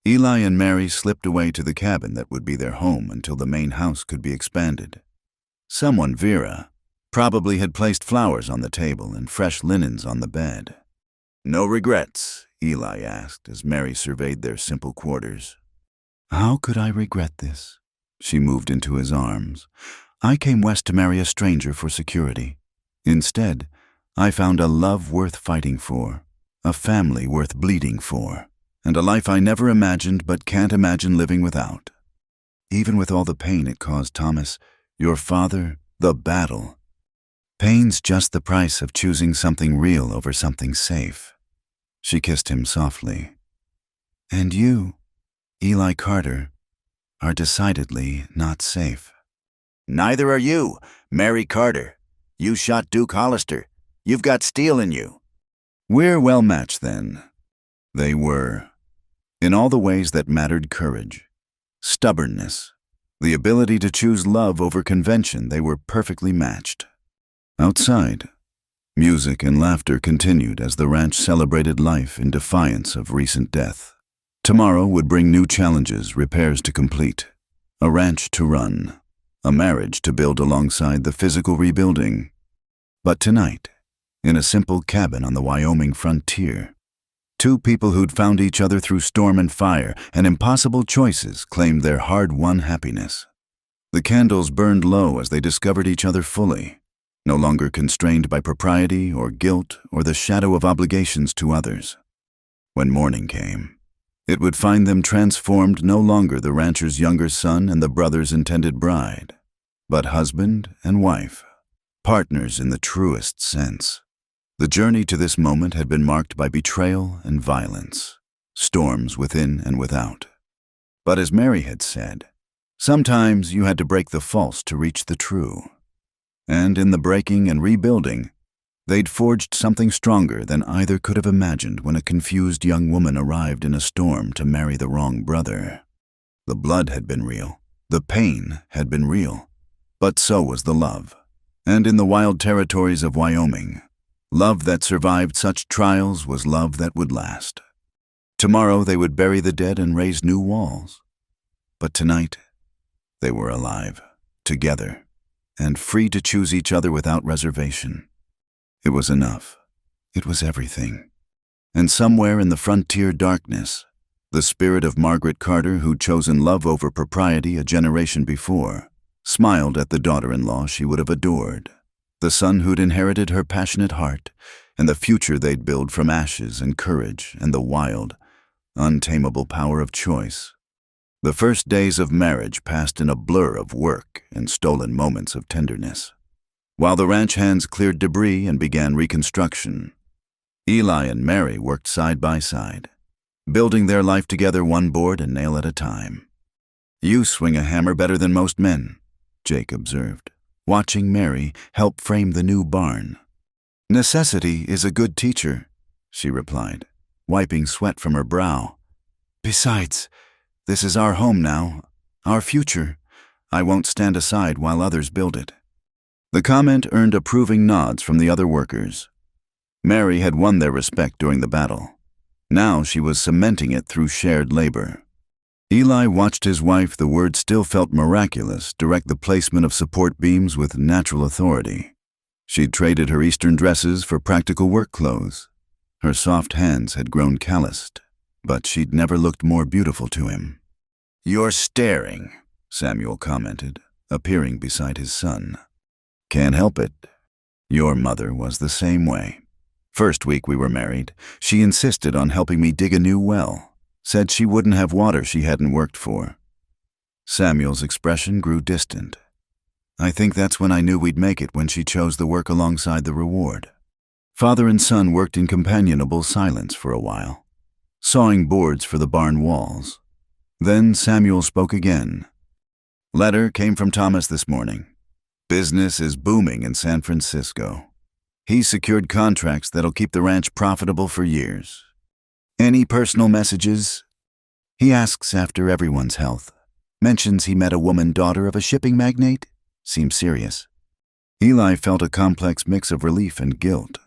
Eli and Mary slipped away to the cabin that would be their home until the main house could be expanded. Someone, Vera, probably had placed flowers on the table and fresh linens on the bed. "No regrets?" Eli asked as Mary surveyed their simple quarters. "How could I regret this?" She moved into his arms. "I came west to marry a stranger for security. Instead, I found a love worth fighting for, a family worth bleeding for, and a life I never imagined but can't imagine living without. Even with all the pain it caused Thomas, your father, the battle. Pain's just the price of choosing something real over something safe." She kissed him softly. "And you, Eli Carter, are decidedly not safe." "Neither are you, Mary Carter. You shot Duke Hollister. You've got steel in you." "We're well matched then." They were. In all the ways that mattered: courage, stubbornness, the ability to choose love over convention. They were perfectly matched. Outside, music and laughter continued as the ranch celebrated life in defiance of recent death. Tomorrow would bring new challenges, repairs to complete, a ranch to run, a marriage to build alongside the physical rebuilding. But tonight, in a simple cabin on the Wyoming frontier, 2 people who'd found each other through storm and fire and impossible choices claimed their hard-won happiness. The candles burned low as they discovered each other fully, no longer constrained by propriety or guilt or the shadow of obligations to others. When morning came, it would find them transformed, no longer the rancher's younger son and the brother's intended bride, but husband and wife, partners in the truest sense. The journey to this moment had been marked by betrayal and violence, storms within and without. But as Mary had said, sometimes you had to break the false to reach the true. And in the breaking and rebuilding, they'd forged something stronger than either could have imagined when a confused young woman arrived in a storm to marry the wrong brother. The blood had been real, the pain had been real, but so was the love. And in the wild territories of Wyoming, love that survived such trials was love that would last. Tomorrow they would bury the dead and raise new walls. But tonight, they were alive, together, and free to choose each other without reservation. It was enough. It was everything. And somewhere in the frontier darkness, the spirit of Margaret Carter, who'd chosen love over propriety a generation before, smiled at the daughter-in-law she would have adored, the son who'd inherited her passionate heart, and the future they'd build from ashes and courage and the wild, untamable power of choice. The first days of marriage passed in a blur of work and stolen moments of tenderness. While the ranch hands cleared debris and began reconstruction, Eli and Mary worked side by side, building their life together one board and nail at a time. "You swing a hammer better than most men," Jake observed, watching Mary help frame the new barn. "Necessity is a good teacher," she replied, wiping sweat from her brow. "Besides, this is our home now, our future. I won't stand aside while others build it." The comment earned approving nods from the other workers. Mary had won their respect during the battle. Now she was cementing it through shared labor. Eli watched his wife, the word still felt miraculous, direct the placement of support beams with natural authority. She'd traded her Eastern dresses for practical work clothes. Her soft hands had grown calloused, but she'd never looked more beautiful to him. "You're staring," Samuel commented, appearing beside his son. "Can't help it. Your mother was the same way. First week we were married, she insisted on helping me dig a new well, said she wouldn't have water she hadn't worked for." Samuel's expression grew distant. "I think that's when I knew we'd make it, when she chose the work alongside the reward." Father and son worked in companionable silence for a while, sawing boards for the barn walls. Then Samuel spoke again. "Letter came from Thomas this morning. Business is booming in San Francisco. He's secured contracts that'll keep the ranch profitable for years. Any personal messages?" "He asks after everyone's health. Mentions he met a woman daughter of a shipping magnate. Seems serious." Eli felt a complex mix of relief and guilt.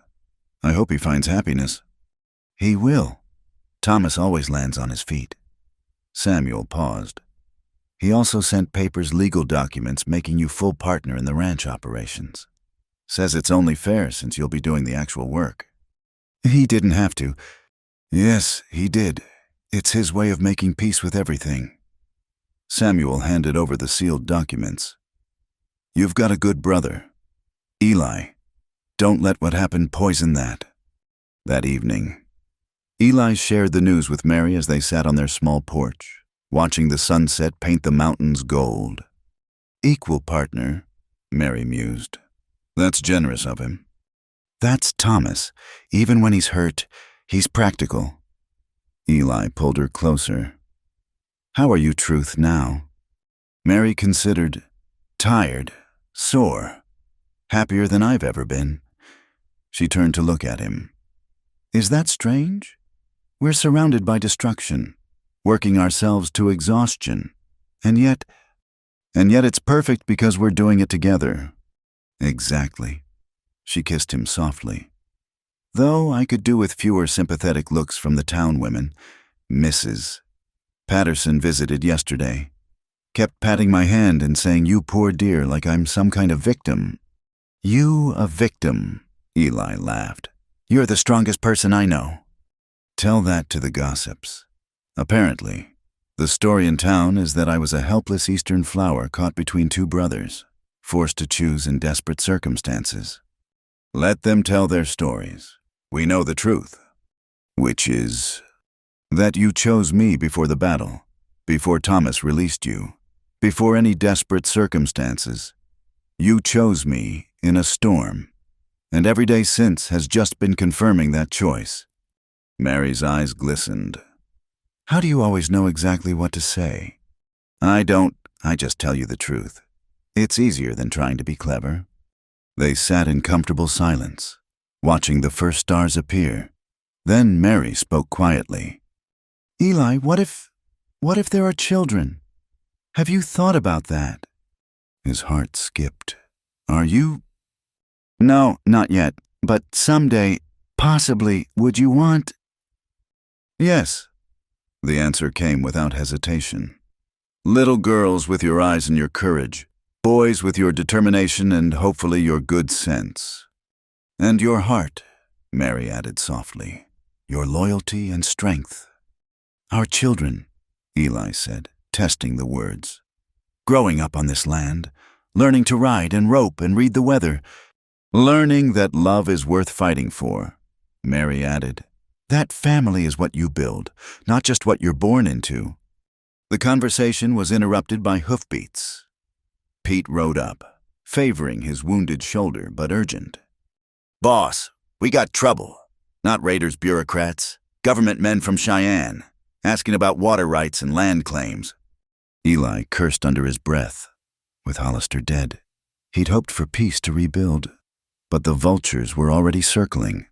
"I hope he finds happiness." "He will. Thomas always lands on his feet." Samuel paused. "He also sent papers, legal documents making you full partner in the ranch operations. Says it's only fair since you'll be doing the actual work." "He didn't have to." "Yes, he did. It's his way of making peace with everything." Samuel handed over the sealed documents. "You've got a good brother. Eli, don't let what happened poison that." That evening, Eli shared the news with Mary as they sat on their small porch, watching the sunset paint the mountains gold. "Equal partner," Mary mused. "That's generous of him." "That's Thomas. Even when he's hurt, he's practical." Eli pulled her closer. "How are you, Truth, now?" Mary considered. "Tired, sore, happier than I've ever been." She turned to look at him. "Is that strange? We're surrounded by destruction, working ourselves to exhaustion, and yet it's perfect because we're doing it together." "Exactly." She kissed him softly. "Though I could do with fewer sympathetic looks from the town women. Mrs. Patterson visited yesterday. Kept patting my hand and saying, 'You poor dear,' like I'm some kind of victim." "You a victim?" Eli laughed. "You're the strongest person I know." "Tell that to the gossips. Apparently, the story in town is that I was a helpless Eastern flower caught between two brothers, forced to choose in desperate circumstances." "Let them tell their stories. We know the truth." "Which is?" "That you chose me before the battle, before Thomas released you, before any desperate circumstances. You chose me in a storm, and every day since has just been confirming that choice." Mary's eyes glistened. "How do you always know exactly what to say?" "I don't. I just tell you the truth. It's easier than trying to be clever." They sat in comfortable silence, watching the first stars appear. Then Mary spoke quietly. "Eli, what if there are children? Have you thought about that?" His heart skipped. "Are you?" "No, not yet, but someday, possibly, would you want?" "Yes." The answer came without hesitation. "Little girls with your eyes and your courage, boys with your determination and hopefully your good sense. And your heart," Mary added softly, "your loyalty and strength." "Our children," Eli said, testing the words. "Growing up on this land, learning to ride and rope and read the weather. Learning that love is worth fighting for," Mary added. "That family is what you build, not just what you're born into." The conversation was interrupted by hoofbeats. Pete rode up, favoring his wounded shoulder but urgent. "Boss, we got trouble. Not raiders, bureaucrats, government men from Cheyenne, asking about water rights and land claims." Eli cursed under his breath. With Hollister dead, he'd hoped for peace to rebuild, but the vultures were already circling.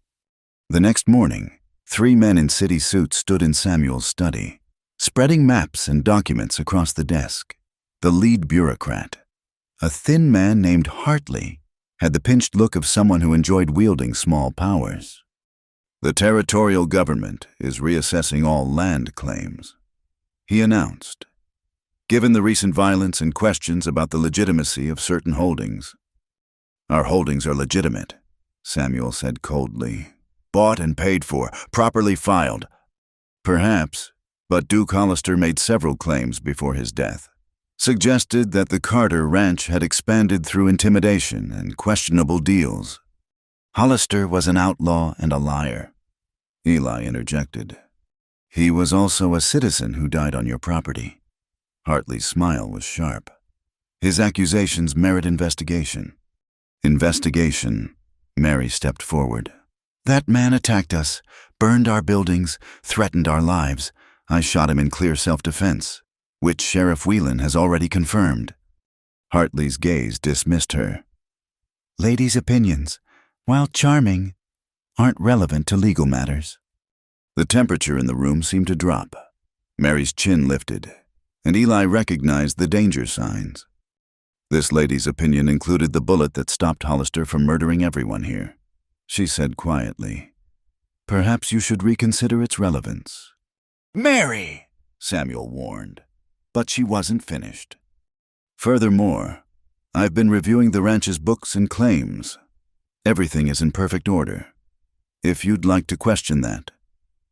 The next morning, 3 men in city suits stood in Samuel's study, spreading maps and documents across the desk. The lead bureaucrat, a thin man named Hartley, had the pinched look of someone who enjoyed wielding small powers. "The territorial government is reassessing all land claims," he announced. "Given the recent violence and questions about the legitimacy of certain holdings." "Our holdings are legitimate," Samuel said coldly. "Bought and paid for, properly filed." "Perhaps, but Duke Hollister made several claims before his death. Suggested that the Carter Ranch had expanded through intimidation and questionable deals." "Hollister was an outlaw and a liar," Eli interjected. "He was also a citizen who died on your property." Hartley's smile was sharp. "His accusations merit investigation." "Investigation," Mary stepped forward. "That man attacked us, burned our buildings, threatened our lives. I shot him in clear self-defense, which Sheriff Whelan has already confirmed." Hartley's gaze dismissed her. "Ladies' opinions, while charming, aren't relevant to legal matters." The temperature in the room seemed to drop. Mary's chin lifted, and Eli recognized the danger signs. "This lady's opinion included the bullet that stopped Hollister from murdering everyone here," she said quietly. "Perhaps you should reconsider its relevance." "Mary!" Samuel warned. But she wasn't finished. "Furthermore, I've been reviewing the ranch's books and claims. Everything is in perfect order. If you'd like to question that,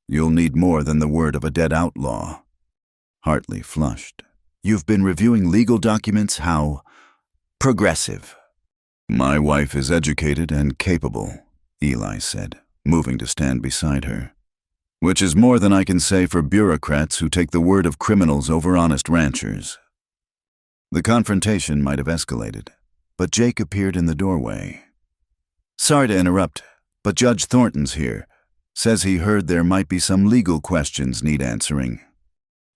you'll need more than the word of a dead outlaw." Hartley flushed. "You've been reviewing legal documents? How progressive." "My wife is educated and capable," Eli said, moving to stand beside her. "Which is more than I can say for bureaucrats who take the word of criminals over honest ranchers." The confrontation might have escalated, but Jake appeared in the doorway. "Sorry to interrupt, but Judge Thornton's here. Says he heard there might be some legal questions need answering."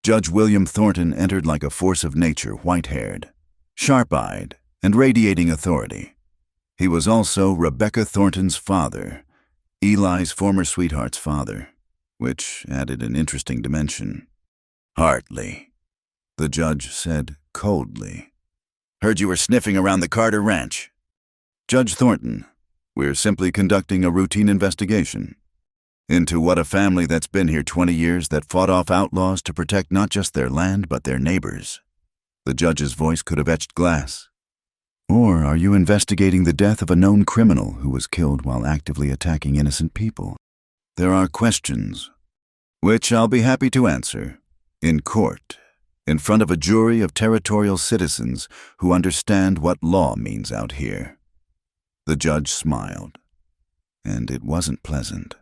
Judge William Thornton entered like a force of nature, white-haired, sharp-eyed, and radiating authority. He was also Rebecca Thornton's father, Eli's former sweetheart's father, which added an interesting dimension. "Hartley," the judge said coldly. "Heard you were sniffing around the Carter Ranch." "Judge Thornton, we're simply conducting a routine investigation into what a family that's been here 20 years that fought off outlaws to protect not just their land but their neighbors." The judge's voice could have etched glass. "Or are you investigating the death of a known criminal who was killed while actively attacking innocent people? There are questions, which I'll be happy to answer, in court, in front of a jury of territorial citizens who understand what law means out here." The judge smiled, and it wasn't pleasant.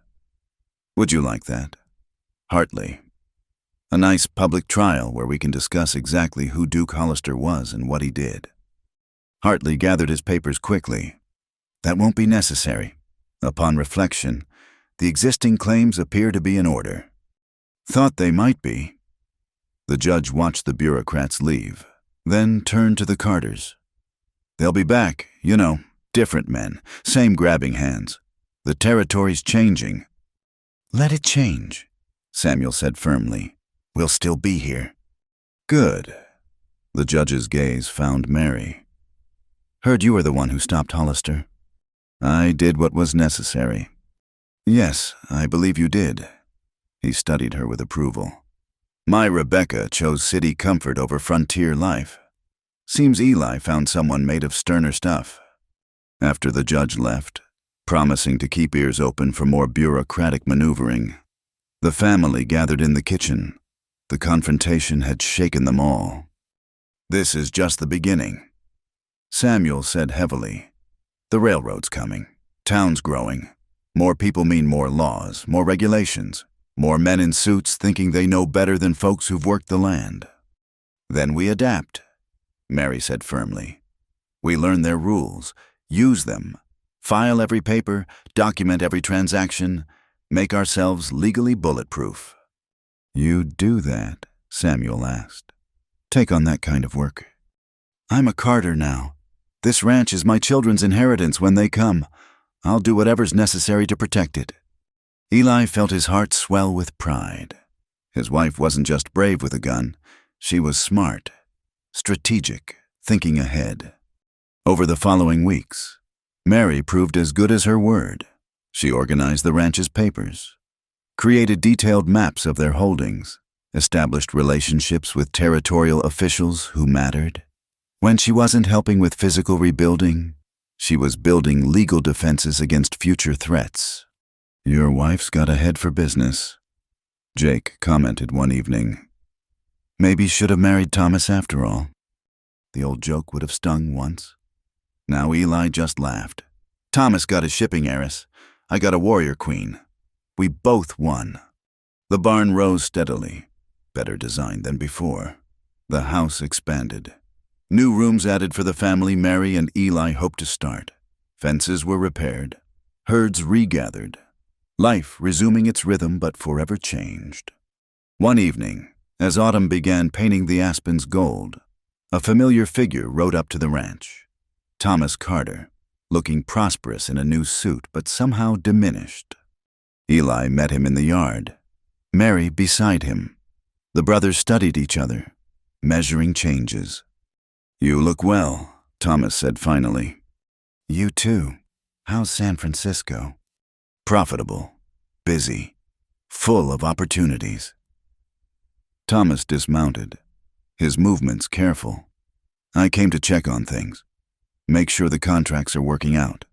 "Would you like that, Hartley? A nice public trial where we can discuss exactly who Duke Hollister was and what he did." Hartley gathered his papers quickly. "That won't be necessary. Upon reflection, the existing claims appear to be in order." "Thought they might be." The judge watched the bureaucrats leave, then turned to the Carters. "They'll be back, you know, different men, same grabbing hands. The territory's changing." "Let it change," Samuel said firmly. "We'll still be here." "Good." The judge's gaze found Mary. "Heard you were the one who stopped Hollister." "I did what was necessary." "Yes, I believe you did." He studied her with approval. "My Rebecca chose city comfort over frontier life. Seems Eli found someone made of sterner stuff." After the judge left, promising to keep ears open for more bureaucratic maneuvering, the family gathered in the kitchen. The confrontation had shaken them all. "This is just the beginning," Samuel said heavily. "The railroad's coming. Town's growing. More people mean more laws, more regulations, more men in suits thinking they know better than folks who've worked the land. Then we adapt," Mary said firmly. "We learn their rules, use them, file every paper, document every transaction, make ourselves legally bulletproof." "You do that?" Samuel asked. "Take on that kind of work?" I'm a Carter now. This ranch is my children's inheritance when they come. I'll do whatever's necessary to protect it." Eli felt his heart swell with pride. His wife wasn't just brave with a gun. She was smart, strategic, thinking ahead. Over the following weeks, Mary proved as good as her word. She organized the ranch's papers, created detailed maps of their holdings, established relationships with territorial officials who mattered. When she wasn't helping with physical rebuilding, she was building legal defenses against future threats. "Your wife's got a head for business," Jake commented one evening. Maybe should have married Thomas after all. The old joke would have stung once. Now Eli just laughed. "Thomas got a shipping heiress. I got a warrior queen. We both won." The barn rose steadily, better designed than before. The house expanded. New rooms added for the family Mary and Eli hoped to start. Fences were repaired. Herds regathered. Life resuming its rhythm but forever changed. One evening, as autumn began painting the aspens gold, a familiar figure rode up to the ranch. Thomas Carter, looking prosperous in a new suit but somehow diminished. Eli met him in the yard, Mary beside him. The brothers studied each other, measuring changes. "You look well," Thomas said finally. "You too. How's San Francisco?" "Profitable, busy, full of opportunities." Thomas dismounted, his movements careful. "I came to check on things, make sure the contracts are working out."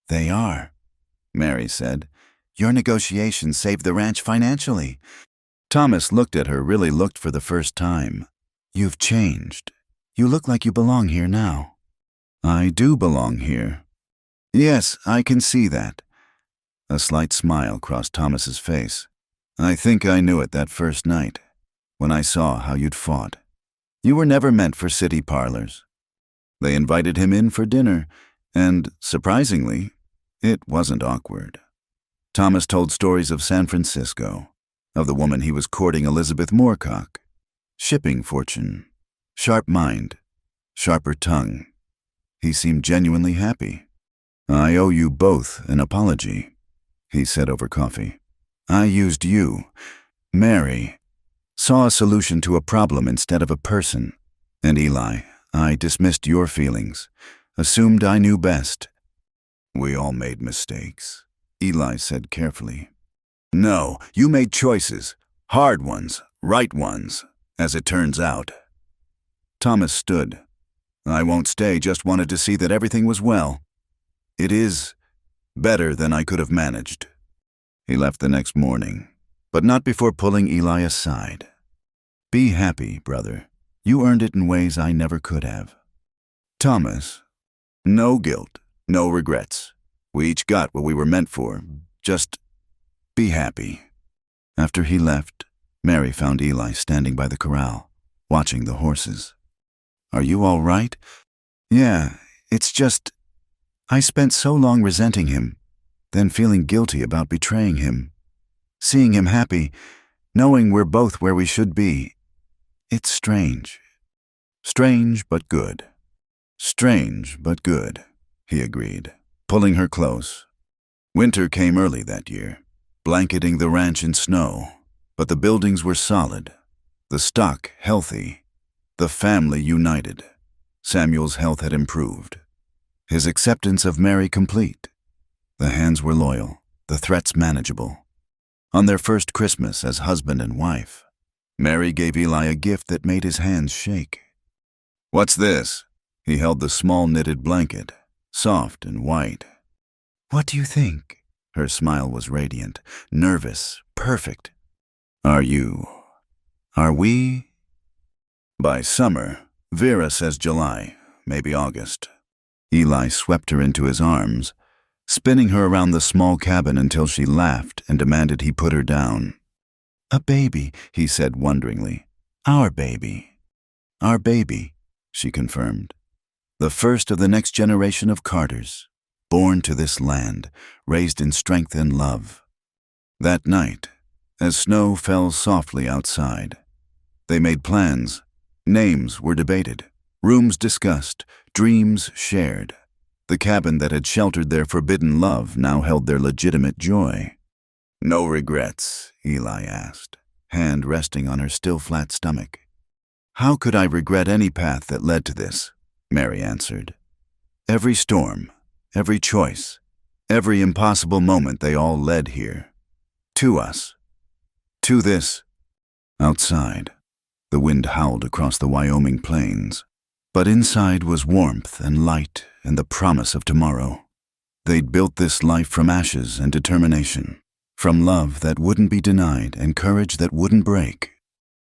"They are," Mary said. "Your negotiations saved the ranch financially." Thomas looked at her, really looked for the first time. "You've changed. You look like you belong here now." "I do belong here." "Yes, I can see that." A slight smile crossed Thomas's face. "I think I knew it that first night, when I saw how you'd fought. You were never meant for city parlors." They invited him in for dinner, and, surprisingly, it wasn't awkward. Thomas told stories of San Francisco, of the woman he was courting, Elizabeth Moorcock. Shipping fortune, sharp mind, sharper tongue. He seemed genuinely happy. "I owe you both an apology," he said over coffee. "I used you, Mary, saw a solution to a problem instead of a person. And Eli, I dismissed your feelings, assumed I knew best." "We all made mistakes," Eli said carefully. "No, you made choices, hard ones, right ones, as it turns out." Thomas stood. "I won't stay, just wanted to see that everything was well. It is better than I could have managed." He left the next morning, but not before pulling Eli aside. "Be happy, brother. You earned it in ways I never could have." "Thomas, no guilt, no regrets. We each got what we were meant for. Just be happy." After he left, Mary found Eli standing by the corral, watching the horses. "Are you all right?" "Yeah, it's just, I spent so long resenting him, then feeling guilty about betraying him. Seeing him happy, knowing we're both where we should be. It's strange. Strange but good." "Strange but good," he agreed, pulling her close. Winter came early that year, blanketing the ranch in snow, but the buildings were solid, the stock healthy, the family united. Samuel's health had improved, his acceptance of Mary complete. The hands were loyal, the threats manageable. On their first Christmas as husband and wife, Mary gave Eli a gift that made his hands shake. "What's this?" He held the small knitted blanket, soft and white. "What do you think?" Her smile was radiant, nervous, perfect. Are we? By summer, Vera says July, maybe August." Eli swept her into his arms, spinning her around the small cabin until she laughed and demanded he put her down. "A baby," he said wonderingly. "Our baby." "Our baby," she confirmed. "The first of the next generation of Carters, born to this land, raised in strength and love." That night, as snow fell softly outside, they made plans. Names were debated. Rooms discussed, dreams shared. The cabin that had sheltered their forbidden love now held their legitimate joy. "No regrets?" Eli asked, hand resting on her still flat stomach. "How could I regret any path that led to this?" Mary answered. "Every storm, every choice, every impossible moment, they all led here. To us. To this." Outside, the wind howled across the Wyoming plains, but inside was warmth and light and the promise of tomorrow. They'd built this life from ashes and determination, from love that wouldn't be denied and courage that wouldn't break.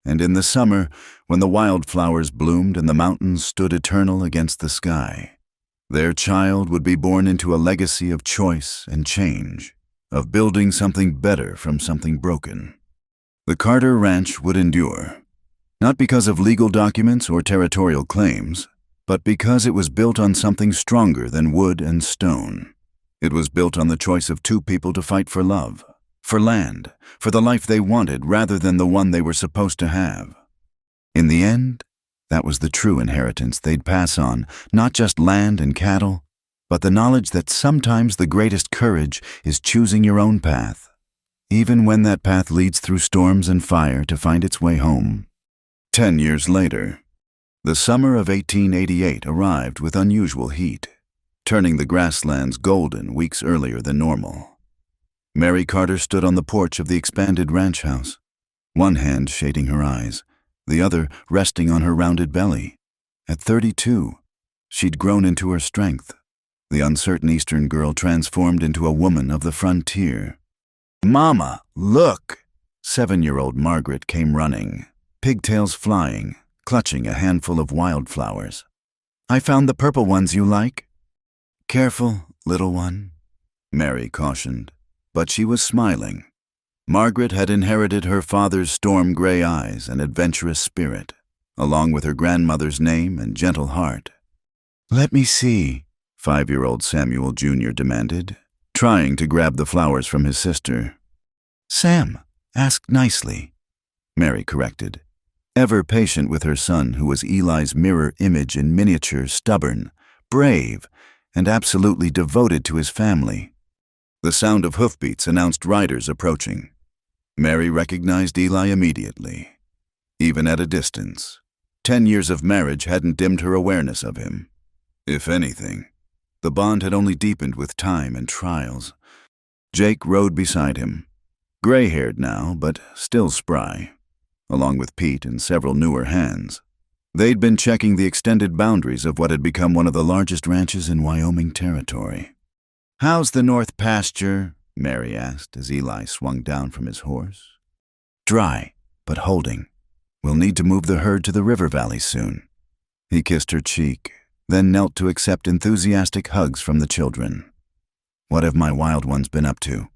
And in the summer, when the wildflowers bloomed and the mountains stood eternal against the sky, their child would be born into a legacy of choice and change, of building something better from something broken. The Carter Ranch would endure, not because of legal documents or territorial claims, but because it was built on something stronger than wood and stone. It was built on the choice of two people to fight for love, for land, for the life they wanted rather than the one they were supposed to have. In the end, that was the true inheritance they'd pass on, not just land and cattle, but the knowledge that sometimes the greatest courage is choosing your own path, even when that path leads through storms and fire to find its way home. 10 years later, the summer of 1888 arrived with unusual heat, turning the grasslands golden weeks earlier than normal. Mary Carter stood on the porch of the expanded ranch house, one hand shading her eyes, the other resting on her rounded belly. At 32, she'd grown into her strength, the uncertain Eastern girl transformed into a woman of the frontier. "Mama, look!" 7-year-old Margaret came running, pigtails flying, clutching a handful of wildflowers. "I found the purple ones you like." "Careful, little one," Mary cautioned, but she was smiling. Margaret had inherited her father's storm-gray eyes and adventurous spirit, along with her grandmother's name and gentle heart. "Let me see," 5-year-old Samuel Jr. demanded, trying to grab the flowers from his sister. "Sam, ask nicely," Mary corrected, ever patient with her son who was Eli's mirror image in miniature, stubborn, brave, and absolutely devoted to his family. The sound of hoofbeats announced riders approaching. Mary recognized Eli immediately. Even at a distance, 10 years of marriage hadn't dimmed her awareness of him. If anything, the bond had only deepened with time and trials. Jake rode beside him, gray-haired now, but still spry, along with Pete and several newer hands. They'd been checking the extended boundaries of what had become one of the largest ranches in Wyoming territory. "How's the north pasture?" Mary asked as Eli swung down from his horse. "Dry, but holding. We'll need to move the herd to the river valley soon." He kissed her cheek, then knelt to accept enthusiastic hugs from the children. "What have my wild ones been up to?"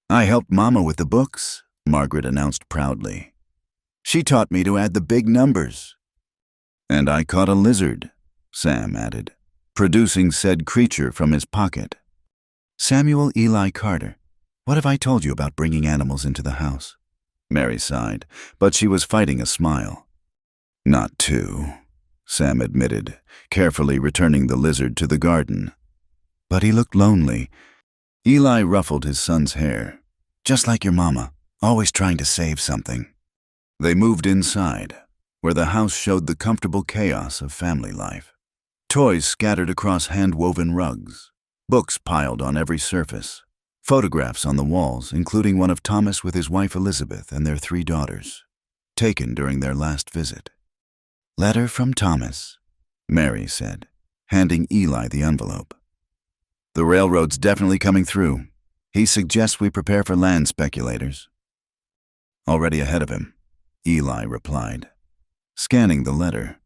"I helped Mama with the books," Margaret announced proudly. "She taught me to add the big numbers." "And I caught a lizard," Sam added, producing said creature from his pocket. "Samuel Eli Carter, what have I told you about bringing animals into the house?" Mary sighed, but she was fighting a smile. "Not too," Sam admitted, carefully returning the lizard to the garden. But he looked lonely. Eli ruffled his son's hair. "Just like your mama, always trying to save something." They moved inside, where the house showed the comfortable chaos of family life. Toys scattered across hand-woven rugs, books piled on every surface, photographs on the walls, including one of Thomas with his wife Elizabeth and their 3 daughters, taken during their last visit. "Letter from Thomas," Mary said, handing Eli the envelope. "The railroad's definitely coming through. He suggests we prepare for land speculators." "Already ahead of him," Eli replied, scanning the letter.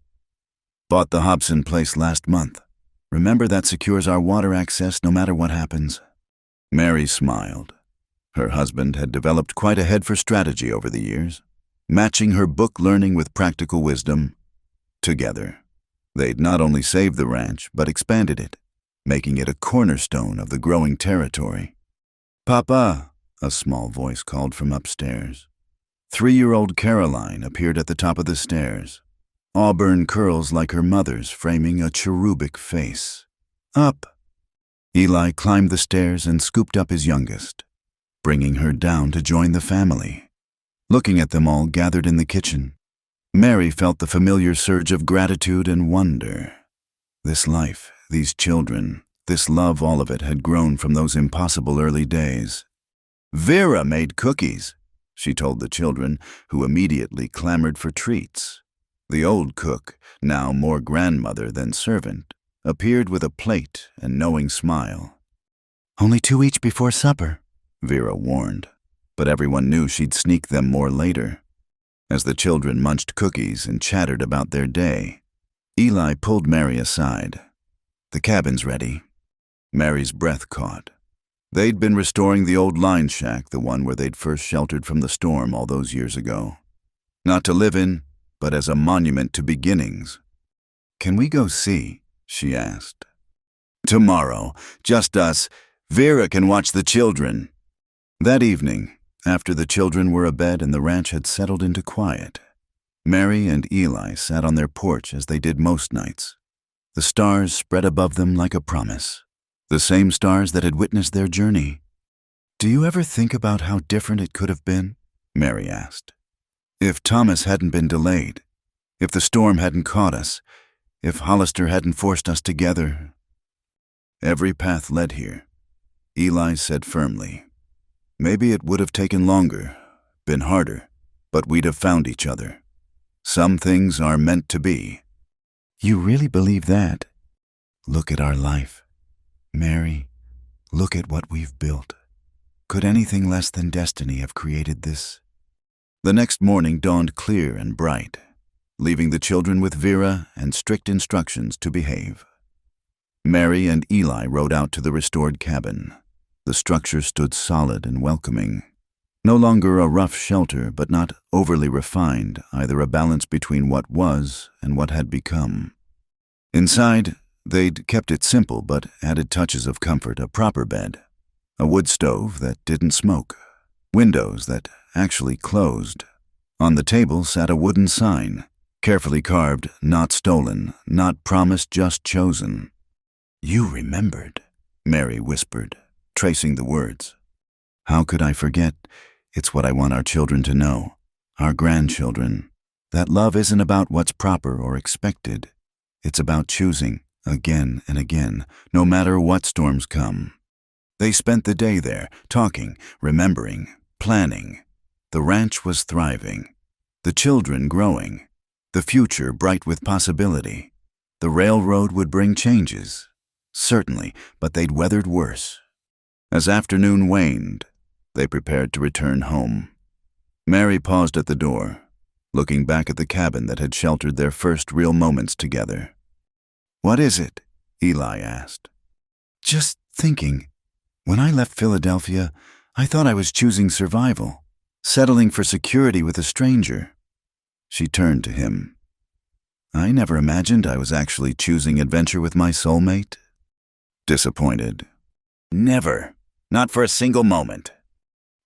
"Bought the Hobson place last month. Remember, that secures our water access no matter what happens." Mary smiled. Her husband had developed quite a head for strategy over the years, matching her book learning with practical wisdom. Together, they'd not only saved the ranch, but expanded it, making it a cornerstone of the growing territory. "Papa," a small voice called from upstairs. 3-year-old Caroline appeared at the top of the stairs, auburn curls like her mother's framing a cherubic face. Up! Eli climbed the stairs and scooped up his youngest, bringing her down to join the family. Looking at them all gathered in the kitchen, Mary felt the familiar surge of gratitude and wonder. This life, these children, this love, all of it had grown from those impossible early days. "Vera made cookies," she told the children, who immediately clamored for treats. The old cook, now more grandmother than servant, appeared with a plate and knowing smile. "Only 2 each before supper," Vera warned, but everyone knew she'd sneak them more later. As the children munched cookies and chattered about their day, Eli pulled Mary aside. "The cabin's ready." Mary's breath caught. They'd been restoring the old line shack, the one where they'd first sheltered from the storm all those years ago. Not to live in, but as a monument to beginnings. "Can we go see?" she asked. "Tomorrow, just us. Vera can watch the children." That evening, after the children were abed and the ranch had settled into quiet, Mary and Eli sat on their porch as they did most nights. The stars spread above them like a promise, the same stars that had witnessed their journey. "Do you ever think about how different it could have been?" Mary asked. "If Thomas hadn't been delayed, if the storm hadn't caught us, if Hollister hadn't forced us together." "Every path led here," Eli said firmly. "Maybe it would have taken longer, been harder, but we'd have found each other. Some things are meant to be." "You really believe that?" "Look at our life. Mary, look at what we've built. Could anything less than destiny have created this?" The next morning dawned clear and bright, leaving the children with Vera and strict instructions to behave. Mary and Eli rode out to the restored cabin. The structure stood solid and welcoming. No longer a rough shelter, but not overly refined, either, a balance between what was and what had become. Inside, they'd kept it simple but added touches of comfort: a proper bed, a wood stove that didn't smoke, windows that actually closed. On the table sat a wooden sign, carefully carved, "Not stolen, not promised, just chosen." "You remembered," Mary whispered, tracing the words. "How could I forget? It's what I want our children to know, our grandchildren, that love isn't about what's proper or expected. It's about choosing, again and again, no matter what storms come." They spent the day there, talking, remembering, planning. The ranch was thriving, the children growing, the future bright with possibility. The railroad would bring changes, certainly, but they'd weathered worse. As afternoon waned, they prepared to return home. Mary paused at the door, looking back at the cabin that had sheltered their first real moments together. "What is it?" Eli asked. "Just thinking. When I left Philadelphia, I thought I was choosing survival, settling for security with a stranger." She turned to him. "I never imagined I was actually choosing adventure with my soulmate." Disappointed. "Never. Not for a single moment."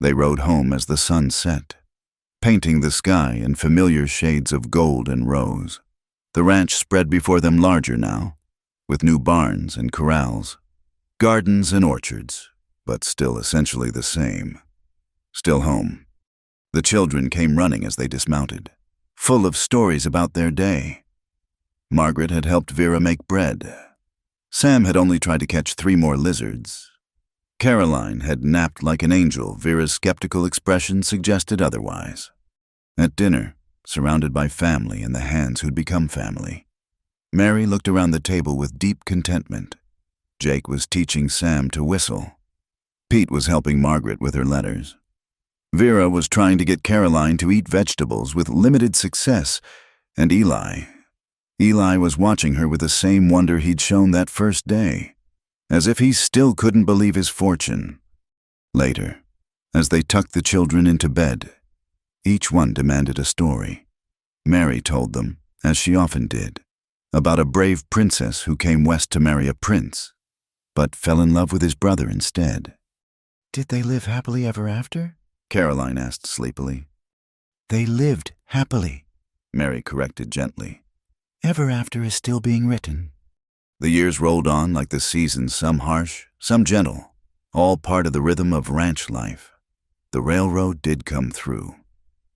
They rode home as the sun set, painting the sky in familiar shades of gold and rose. The ranch spread before them larger now, with new barns and corrals, gardens and orchards, but still essentially the same. Still home. The children came running as they dismounted, full of stories about their day. Margaret had helped Vera make bread. Sam had only tried to catch 3 more lizards. Caroline had napped like an angel. Vera's skeptical expression suggested otherwise. At dinner, surrounded by family and the hands who'd become family, Mary looked around the table with deep contentment. Jake was teaching Sam to whistle. Pete was helping Margaret with her letters. Vera was trying to get Caroline to eat vegetables with limited success, and Eli was watching her with the same wonder he'd shown that first day, as if he still couldn't believe his fortune. Later, as they tucked the children into bed, each one demanded a story. Mary told them, as she often did, about a brave princess who came west to marry a prince, but fell in love with his brother instead. "Did they live happily ever after?" Caroline asked sleepily. "They lived happily," Mary corrected gently. Ever After is still being written. The years rolled on like the seasons, some harsh, some gentle, all part of the rhythm of ranch life. The railroad did come through,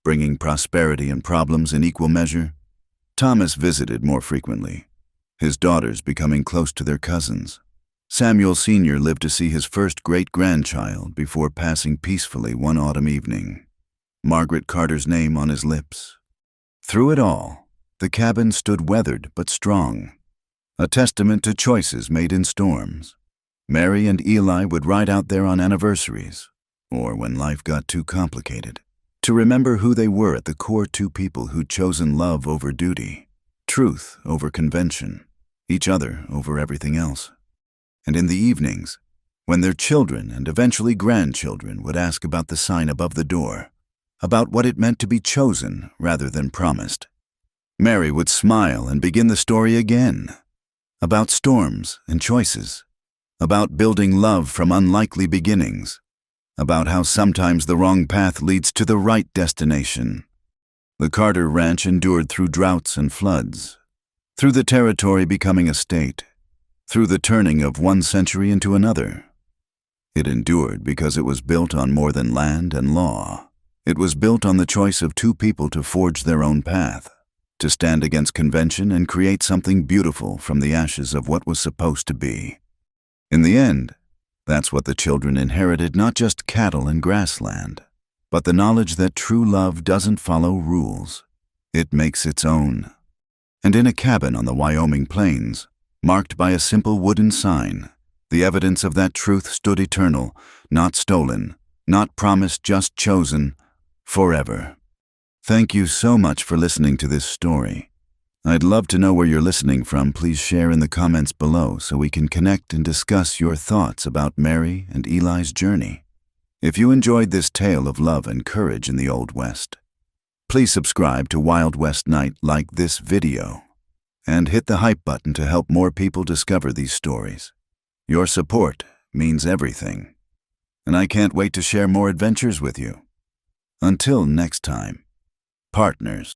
bringing prosperity and problems in equal measure. Thomas visited more frequently, his daughters becoming close to their cousins. Samuel Sr. lived to see his first great-grandchild before passing peacefully one autumn evening, Margaret Carter's name on his lips. Through it all, the cabin stood weathered but strong, a testament to choices made in storms. Mary and Eli would ride out there on anniversaries, or when life got too complicated, to remember who they were at the core, two people who'd chosen love over duty, truth over convention, each other over everything else. And in the evenings, when their children and eventually grandchildren would ask about the sign above the door, about what it meant to be chosen rather than promised, Mary would smile and begin the story again, about storms and choices, about building love from unlikely beginnings, about how sometimes the wrong path leads to the right destination. The Carter Ranch endured through droughts and floods, through the territory becoming a state, through the turning of one century into another. It endured because it was built on more than land and law. It was built on the choice of two people to forge their own path, to stand against convention and create something beautiful from the ashes of what was supposed to be. In the end, that's what the children inherited, not just cattle and grassland, but the knowledge that true love doesn't follow rules. It makes its own. And in a cabin on the Wyoming plains, marked by a simple wooden sign, the evidence of that truth stood eternal, not stolen, not promised, just chosen, forever. Thank you so much for listening to this story. I'd love to know where you're listening from. Please share in the comments below so we can connect and discuss your thoughts about Mary and Eli's journey. If you enjoyed this tale of love and courage in the Old West, please subscribe to Wild West Night, like this video, and hit the hype button to help more people discover these stories. Your support means everything, and I can't wait to share more adventures with you. Until next time, partners.